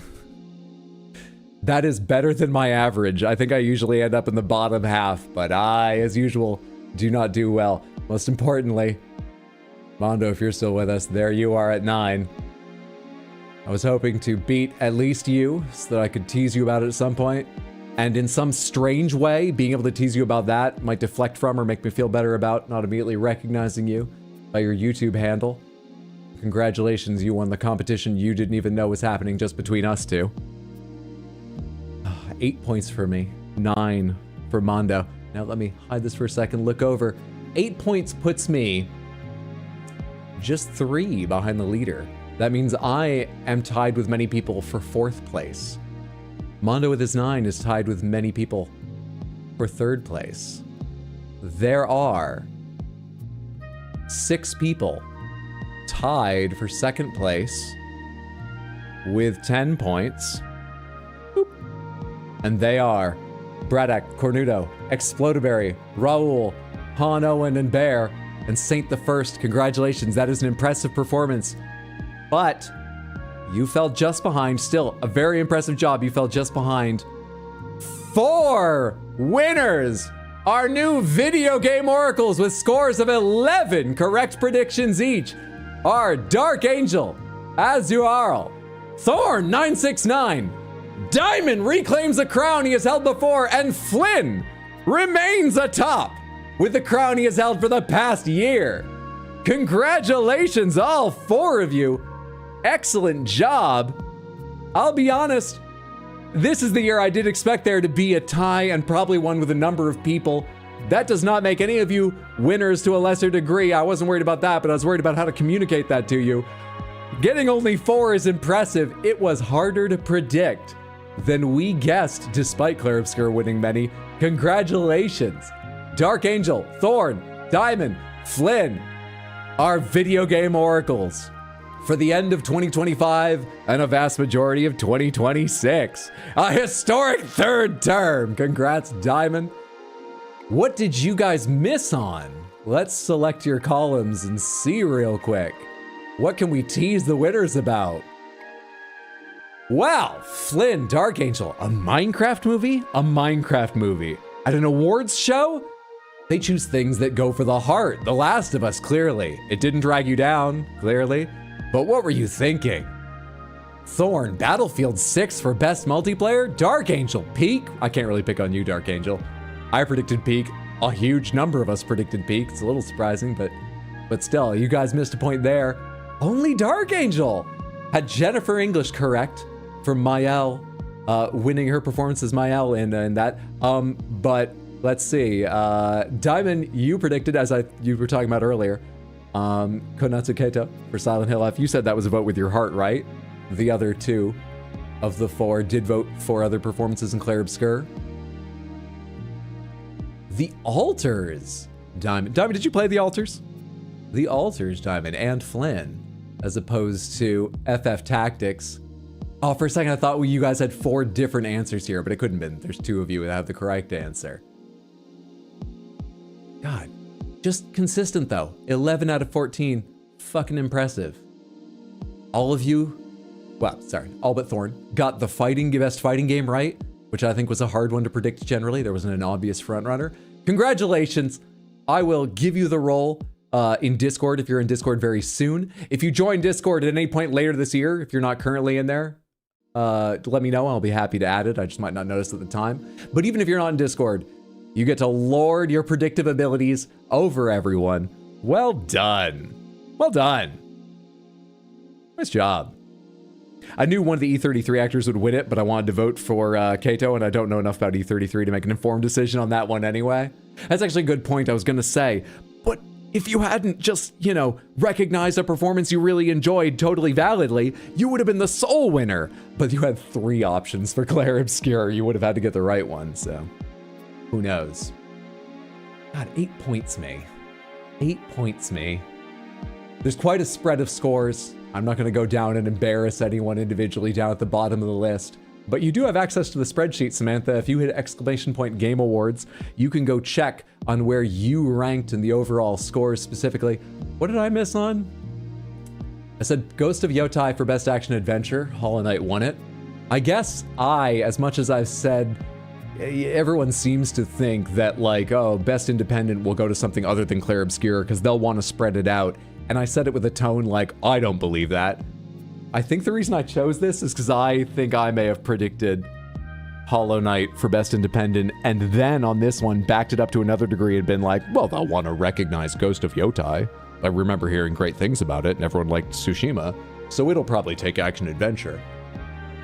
That is better than my average. I think I usually end up in the bottom half, but I, as usual, do not do well. Most importantly, Mondo, if you're still with us, there you are at 9. I was hoping to beat at least you so that I could tease you about it at some point. And in some strange way, being able to tease you about that might deflect from or make me feel better about not immediately recognizing you by your YouTube handle. Congratulations, you won the competition you didn't even know was happening just between us two. 8 points for me, 9 for Mondo. Now let me hide this for a second, look over. 8 points puts me just 3 behind the leader. That means I am tied with many people for 4th place. Mondo with his 9 is tied with many people for 3rd place. There are 6 people tied for 2nd place with 10 points. Boop. And they are Braddock, Cornudo, Explodaberry, Raul, Han Owen, and Bear, and Saint the First. Congratulations, that is an impressive performance. But you fell just behind, still a very impressive job. You fell just behind 4 winners, our new video game oracles with scores of 11 correct predictions each. Are Dark Angel, Azuarl, Thorn 969, Diamond reclaims the crown he has held before, and Flynn remains atop with the crown he has held for the past year. Congratulations, all 4 of you. Excellent job. I'll be honest, this is the year I did expect there to be a tie and probably one with a number of people. That does not make any of you winners to a lesser degree. I wasn't worried about that, but I was worried about how to communicate that to you. Getting only 4 is impressive. It was harder to predict than we guessed, despite Claire Obscure winning many. Congratulations. Dark Angel, Thorn, Diamond, Flynn, our video game oracles. for the end of 2025 and a vast majority of 2026. A historic third term. Congrats, Diamond. What did you guys miss on? Let's select your columns and see real quick. What can we tease the winners about? Wow, Flynn, Dark Angel, a Minecraft movie? A Minecraft movie. At an awards show? They choose things that go for the heart. The Last of Us, clearly. It didn't drag you down, clearly. But what were you thinking? Thorn, Battlefield 6 for best multiplayer? Dark Angel, Peak? I can't really pick on you, Dark Angel. I predicted Peak. A huge number of us predicted Peak. It's a little surprising, but still, you guys missed a point there. Only Dark Angel had Jennifer English correct for Mael, winning her performance as Mael in that. But let's see. Diamond, you predicted, as you were talking about earlier, Konatsu Keito for Silent Hill F. You said that was a vote with your heart, right? The other two of the four did vote for other performances in Clair Obscur. The Alters, Diamond. Diamond, did you play The Alters? The Alters, Diamond, and Flynn, as opposed to FF Tactics. Oh, for a second I thought you guys had 4 different answers here, but it couldn't have been. There's 2 of you that have the correct answer. God, just consistent though. 11 out of 14, fucking impressive. All of you, well, sorry, all but Thorn, got the best fighting game right, which I think was a hard one to predict generally. There wasn't an obvious frontrunner. Congratulations. I will give you the role in Discord if you're in Discord very soon. If you join Discord at any point later this year, if you're not currently in there, let me know. I'll be happy to add it. I just might not notice at the time. But even if you're not in Discord, you get to lord your predictive abilities over everyone. Well done. Well done. Nice job. I knew one of the E33 actors would win it, but I wanted to vote for Keito, and I don't know enough about E33 to make an informed decision on that one anyway. That's actually a good point I was going to say. But if you hadn't just, recognized a performance you really enjoyed totally validly, you would have been the sole winner. But you had 3 options for Clair Obscur. You would have had to get the right one, so who knows? God, 8 points me. 8 points me. There's quite a spread of scores. I'm not going to go down and embarrass anyone individually down at the bottom of the list. But you do have access to the spreadsheet, Samantha. If you hit ! Game Awards, you can go check on where you ranked in the overall scores specifically. What did I miss on? I said Ghost of Yotai for Best Action Adventure. Hollow Knight won it. I guess as much as I've said, everyone seems to think that Best Independent will go to something other than Clair Obscur because they'll want to spread it out. And I said it with a tone like, I don't believe that. I think the reason I chose this is because I think I may have predicted Hollow Knight for Best Independent, and then on this one backed it up to another degree and been like, well, they'll want to recognize Ghost of Yotai. I remember hearing great things about it, and everyone liked Tsushima, so it'll probably take Action Adventure.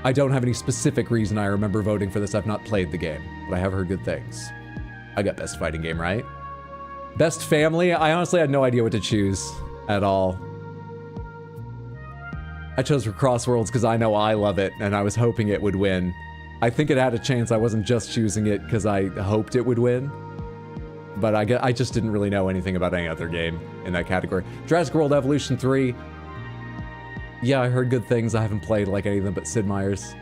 I don't have any specific reason I remember voting for this. I've not played the game, but I have heard good things. I got Best Fighting Game right. Best Family, I honestly had no idea what to choose at all. I chose for Crossworlds because I know I love it, and I was hoping it would win. I think it had a chance I wasn't just choosing it because I hoped it would win. But I just didn't really know anything about any other game in that category. Jurassic World Evolution 3. Yeah, I heard good things. I haven't played any of them but Sid Meier's.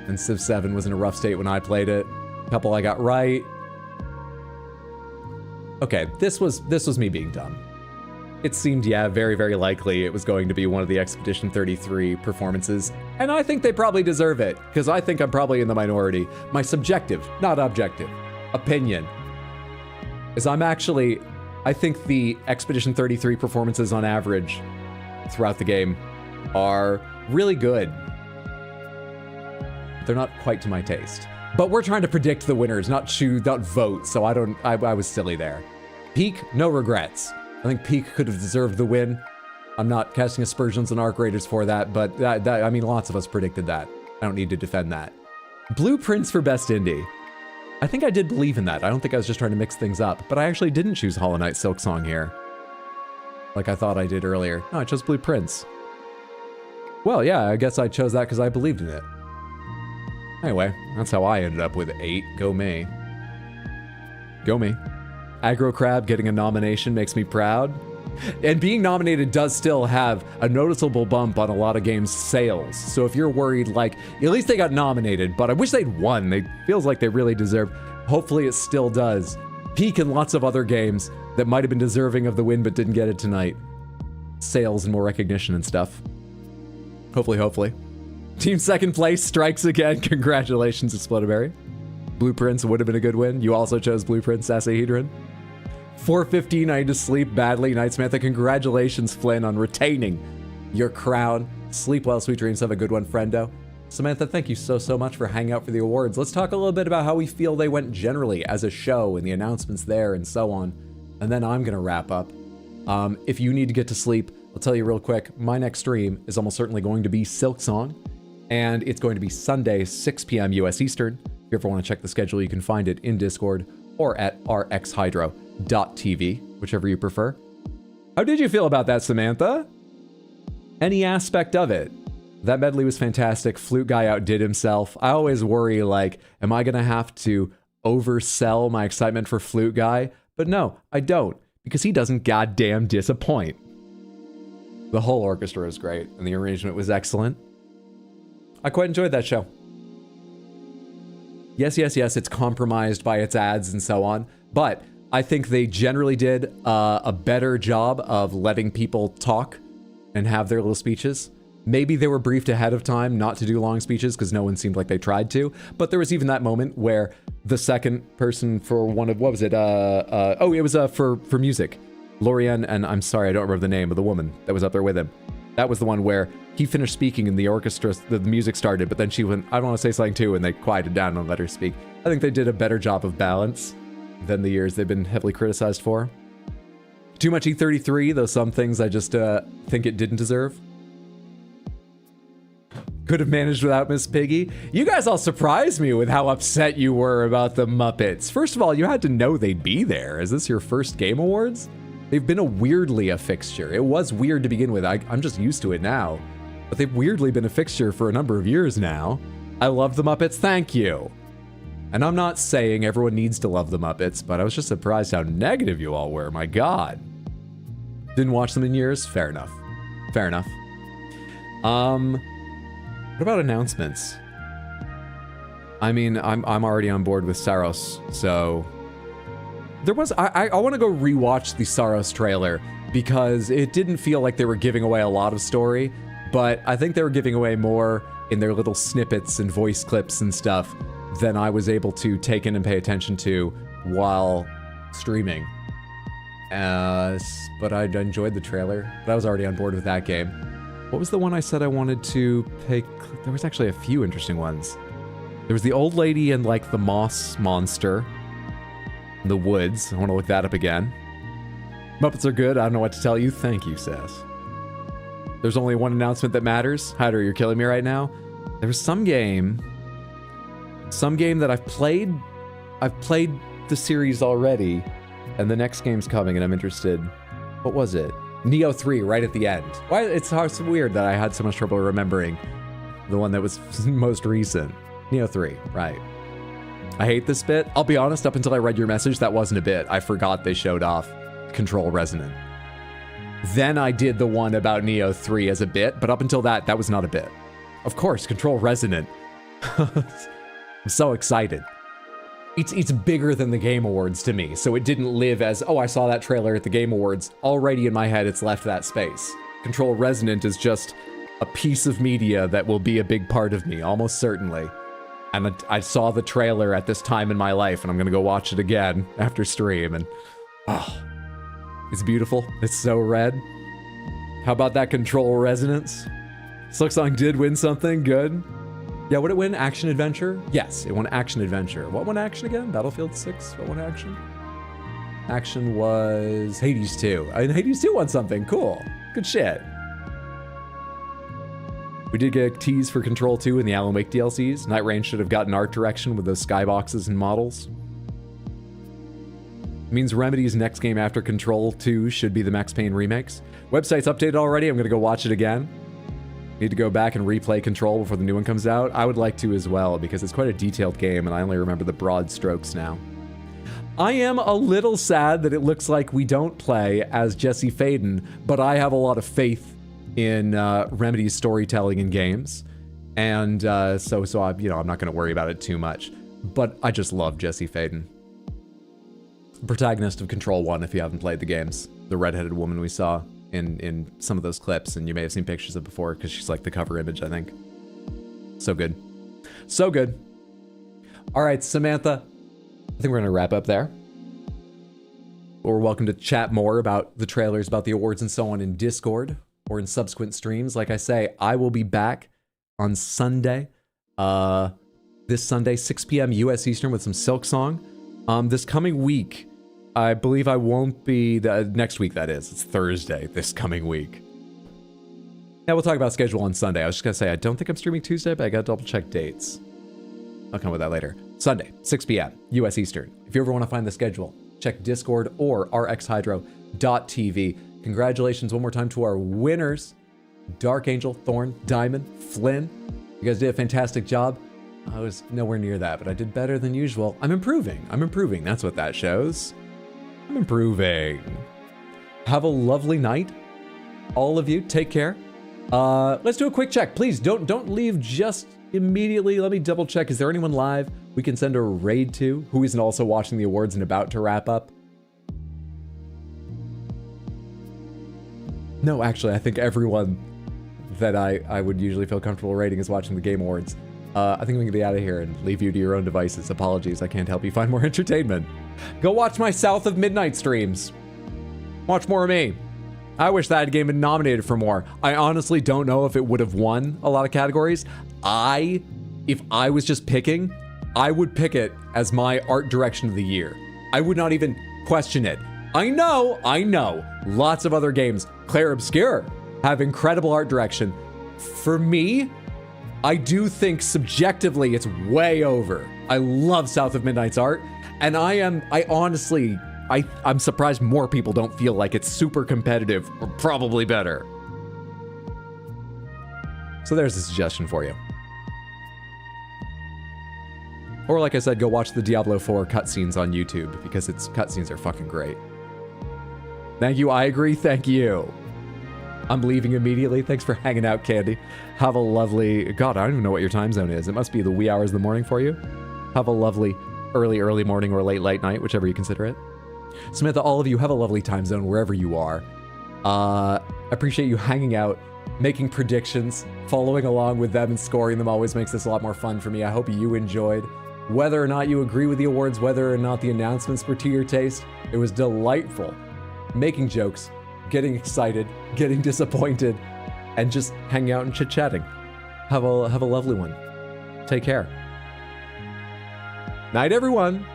And Civ 7 was in a rough state when I played it. A couple I got right. Okay, this was me being dumb. It seemed, very, very likely it was going to be one of the Expedition 33 performances, and I think they probably deserve it, because I think I'm probably in the minority. My subjective, not objective, opinion is I think the Expedition 33 performances on average throughout the game are really good. They're not quite to my taste. But we're trying to predict the winners, not vote, so I was silly there. Peak, no regrets. I think Peak could have deserved the win. I'm not casting aspersions on Arc Raiders for that, but lots of us predicted that. I don't need to defend that. Blueprints for Best Indie. I think I did believe in that. I don't think I was just trying to mix things up, but I actually didn't choose Hollow Knight Silksong here, like I thought I did earlier. No, I chose Blueprints. Well, yeah, I guess I chose that because I believed in it. Anyway, that's how I ended up with 8. Go me. Go me. Aggro Crab getting a nomination makes me proud. And being nominated does still have a noticeable bump on a lot of games' sales. So if you're worried, like, at least they got nominated, but I wish they'd won. It feels like they really deserve. Hopefully it still does. Peak in lots of other games that might have been deserving of the win but didn't get it tonight. Sales and more recognition and stuff. Hopefully. Team second place strikes again. Congratulations, Explodberry. Blueprints would have been a good win. You also chose Blueprints, Sasahedron. 4:15, I need to sleep badly. Night Samantha, congratulations, Flynn, on retaining your crown. Sleep well, sweet dreams. Have a good one, friendo. Samantha, thank you so much for hanging out for the awards. Let's talk a little bit about how we feel they went generally as a show and the announcements there and so on. And then I'm going to wrap up. If you need to get to sleep, I'll tell you real quick, my next stream is almost certainly going to be Silksong, and it's going to be Sunday, 6 p.m. US Eastern. If you ever want to check the schedule, you can find it in Discord or at rxhydro.tv, whichever you prefer. How did you feel about that, Samantha? Any aspect of it? That medley was fantastic. Flute Guy outdid himself. I always worry, like, am I going to have to oversell my excitement for Flute Guy? But no, I don't, because he doesn't goddamn disappoint. The whole orchestra is great, and the arrangement was excellent. I quite enjoyed that show. Yes, it's compromised by its ads and so on, but I think they generally did a better job of letting people talk and have their little speeches. Maybe they were briefed ahead of time not to do long speeches because no one seemed like they tried to, but there was even that moment where the second person for one of, what was it? It was for music. Lorian, and I'm sorry, I don't remember the name of the woman that was up there with him. That was the one where he finished speaking and the orchestra, the music started, but then she went, I want to say something too, and they quieted down and let her speak. I think they did a better job of balance than the years they've been heavily criticized for. Too much E33, though some things I just think it didn't deserve. Could have managed without Miss Piggy. You guys all surprised me with how upset you were about the Muppets. First of all, you had to know they'd be there. Is this your first Game Awards? They've been weirdly a fixture. It was weird to begin with. I'm just used to it now. But they've weirdly been a fixture for a number of years now. I love the Muppets, thank you. And I'm not saying everyone needs to love the Muppets, but I was just surprised how negative you all were, my god. Didn't watch them in years? Fair enough. What about announcements? I mean, I'm already on board with Saros, so... There was, I want to go rewatch the Saros trailer because it didn't feel like they were giving away a lot of story, but I think they were giving away more in their little snippets and voice clips and stuff than I was able to take in and pay attention to while streaming. But I enjoyed the trailer, but I was already on board with that game. What was the one I said I wanted to pay? There was actually a few interesting ones. There was the old lady and like the moss monster. The woods. I want to look that up again. Muppets are good. I don't know what to tell you. Thank you, Sass. There's only one announcement that matters. Hyder, you're killing me right now. There was some game that I've played. I've played the series already, and the next game's coming, and I'm interested. What was it? Neo 3, right at the end. Why? It's so weird that I had so much trouble remembering the one that was most recent. Neo 3, right. I hate this bit. I'll be honest, up until I read your message, that wasn't a bit. I forgot they showed off Control Resonant. Then I did the one about Neo 3 as a bit, but up until that was not a bit. Of course, Control Resonant. I'm so excited. It's bigger than the Game Awards to me, so it didn't live as, oh, I saw that trailer at the Game Awards. Already in my head, it's left that space. Control Resonant is just a piece of media that will be a big part of me, almost certainly. And I saw the trailer at this time in my life, and I'm gonna go watch it again after stream, and oh, it's beautiful. It's so red. How about that Control Resonance? Silksong did win something good. Yeah, would it win Action Adventure? Yes, it won Action Adventure. What won Action again? Battlefield 6? What won Action? Action was Hades 2. And Hades 2 won something. Cool. Good shit. We did get a tease for Control 2 in the Alan Wake DLCs. Night Rain should have gotten art direction with those skyboxes and models. It means Remedy's next game after Control 2 should be the Max Payne remakes. Website's updated already. I'm going to go watch it again. Need to go back and replay Control before the new one comes out. I would like to as well, because it's quite a detailed game, and I only remember the broad strokes now. I am a little sad that it looks like we don't play as Jesse Faden, but I have a lot of faith in Remedy's storytelling in games. And so I'm not going to worry about it too much. But I just love Jesse Faden. Protagonist of Control 1, if you haven't played the games. The redheaded woman we saw in some of those clips, and you may have seen pictures of before because she's like the cover image, I think. So good. So good. All right, Samantha, I think we're going to wrap up there. We're welcome to chat more about the trailers, about the awards and so on in Discord or in subsequent streams. Like I say, I will be back on Sunday. This Sunday, 6 p.m. US Eastern with some Silk Song. This coming week, I believe I won't be, next week that is. It's Thursday this coming week. Yeah, we'll talk about schedule on Sunday. I was just going to say, I don't think I'm streaming Tuesday, but I got to double check dates. I'll come with that later. Sunday, 6 p.m. US Eastern. If you ever want to find the schedule, check Discord or rxhydro.tv. Congratulations one more time to our winners. Dark Angel, Thorn, Diamond, Flynn. You guys did a fantastic job. I was nowhere near that, but I did better than usual. I'm improving. That's what that shows. I'm improving. Have a lovely night. All of you, take care. Let's do a quick check. Please don't leave just immediately. Let me double check. Is there anyone live we can send a raid to who isn't also watching the awards and about to wrap up? No, actually, I think everyone that I would usually feel comfortable rating is watching the Game Awards. I think we can get out of here and leave you to your own devices. Apologies, I can't help you find more entertainment. Go watch my South of Midnight streams. Watch more of me. I wish that game been nominated for more. I honestly don't know if it would have won a lot of categories. If I was just picking, I would pick it as my art direction of the year. I would not even question it. I know, lots of other games, Clair Obscur, have incredible art direction. For me, I do think subjectively it's way over. I love South of Midnight's art, and I'm surprised more people don't feel like it's super competitive or probably better. So there's a suggestion for you. Or like I said, go watch the Diablo 4 cutscenes on YouTube because its cutscenes are fucking great. Thank you, I agree, thank you. I'm leaving immediately. Thanks for hanging out, Candy. Have a lovely... God, I don't even know what your time zone is. It must be the wee hours of the morning for you. Have a lovely early morning or late night, whichever you consider it. Samantha, all of you, have a lovely time zone wherever you are. Appreciate you hanging out, making predictions, following along with them and scoring them always makes this a lot more fun for me. I hope you enjoyed. Whether or not you agree with the awards, whether or not the announcements were to your taste, it was delightful. Making jokes, getting excited, getting disappointed, and just hanging out and chit-chatting. Have a lovely one. Take care. Night, everyone.